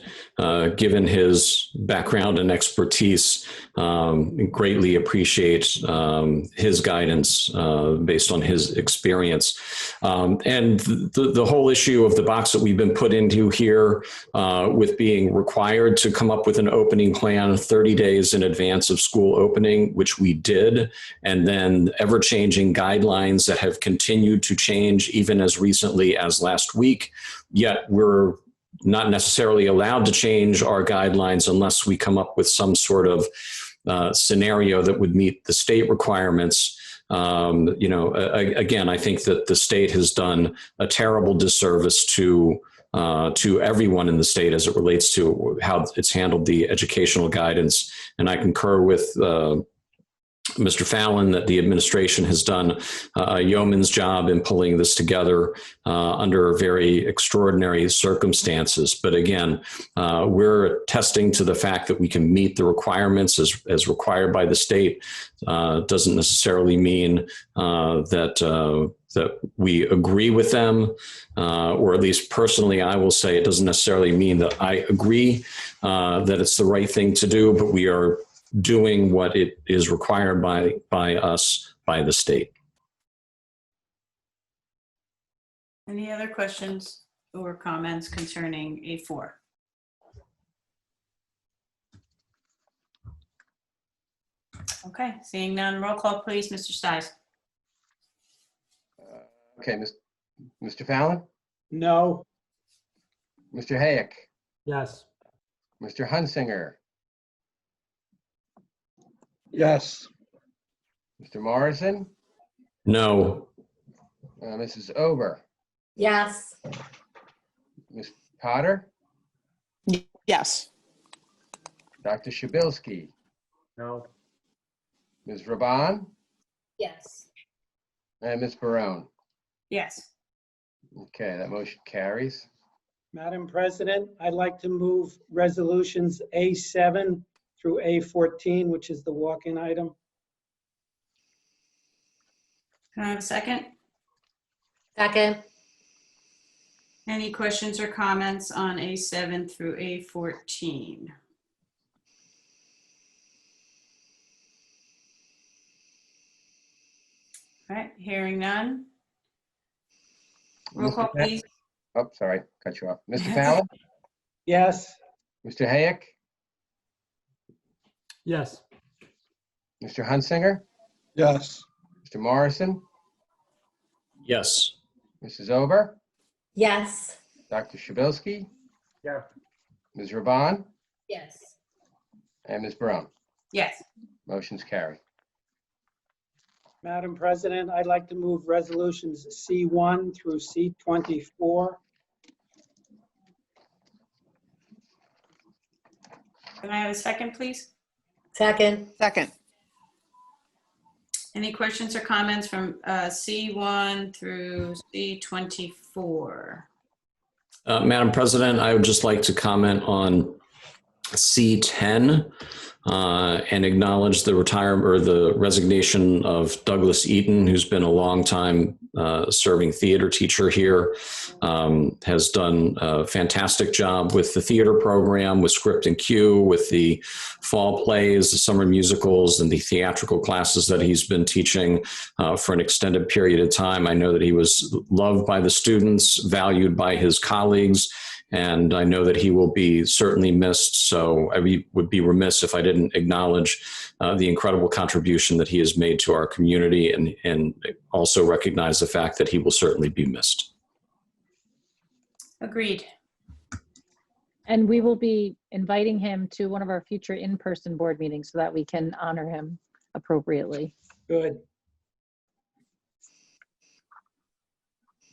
given his background and expertise, greatly appreciate his guidance based on his experience. And the whole issue of the box that we've been put into here with being required to come up with an opening plan 30 days in advance of school opening, which we did, and then ever-changing guidelines that have continued to change even as recently as last week. Yet we're not necessarily allowed to change our guidelines unless we come up with some sort of scenario that would meet the state requirements. Again, I think that the state has done a terrible disservice to everyone in the state as it relates to how it's handled the educational guidance. And I concur with Mr. Fallon that the administration has done a yeoman's job in pulling this together under very extraordinary circumstances. But again, we're attesting to the fact that we can meet the requirements as required by the state. Doesn't necessarily mean that we agree with them, or at least personally, I will say it doesn't necessarily mean that I agree that it's the right thing to do, but we are doing what it is required by us, by the state. Any other questions or comments concerning A4? Okay, seeing none, roll call please, Mr. Stiles. Okay, Mr. Fallon? No. Mr. Hayek? Yes. Mr. Hunsinger? Yes. Mr. Morrison? No. Mrs. Ober? Yes. Ms. Potter? Yes. Dr. Shabilsky? No. Ms. Raban? Yes. And Ms. Barone. Yes. Okay, that motion carries. Madam President, I'd like to move resolutions A7 through A14, which is the walk-in item. Can I have a second? Second. Any questions or comments on A7 through A14? All right, hearing none. Roll call, Mr. please. Oh, sorry, cut you off. Mr. Fallon, Yes. Mr. Hayek, Yes. Mr. Hunsinger, Yes. Mr. Morrison, Yes. Mrs. Ober, Yes. Dr. Shabilsky, Yes. Ms. Raban, Yes. and Ms. Barone. Yes. Motion's carried. Madam President, I'd like to move resolutions C1 through C24. Can I have a second, please? Second. Second. Any questions or comments from C1 through C24? Madam President, I would just like to comment on C10 and acknowledge the retirement or the resignation of Douglas Eaton, who's been a long time serving theater teacher here, has done a fantastic job with the theater program, with script and cue, with the fall plays, the summer musicals, and the theatrical classes that he's been teaching for an extended period of time. I know that he was loved by the students, valued by his colleagues, and I know that he will be certainly missed. So I would be remiss if I didn't acknowledge the incredible contribution that he has made to our community, and also recognize the fact that he will certainly be missed. Agreed. And we will be inviting him to one of our future in-person board meetings so that we can honor him appropriately. Good.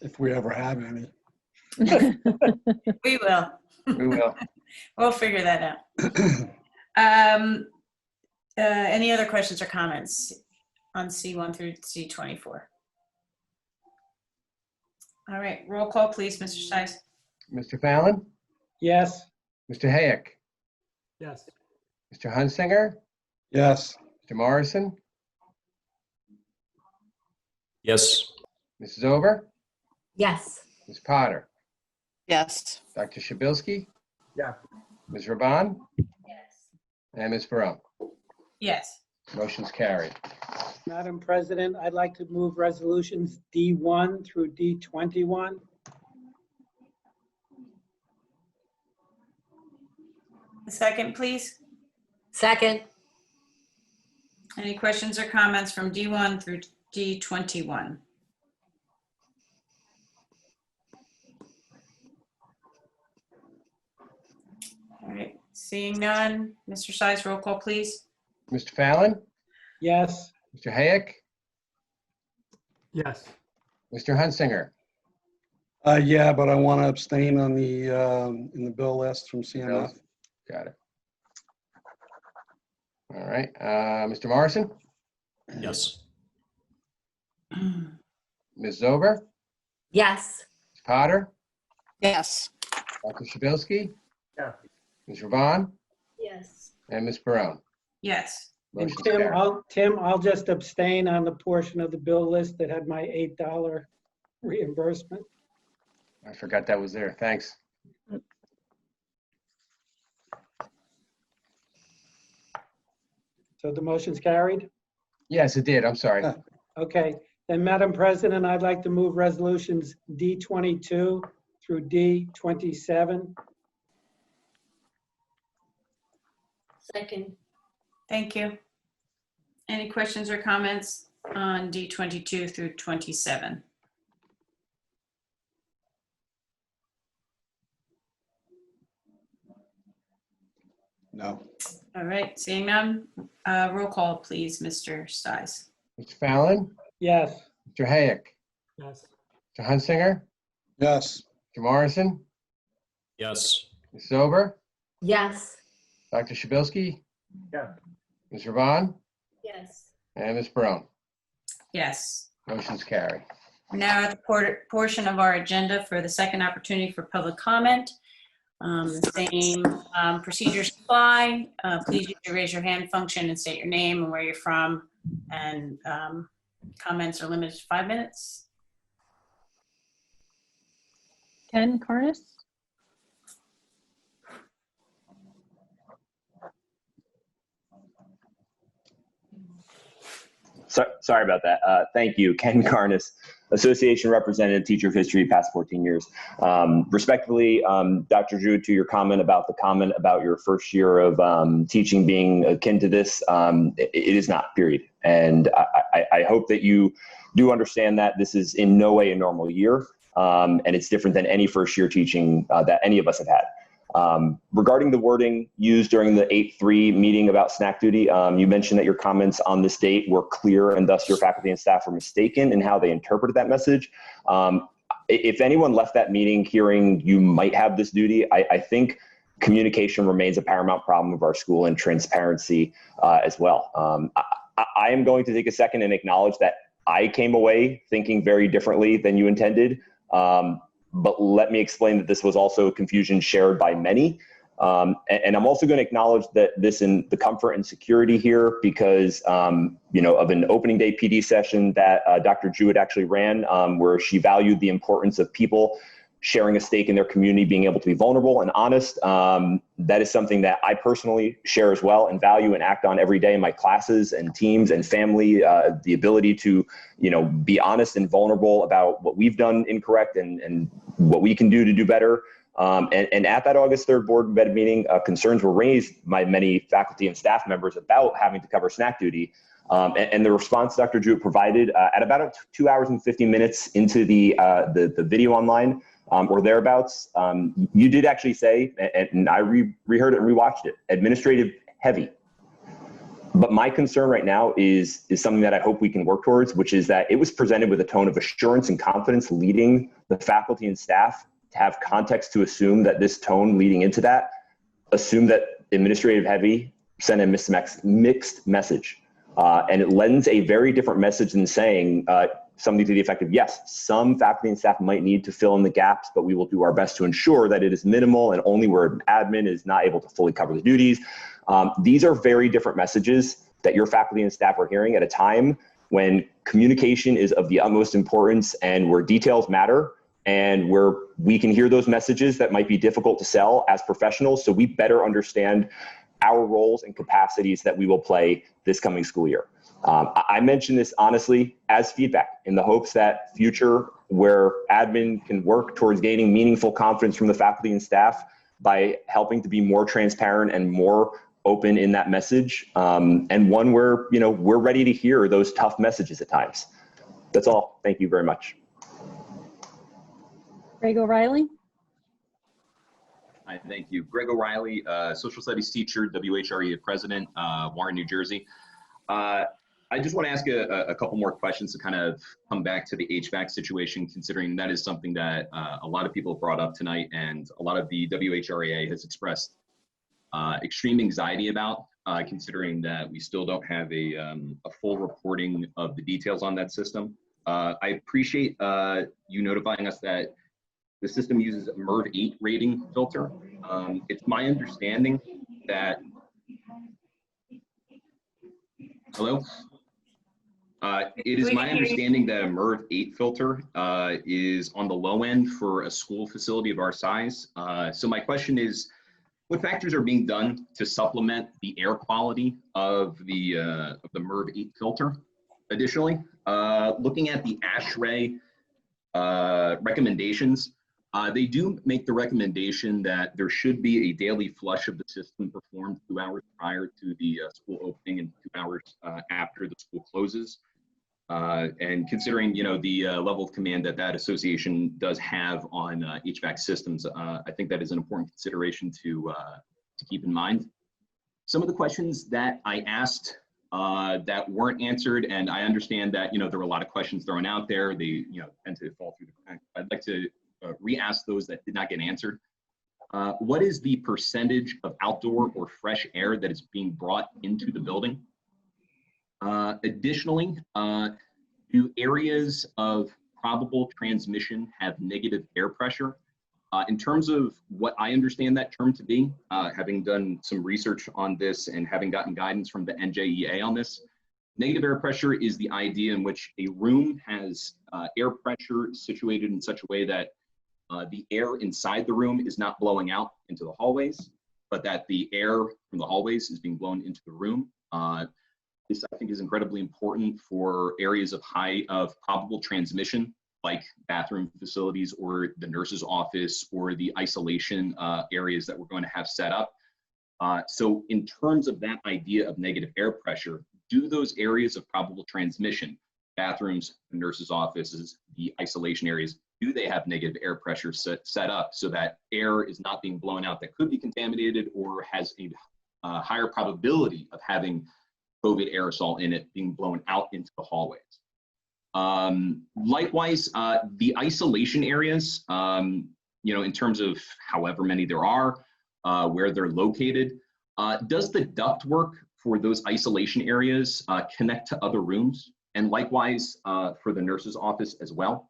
If we ever have any. We will. We will. We'll figure that out. Any other questions or comments on C1 through C24? All right, roll call, please, Mr. Stice. Mr. Fallon, Yes. Mr. Hayek, Yes. Mr. Hunsinger, Yes. Mr. Morrison, Yes. Mrs. Ober, Yes. Ms. Potter, Yes. Dr. Shabilsky, Yes. Ms. Raban, Yes. and Ms. Barone. Yes. Motion's carried. Madam President, I'd like to move resolutions D1 through D21. A second, please. Second. Any questions or comments from D1 through D21? All right, seeing none, Mr. Stice, roll call, please. Mr. Fallon, Yes. Mr. Hayek, Yes. Mr. Hunsinger, Yeah, but I want to abstain on the, in the bill list from CMF. got it. All right, Mr. Morrison, Yes. Ms. Zober, Yes. Ms. Potter, Yes. Dr. Shabilsky, Yes. Ms. Raban, Yes. and Ms. Barone. Yes. And Motion's Tim, carried. I'll just abstain on the portion of the bill list that had my $8 reimbursement. I forgot that was there. Thanks. So the motion's carried? Yes, it did. I'm sorry. Okay, then Madam President, I'd like to move resolutions D22 through D27. Second. Thank you. Any questions or comments on D22 through 27? No. All right, seeing none, roll call, please, Mr. Stice. Mr. Fallon, Yes. Mr. Hayek, Yes. Mr. Hunsinger, Yes. Mr. Morrison, Yes. Ms. Zober, Yes. Dr. Shabilsky, Yes. Ms. Raban, Yes. and Ms. Barone. Yes, Motion's carried. We're now at the portion of our agenda for the second opportunity for public comment. The same procedures apply. Please use the raise your hand function and state your name and where you're from. And comments are limited to 5 minutes. Ken Carnes? Sorry about that. Thank you. Ken Carnes, Association Representative, Teacher of History, past 14 years. Respectfully, Dr. Drew, to your comment about your first year of teaching being akin to this, it is not, period. And I hope that you do understand that this is in no way a normal year, and it's different than any first year teaching that any of us have had. Regarding the wording used during the 8-3 meeting about snack duty, you mentioned that your comments on this date were clear and thus your faculty and staff were mistaken in how they interpreted that message. If anyone left that meeting hearing you might have this duty, I think communication remains a paramount problem of our school and transparency as well. I am going to take a second and acknowledge that I came away thinking very differently than you intended. But let me explain that this was also confusion shared by many. And I'm also going to acknowledge that this in the comfort and security here because, you know, of an opening day PD session that Dr. Jewett actually ran where she valued the importance of people sharing a stake in their community, being able to be vulnerable and honest. That is something that I personally share as well and value and act on every day in my classes and teams and family, the ability to, you know, be honest and vulnerable about what we've done incorrect and what we can do to do better. And at that August 3rd board meeting, concerns were raised by many faculty and staff members about having to cover snack duty. And the response Dr. Jewett provided at about 2 hours and 50 minutes into the video online, or thereabouts, you did actually say, and I reheard it and rewatched it, administrative heavy. But my concern right now is something that I hope we can work towards, which is that it was presented with a tone of assurance and confidence leading the faculty and staff to have context to assume that this tone leading into that, assume that administrative heavy sent a mixed message. And it lends a very different message than saying, something to the effect of, yes, some faculty and staff might need to fill in the gaps, but we will do our best to ensure that it is minimal and only where an admin is not able to fully cover the duties. These are very different messages that your faculty and staff are hearing at a time when communication is of the utmost importance and where details matter and where we can hear those messages that might be difficult to sell as professionals. So we better understand our roles and capacities that we will play this coming school year. I mention this honestly as feedback in the hopes that future where admin can work towards gaining meaningful confidence from the faculty and staff by helping to be more transparent and more open in that message, and one where, you know, we're ready to hear those tough messages at times. That's all. Thank you very much. Greg O'Reilly? Hi, thank you. Greg O'Reilly, social studies teacher, WHRE president, Warren, New Jersey. I just want to ask a couple more questions to kind of come back to the HVAC situation, considering that is something that a lot of people have brought up tonight and a lot of the WHREA has expressed extreme anxiety about, considering that we still don't have a full reporting of the details on that system. I appreciate you notifying us that the system uses a MERV 8 rating filter. It's my understanding that, hello? It is my understanding that a MERV 8 filter is on the low end for a school facility of our size. So my question is, what factors are being done to supplement the air quality of the MERV 8 filter? Additionally, looking at the ASHRAE recommendations, they do make the recommendation that there should be a daily flush of the system performed 2 hours prior to the school opening and 2 hours after the school closes. And considering, you know, the level of command that association does have on HVAC systems, I think that is an important consideration to keep in mind. Some of the questions that I asked that weren't answered, and I understand that, you know, there were a lot of questions thrown out there. They, you know, tend to fall through the cracks. I'd like to re-ask those that did not get answered. What is the percentage of outdoor or fresh air that is being brought into the building? Additionally, Do areas of probable transmission have negative air pressure? In terms of what I understand that term to be, having done some research on this and having gotten guidance from the NJEA on this, negative air pressure is the idea in which a room has air pressure situated in such a way that the air inside the room is not blowing out into the hallways, but that the air from the hallways is being blown into the room. This, I think, is incredibly important for areas of probable transmission, like bathroom facilities or the nurse's office or the isolation areas that we're going to have set up. So in terms of that idea of negative air pressure, do those areas of probable transmission, bathrooms, the nurse's offices, the isolation areas, do they have negative air pressure set up so that air is not being blown out that could be contaminated or has a higher probability of having COVID aerosol in it being blown out into the hallways? Likewise, the isolation areas, in terms of however many there are, where they're located, does the ductwork for those isolation areas connect to other rooms? And likewise for the nurse's office as well.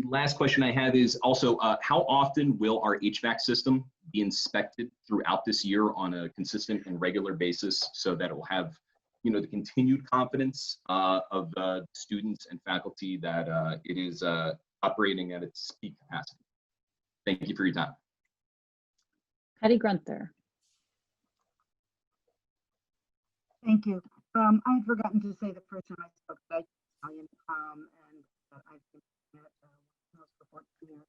Last question I have is also, how often will our HVAC system be inspected throughout this year on a consistent and regular basis so that it will have, the continued confidence of the students and faculty that it is operating at its peak capacity? Thank you for your time. Patty Grunther. Thank you. I had forgotten to say the first time I spoke, but Italian, and I've been for 14 years.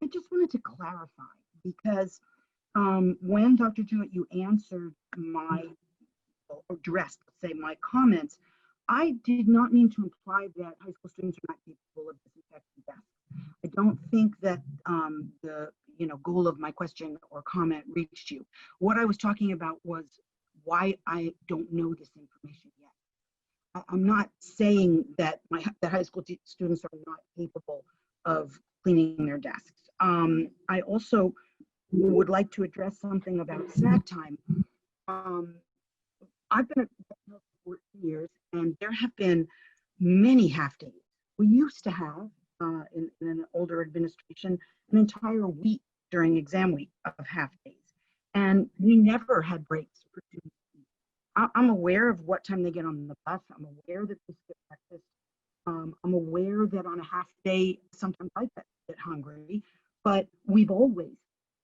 I just wanted to clarify because when Dr. Jewett, you answered my, or addressed, let's say, my comments, I did not mean to imply that high school students are not capable of disinfecting desks. I don't think that the goal of my question or comment reached you. What I was talking about was why I don't know this information yet. I'm not saying that that high school students are not capable of cleaning their desks. I also would like to address something about snack time. I've been at for 14 years, and there have been many half days. We used to have, in an older administration, an entire week during exam week of half days. And we never had breaks for students. I'm aware of what time they get on the bus. I'm aware that they skip breakfast. I'm aware that on a half day, sometimes I get hungry, but we've always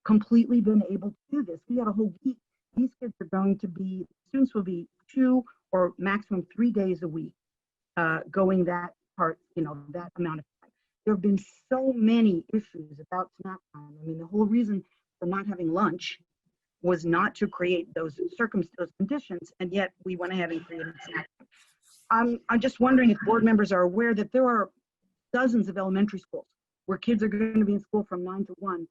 completely been able to do this. We had a whole week. These kids are going to be, students will be 2 or maximum 3 days a week going that part, that amount of time. There have been so many issues about snack time. I mean, the whole reason for not having lunch was not to create those conditions, and yet we went ahead and created snack time. I'm just wondering if board members are aware that there are dozens of elementary schools where kids are going to be in school from 9 to 1,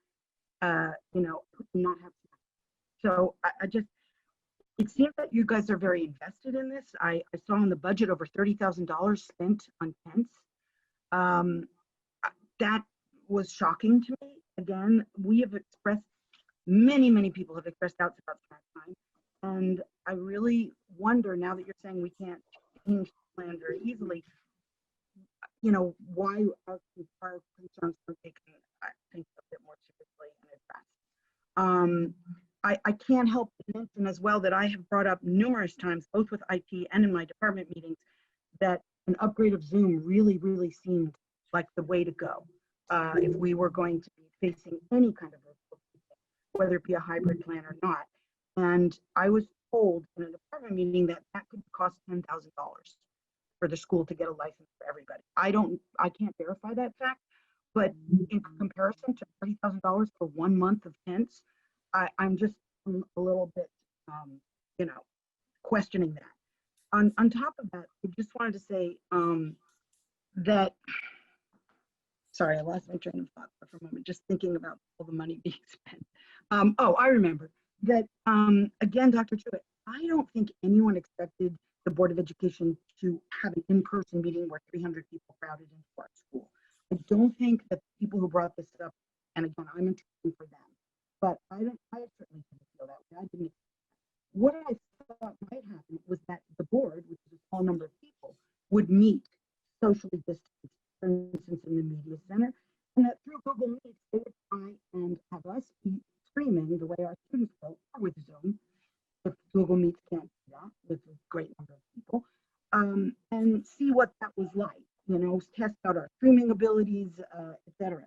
not have snacks. So it seems that you guys are very invested in this. I saw in the budget over $30,000 spent on tents. That was shocking to me. Again, we have expressed, many people have expressed doubts about snack time. And I really wonder, now that you're saying we can't change the plan very easily, why our concerns are taken, I think, a bit more seriously and addressed. I can't help but mention as well that I have brought up numerous times, both with IT and in my department meetings, that an upgrade of Zoom really seemed like the way to go if we were going to be facing any kind of virtual teaching, whether it be a hybrid plan or not. And I was told in a department meeting that could cost $10,000 for the school to get a license for everybody. I can't verify that fact, but in comparison to $30,000 for 1 month of tents, I'm just a little bit, questioning that. On top of that, I just wanted to say that, sorry, I lost my train of thought for a moment, just thinking about all the money being spent. I remember that, again, Dr. Jewett, I don't think anyone expected the Board of Education to have an in-person meeting where 300 people crowded into our school. I don't think that the people who brought this up, and again, I'm interested for them, but I certainly didn't feel that way. I didn't. What I thought might happen was that the board, which is a small number of people, would meet socially distanced, for instance, in the media center, and that through Google Meet, they would try and have us be streaming the way our students will, or with Zoom, if Google Meet can't do that with a great number of people, and see what that was like, you know, test out our streaming abilities, etc.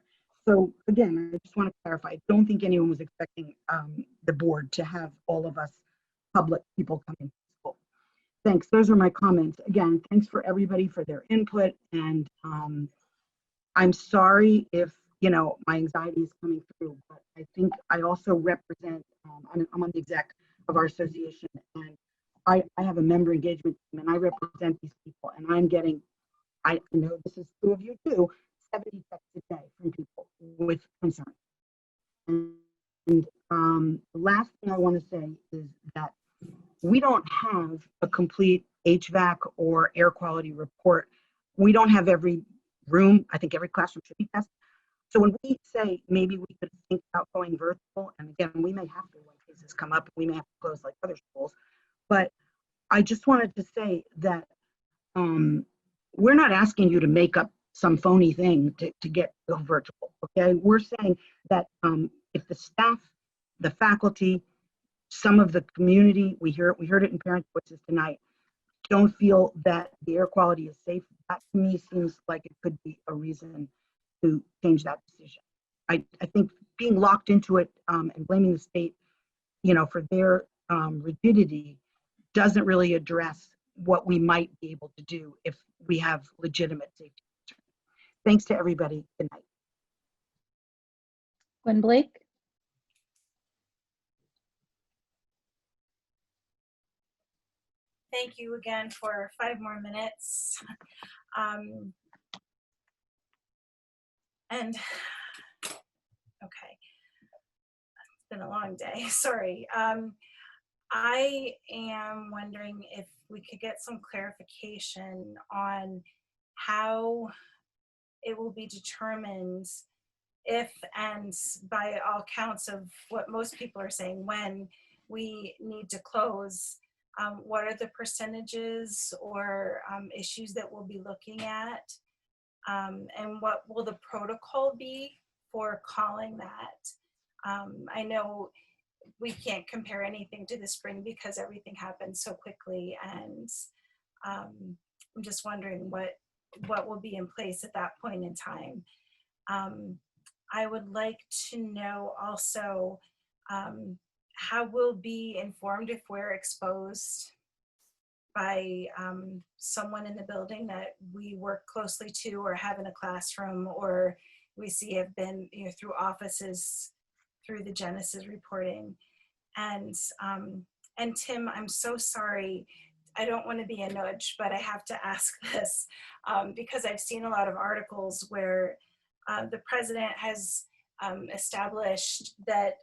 So again, I just want to clarify, I don't think anyone was expecting the board to have all of us public people coming to school. Thanks, those are my comments. Again, thanks for everybody for their input, and I'm sorry if, you know, my anxiety is coming through, but I think I also represent, I'm on the exec of our association, and I have a member engagement team, and I represent these people, and I'm getting, I know this is true of you too, 70 texts a day from people with concern. And the last thing I want to say is that we don't have a complete HVAC or air quality report. We don't have every room. I think every classroom should be tested. So when we say maybe we could think about going virtual, and again, we may have to when cases come up, we may have to close like other schools, but I just wanted to say that we're not asking you to make up some phony thing to go virtual, okay? We're saying that if the staff, the faculty, some of the community, we heard it in parent voices tonight, don't feel that the air quality is safe, that to me seems like it could be a reason to change that decision. I think being locked into it and blaming the state, you know, for their rigidity doesn't really address what we might be able to do if we have legitimate safety concerns. Thanks to everybody. Good night. Gwen Blake? Thank you again for 5 more minutes. And okay, it's been a long day, sorry. I am wondering if we could get some clarification on how it will be determined if, and by all counts of what most people are saying, when we need to close. What are the percentages or issues that we'll be looking at? And what will the protocol be for calling that? I know we can't compare anything to the spring because everything happened so quickly, and I'm just wondering what will be in place at that point in time. I would like to know also how we'll be informed if we're exposed by someone in the building that we work closely to or have in a classroom, or we see have been, you know, through offices, through the Genesis reporting. And Tim, I'm so sorry. I don't want to be a nudge, but I have to ask this because I've seen a lot of articles where the president has established that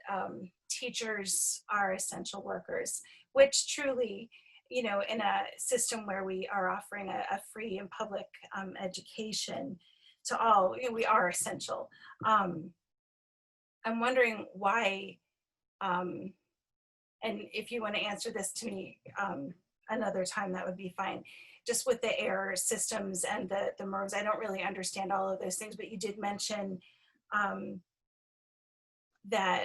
teachers are essential workers, which truly, you know, in a system where we are offering a free and public education to all, you know, we are essential. I'm wondering why, and if you want to answer this to me another time, that would be fine. Just with the air systems and the Whrhs, I don't really understand all of those things, but you did mention that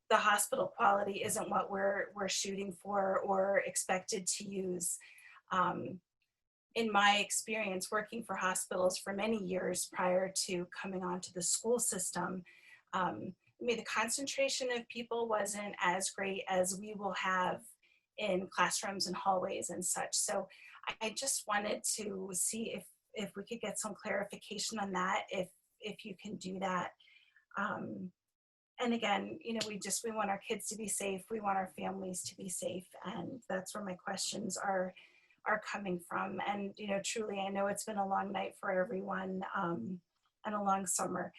the hospital quality isn't what we're shooting for or expected to use. In my experience working for hospitals for many years prior to coming onto the school system, I mean, the concentration of people wasn't as great as we will have in classrooms and hallways and such. So I just wanted to see if we could get some clarification on that, if you can do that. And again, you know, we want our kids to be safe. We want our families to be safe. And that's where my questions are coming from. And, you know, truly, I know it's been a long night for everyone and a long summer.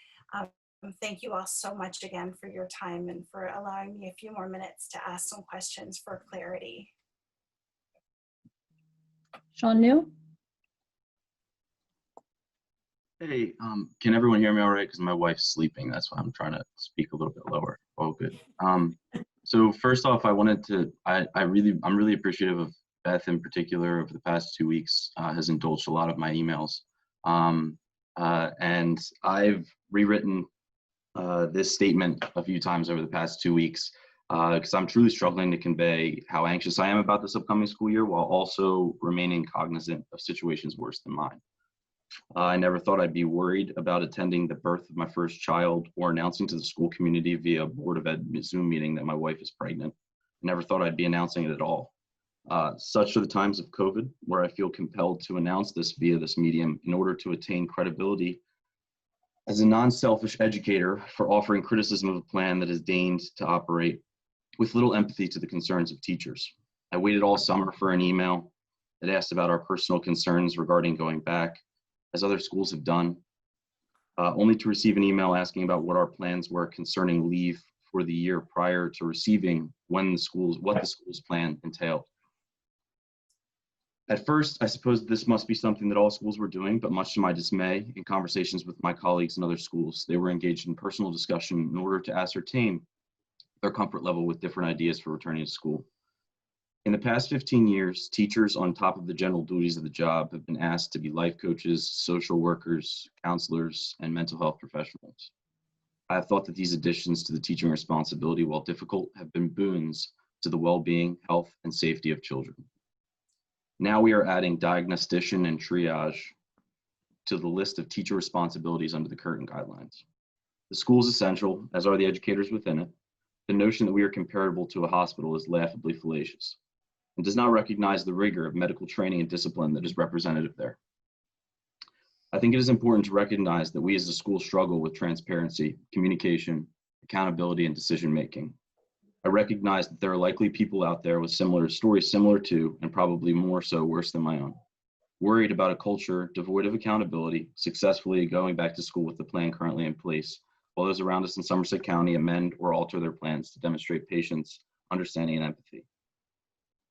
Thank you all so much again for your time and for allowing me a few more minutes to ask some questions for clarity. Sean New? Hey, can everyone hear me all right? Because my wife's sleeping. That's why I'm trying to speak a little bit lower. Oh, good. So first off, I wanted to, I'm really appreciative of Beth in particular over the past 2 weeks, has indulged a lot of my emails. And I've rewritten this statement a few times over the past 2 weeks because I'm truly struggling to convey how anxious I am about this upcoming school year while also remaining cognizant of situations worse than mine. I never thought I'd be worried about attending the birth of my first child or announcing to the school community via Board of Ed Zoom meeting that my wife is pregnant. I never thought I'd be announcing it at all. Such are the times of COVID where I feel compelled to announce this via this medium in order to attain credibility as a non-selfish educator for offering criticism of a plan that is deigned to operate with little empathy to the concerns of teachers. I waited all summer for an email that asked about our personal concerns regarding going back, as other schools have done, only to receive an email asking about what our plans were concerning leave for the year prior to receiving what the school's plan entailed. At first, I supposed this must be something that all schools were doing, but much to my dismay, in conversations with my colleagues in other schools, they were engaged in personal discussion in order to ascertain their comfort level with different ideas for returning to school. In the past 15 years, teachers on top of the general duties of the job have been asked to be life coaches, social workers, counselors, and mental health professionals. I have thought that these additions to the teaching responsibility, while difficult, have been boons to the well-being, health, and safety of children. Now we are adding diagnostician and triage to the list of teacher responsibilities under the current guidelines. The school is essential, as are the educators within it. The notion that we are comparable to a hospital is laughably fallacious and does not recognize the rigor of medical training and discipline that is representative there. I think it is important to recognize that we as a school struggle with transparency, communication, accountability, and decision-making. I recognize that there are likely people out there with similar stories similar to, and probably more so worse than my own, worried about a culture devoid of accountability, successfully going back to school with the plan currently in place, while those around us in Somerset County amend or alter their plans to demonstrate patience, understanding, and empathy.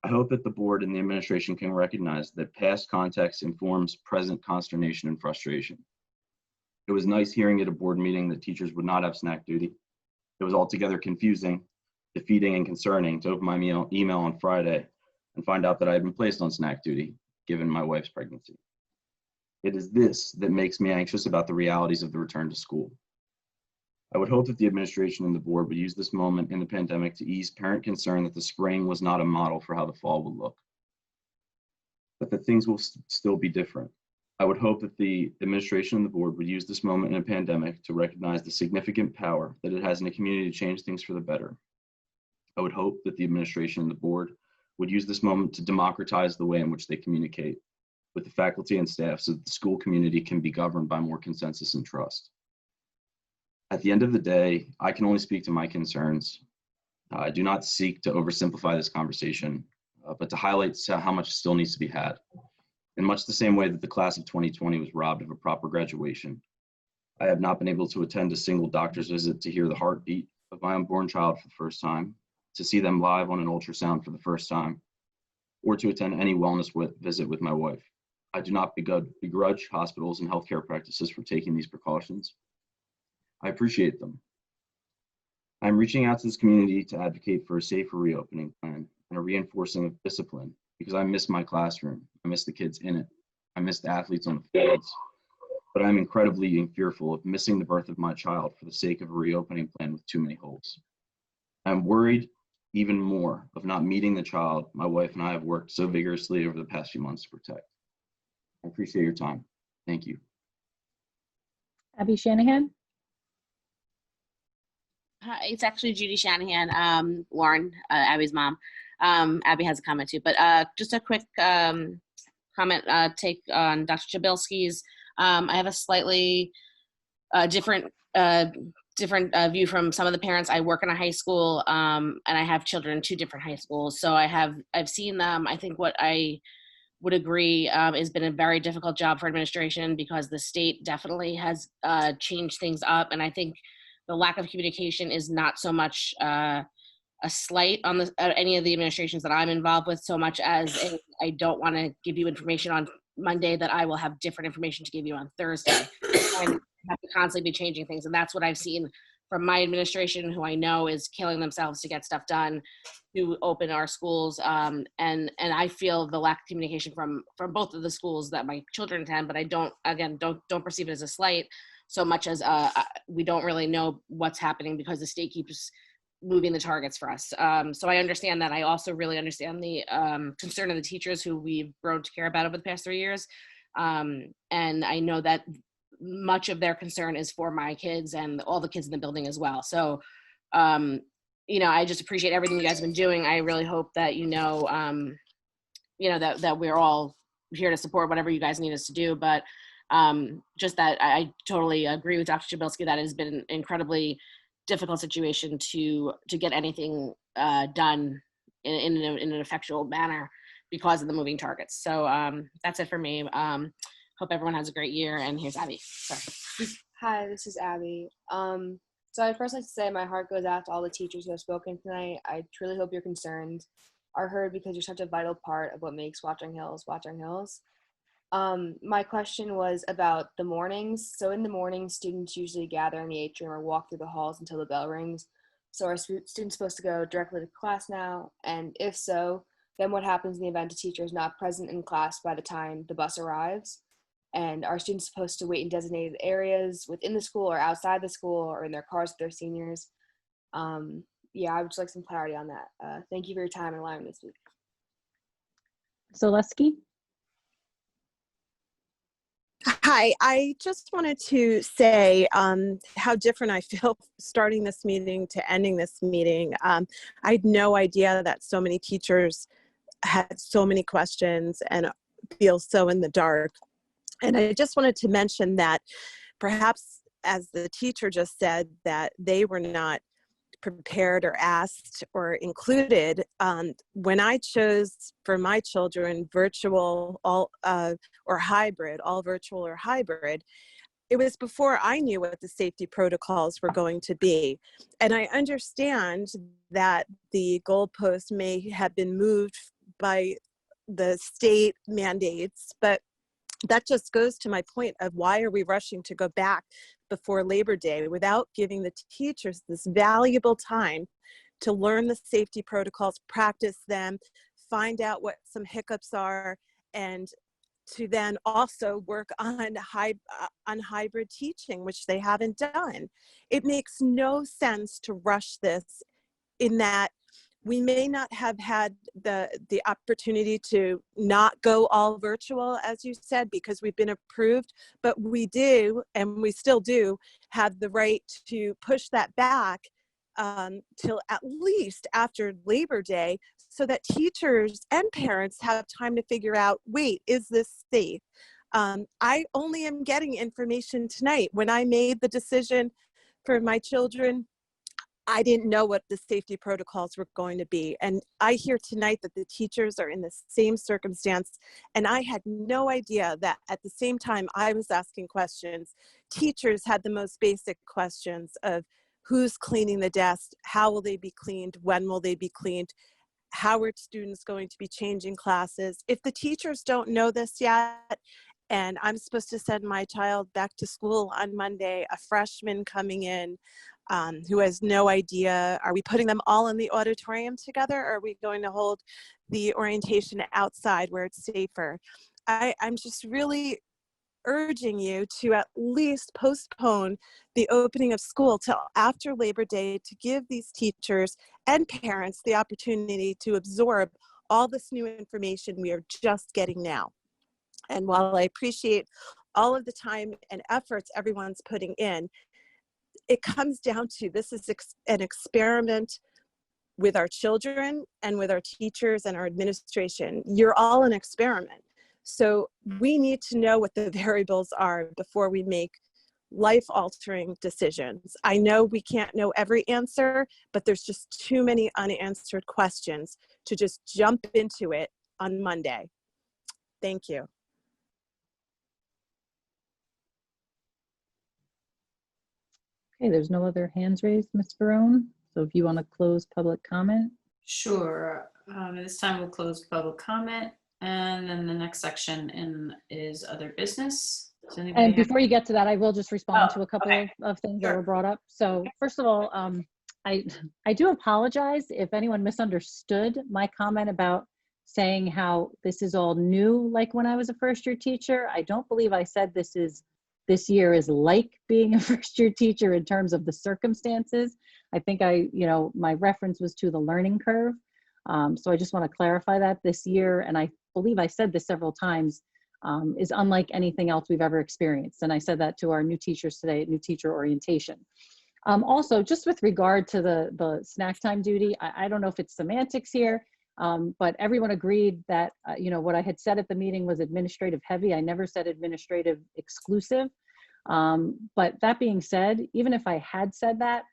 I hope that the board and the administration can recognize that past context informs present consternation and frustration. It was nice hearing at a board meeting that teachers would not have snack duty. It was altogether confusing, defeating, and concerning to open my email on Friday and find out that I had been placed on snack duty, given my wife's pregnancy. It is this that makes me anxious about the realities of the return to school. I would hope that the administration and the board would use this moment in the pandemic to ease parent concern that the spring was not a model for how the fall will look, but that things will still be different. I would hope that the administration and the board would use this moment in a pandemic to recognize the significant power that it has in a community to change things for the better. I would hope that the administration and the board would use this moment to democratize the way in which they communicate with the faculty and staff so that the school community can be governed by more consensus and trust. At the end of the day, I can only speak to my concerns. I do not seek to oversimplify this conversation, but to highlight how much still needs to be had. In much the same way that the class of 2020 was robbed of a proper graduation, I have not been able to attend a single doctor's visit to hear the heartbeat of my unborn child for the first time, to see them live on an ultrasound for the first time, or to attend any wellness visit with my wife. I do not begrudge hospitals and healthcare practices for taking these precautions. I appreciate them. I'm reaching out to this community to advocate for a safer reopening plan and a reinforcing of discipline because I miss my classroom. I miss the kids in it. I miss the athletes on the fields. But I'm incredibly fearful of missing the birth of my child for the sake of a reopening plan with too many holes. I'm worried even more of not meeting the child my wife and I have worked so vigorously over the past few months to protect. I appreciate your time. Thank you. Abby Shanahan? Hi, it's actually Judy Shanahan, Lauren, Abby's mom. Abby has a comment too, but just a quick comment take on Dr. Chabilsky's. I have a slightly different view from some of the parents. I work in a high school, and I have children in 2 different high schools, so I've seen them. I think what I would agree has been a very difficult job for administration because the state definitely has changed things up, and I think the lack of communication is not so much a slight on any of the administrations that I'm involved with, so much as I don't want to give you information on Monday that I will have different information to give you on Thursday, and have to constantly be changing things. And that's what I've seen from my administration, who I know is killing themselves to get stuff done, to open our schools. And I feel the lack of communication from both of the schools that my children attend, but I don't perceive it as a slight so much as we don't really know what's happening because the state keeps moving the targets for us. So I understand that. I also really understand the concern of the teachers who we've grown to care about over the past 3 years. And I know that much of their concern is for my kids and all the kids in the building as well. So, I just appreciate everything you guys have been doing. I really hope that, that we're all here to support whatever you guys need us to do. But just that I totally agree with Dr. Jabilski that it has been an incredibly difficult situation to get anything done in an effectual manner because of the moving targets. So that's it for me. Hope everyone has a great year. And here's Abby. Sorry. Hi, this is Abby. So I'd first like to say my heart goes out to all the teachers who have spoken tonight. I truly hope your concerns are heard because you're such a vital part of what makes Watchung Hills Watchung Hills. My question was about the mornings. So in the morning, students usually gather in the atrium or walk through the halls until the bell rings. So are students supposed to go directly to class now? And if so, then what happens in the event a teacher is not present in class by the time the bus arrives? And are students supposed to wait in designated areas within the school or outside the school or in their cars with their seniors? Yeah, I would just like some clarity on that. Thank you for your time and allowing me to speak. Zaleski? Hi, I just wanted to say how different I feel starting this meeting to ending this meeting. I had no idea that so many teachers had so many questions and feel so in the dark. And I just wanted to mention that perhaps, as the teacher just said, that they were not prepared or asked or included. When I chose for my children virtual or hybrid, all virtual or hybrid, it was before I knew what the safety protocols were going to be. And I understand that the goalpost may have been moved by the state mandates, but that just goes to my point of why are we rushing to go back before Labor Day without giving the teachers this valuable time to learn the safety protocols, practice them, find out what some hiccups are, and to then also work on hybrid teaching, which they haven't done. It makes no sense to rush this in that we may not have had the opportunity to not go all virtual, as you said, because we've been approved, but we do, and we still do, have the right to push that back till at least after Labor Day so that teachers and parents have time to figure out, wait, is this safe? I only am getting information tonight. When I made the decision for my children, I didn't know what the safety protocols were going to be. And I hear tonight that the teachers are in the same circumstance. And I had no idea that at the same time I was asking questions, teachers had the most basic questions of who's cleaning the desk, how will they be cleaned, when will they be cleaned, how are students going to be changing classes. If the teachers don't know this yet, and I'm supposed to send my child back to school on Monday, a freshman coming in, who has no idea, are we putting them all in the auditorium together, or are we going to hold the orientation outside where it's safer? I'm just really urging you to at least postpone the opening of school till after Labor Day to give these teachers and parents the opportunity to absorb all this new information we are just getting now. And while I appreciate all of the time and efforts everyone's putting in, it comes down to this is an experiment with our children and with our teachers and our administration. You're all an experiment. So we need to know what the variables are before we make life-altering decisions. I know we can't know every answer, but there's just too many unanswered questions to just jump into it on Monday. Thank you. Okay, there's no other hands raised, Ms. Barone. So if you want to close public comment. Sure. This time we'll close public comment. And then the next section is other business. Does anybody And have- before you get to that, I will just respond Oh, to a couple okay. of things that Sure. were brought up. So first of all, I do apologize if anyone misunderstood my comment about saying how this is all new, like when I was a first-year teacher. I don't believe I said this year is like being a first-year teacher in terms of the circumstances. I think my reference was to the learning curve. So I just want to clarify that this year, and I believe I said this several times, is unlike anything else we've ever experienced. And I said that to our new teachers today at new teacher orientation. Also, just with regard to the snack time duty, I don't know if it's semantics here, but everyone agreed that, what I had said at the meeting was administrative heavy. I never said administrative exclusive. But that being said, even if I had said that,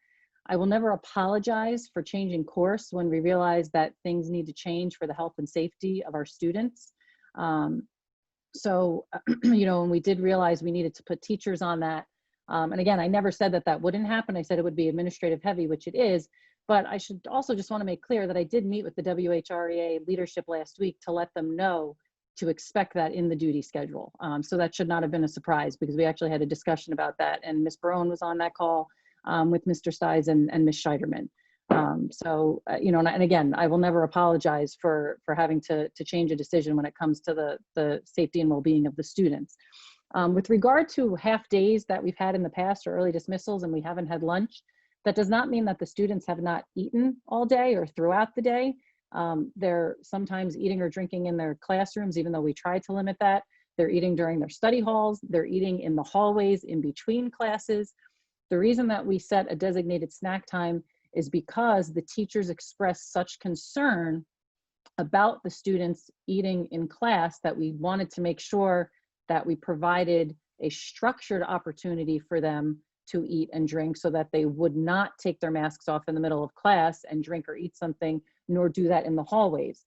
I will never apologize for changing course when we realize that things need to change for the health and safety of our students. So, when we did realize we needed to put teachers on that, and again, I never said that wouldn't happen. I said it would be administrative heavy, which it is, but I should also just want to make clear that I did meet with the WHREA leadership last week to let them know to expect that in the duty schedule. So that should not have been a surprise, because we actually had a discussion about that, and Ms. Barone was on that call with Mr. Stides and Ms. Scheiderman. And again, I will never apologize for having to change a decision when it comes to the safety and well-being of the students. With regard to half days that we've had in the past or early dismissals and we haven't had lunch, that does not mean that the students have not eaten all day or throughout the day. They're sometimes eating or drinking in their classrooms, even though we try to limit that. They're eating during their study halls. They're eating in the hallways in between classes. The reason that we set a designated snack time is because the teachers expressed such concern about the students eating in class that we wanted to make sure that we provided a structured opportunity for them to eat and drink, so that they would not take their masks off in the middle of class and drink or eat something, nor do that in the hallways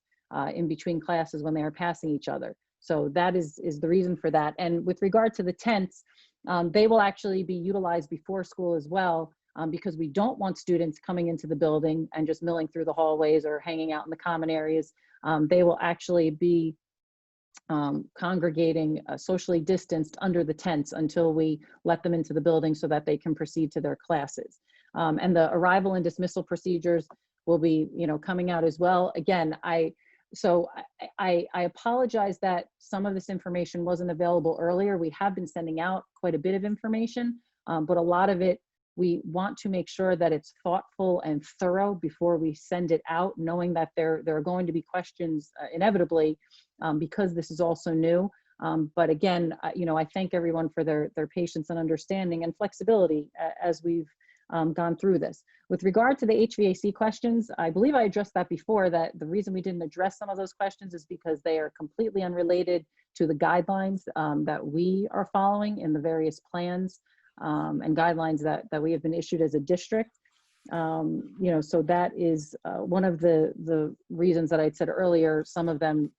in between classes when they are passing each other. So that is the reason for that. And with regard to the tents, they will actually be utilized before school as well, because we don't want students coming into the building and just milling through the hallways or hanging out in the common areas. They will actually be congregating socially distanced under the tents until we let them into the building so that they can proceed to their classes. And the arrival and dismissal procedures will be, coming out as well. Again, I apologize that some of this information wasn't available earlier. We have been sending out quite a bit of information, but a lot of it, we want to make sure that it's thoughtful and thorough before we send it out, knowing that there are going to be questions inevitably, because this is also new. But again, I thank everyone for their patience and understanding and flexibility as we've gone through this. With regard to the HVAC questions, I believe I addressed that before, that the reason we didn't address some of those questions is because they are completely unrelated to the guidelines that we are following in the various plans and guidelines that we have been issued as a district. So that is one of the reasons that I said earlier, some of them,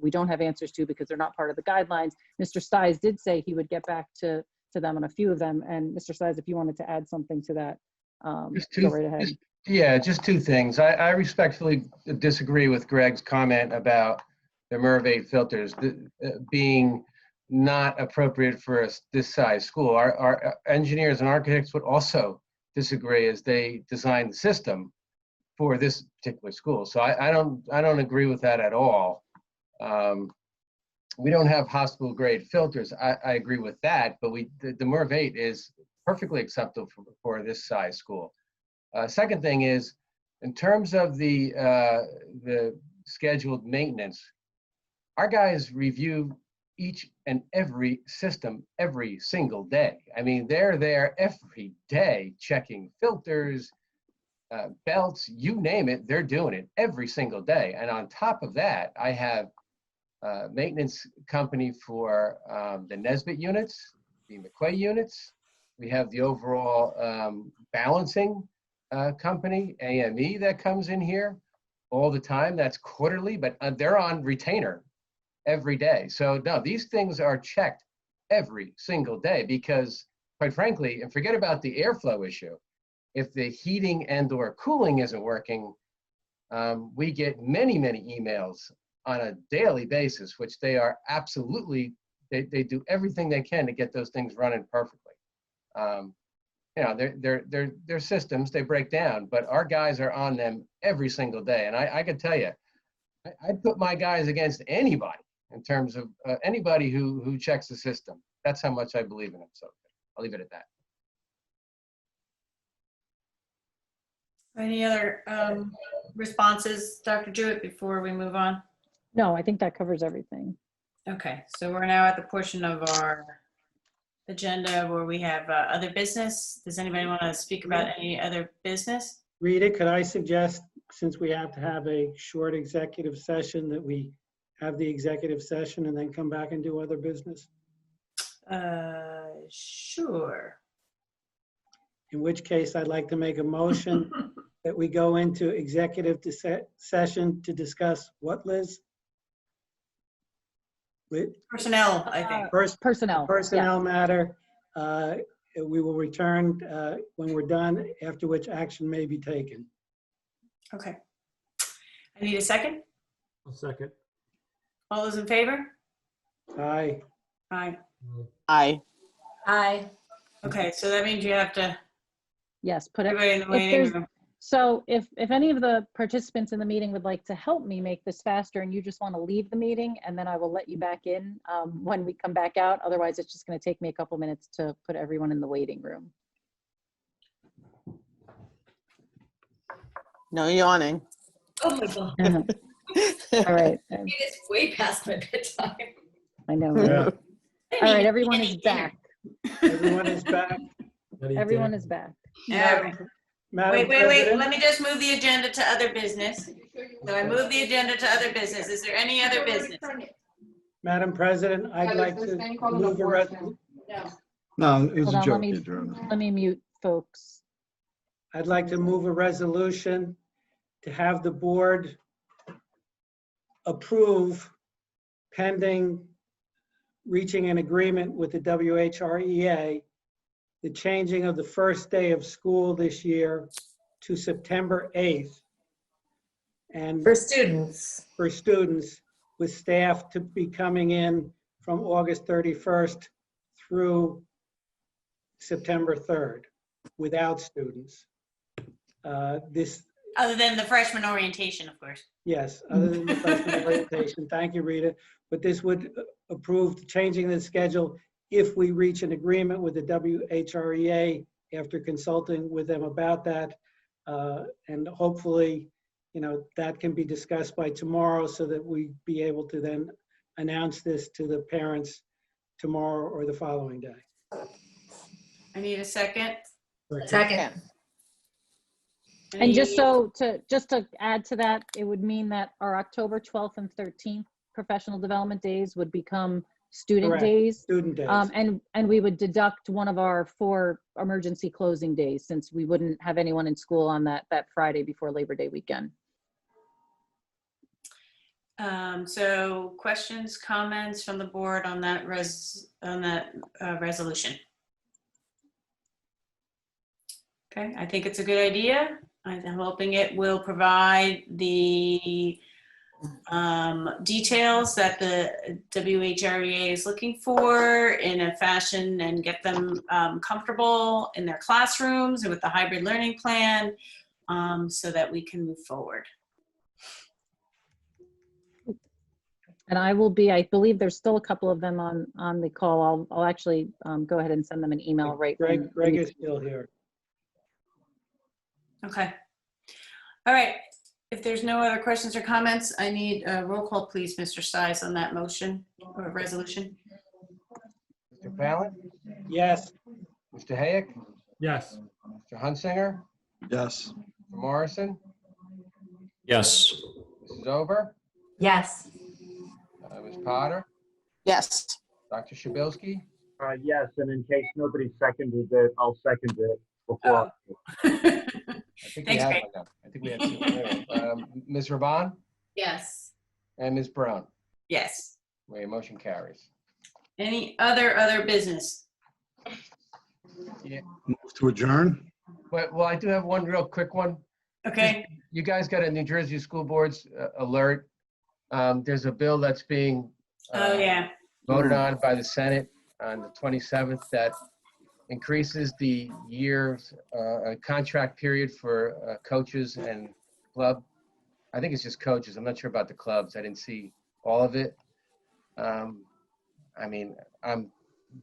we don't have answers to because they're not part of the guidelines. Mr. Stides did say he would get back to them on a few of them. And Mr. Stides, if you wanted to add something to that, go right ahead. Just two things. I respectfully disagree with Greg's comment about the MERV 8 filters being not appropriate for this size school. Our engineers and architects would also disagree as they designed the system for this particular school. So I don't agree with that at all. We don't have hospital grade filters. I agree with that, but the MERV 8 is perfectly acceptable for this size school. Second thing is, in terms of the scheduled maintenance, our guys review each and every system every single day. I mean, they're there every day checking filters, belts, you name it, they're doing it every single day. And on top of that, I have a maintenance company for the Nesbitt units, the McQuay units. We have the overall balancing company, AME, that comes in here all the time. That's quarterly, but they're on retainer every day. So no, these things are checked every single day because, quite frankly, and forget about the airflow issue, if the heating and or cooling isn't working, we get many emails on a daily basis, which they are absolutely They do everything they can to get those things running perfectly. You know, their systems, they break down, but our guys are on them every single day. And I can tell you, I'd put my guys against anybody in terms of anybody who checks the system. That's how much I believe in them. So I'll leave it at that. Any other responses, Dr. Jewett, before we move on? No, I think that covers everything. Okay, so we're now at the portion of our agenda where we have other business. Does anybody want to speak about any other business? Rita, could I suggest, since we have to have a short executive session, that we have the executive session and then come back and do other business? Sure. In which case, I'd like to make a motion that we go into executive session to discuss what, Liz? Personnel, I think. Personnel. Personnel yes. matter. We will return when we're done, after which action may be taken. Okay. I need a second. A second. All those in favor? Aye. Aye. Aye. Aye. Okay, so that means you have to. Yes, put it. Everybody in the If waiting there's, room. so if any of the participants in the meeting would like to help me make this faster and you just want to leave the meeting, and then I will let you back in when we come back out. Otherwise, it's just going to take me a couple minutes to put everyone in the waiting room. No yawning. Oh my God. All right. It is way past my bedtime. I know. Yeah. Right? All right, everyone is back. Everyone is back. Everyone is back. All right. Madam Wait. President? Let me just move the agenda to other business. So I move the agenda to other business. Is there any other business? Madam President, I'd like to move a resolution. No, it was Hold a on, joke. let me mute folks. I'd like to move a resolution to have the board approve, pending reaching an agreement with the WHREA, the changing of the first day of school this year to September 8th. And For students. for students, with staff to be coming in from August 31st through September 3rd without students. This, Other than the freshman orientation, of course. yes, other than the freshman orientation. Thank you, Rita. But this would approve changing the schedule if we reach an agreement with the WHREA after consulting with them about that. And hopefully, you know, that can be discussed by tomorrow so that we be able to then announce this to the parents tomorrow or the following day. I need a second. Second. And just to add to that, it would mean that our October 12th and 13th professional development days would become student Correct. days. Student days. And we would deduct one of our 4 emergency closing days, since we wouldn't have anyone in school on that Friday before Labor Day weekend. So questions, comments from the board on that resolution? Okay, I think it's a good idea. I'm hoping it will provide the details that the WHREA is looking for in a fashion and get them comfortable in their classrooms and with the hybrid learning plan so that we can move forward. And I will be, I believe there's still a couple of them on the call. I'll actually go ahead and send them an email right. Greg is still here. Okay. All right. If there's no other questions or comments, I need a roll call, please, Mr. Size, on that motion or resolution. Mr. Fallon? Yes. Mr. Hayek? Yes. Mr. Hunsinger? Yes. Mr. Morrison? Yes. Mrs. Ober? Yes. Ms. Potter? Yes. Dr. Shabilsky? Yes, and in case nobody seconded it, I'll second it before. I think Thanks, we have Greg. one now. I think we have two. Anyway, Ms. Raban Yes. and Ms. Brown. Yes. Motion carries. Any other business? Yeah. Move to adjourn? Well, I do have one real quick one. Okay. You guys got a New Jersey School Board's alert. There's a bill that's being Oh, yeah. voted on by the Senate on the 27th that increases the year's contract period for coaches and club. I think it's just coaches. I'm not sure about the clubs. I didn't see all of it. I mean, I'm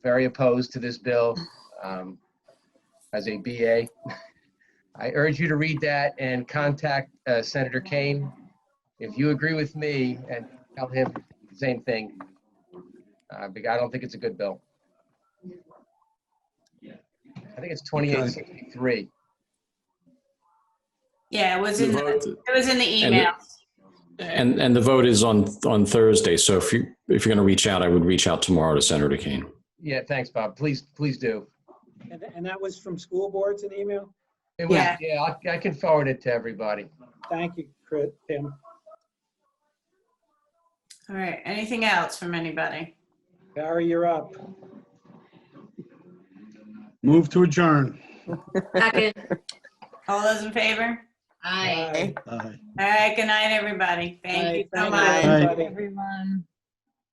very opposed to this bill as a BA. I urge you to read that and contact Senator Kane. If you agree with me, and tell him the same thing. Because I don't think it's a good bill. I think it's 2863. Yeah, it was The in vote- the and email. And the vote is on Thursday. So if you're going to reach out, I would reach out tomorrow to Senator Kane. Yeah, thanks, Bob. Please do. And that was from school boards, an email? It was, yeah, I can forward it to everybody. Thank you, Chris, Tim. All right, anything else from anybody? Barry, you're up. Move to adjourn. Second. All those in favor? Aye. Aye. All right, good night, everybody. Thank you so Thank much. you, everybody. Everyone.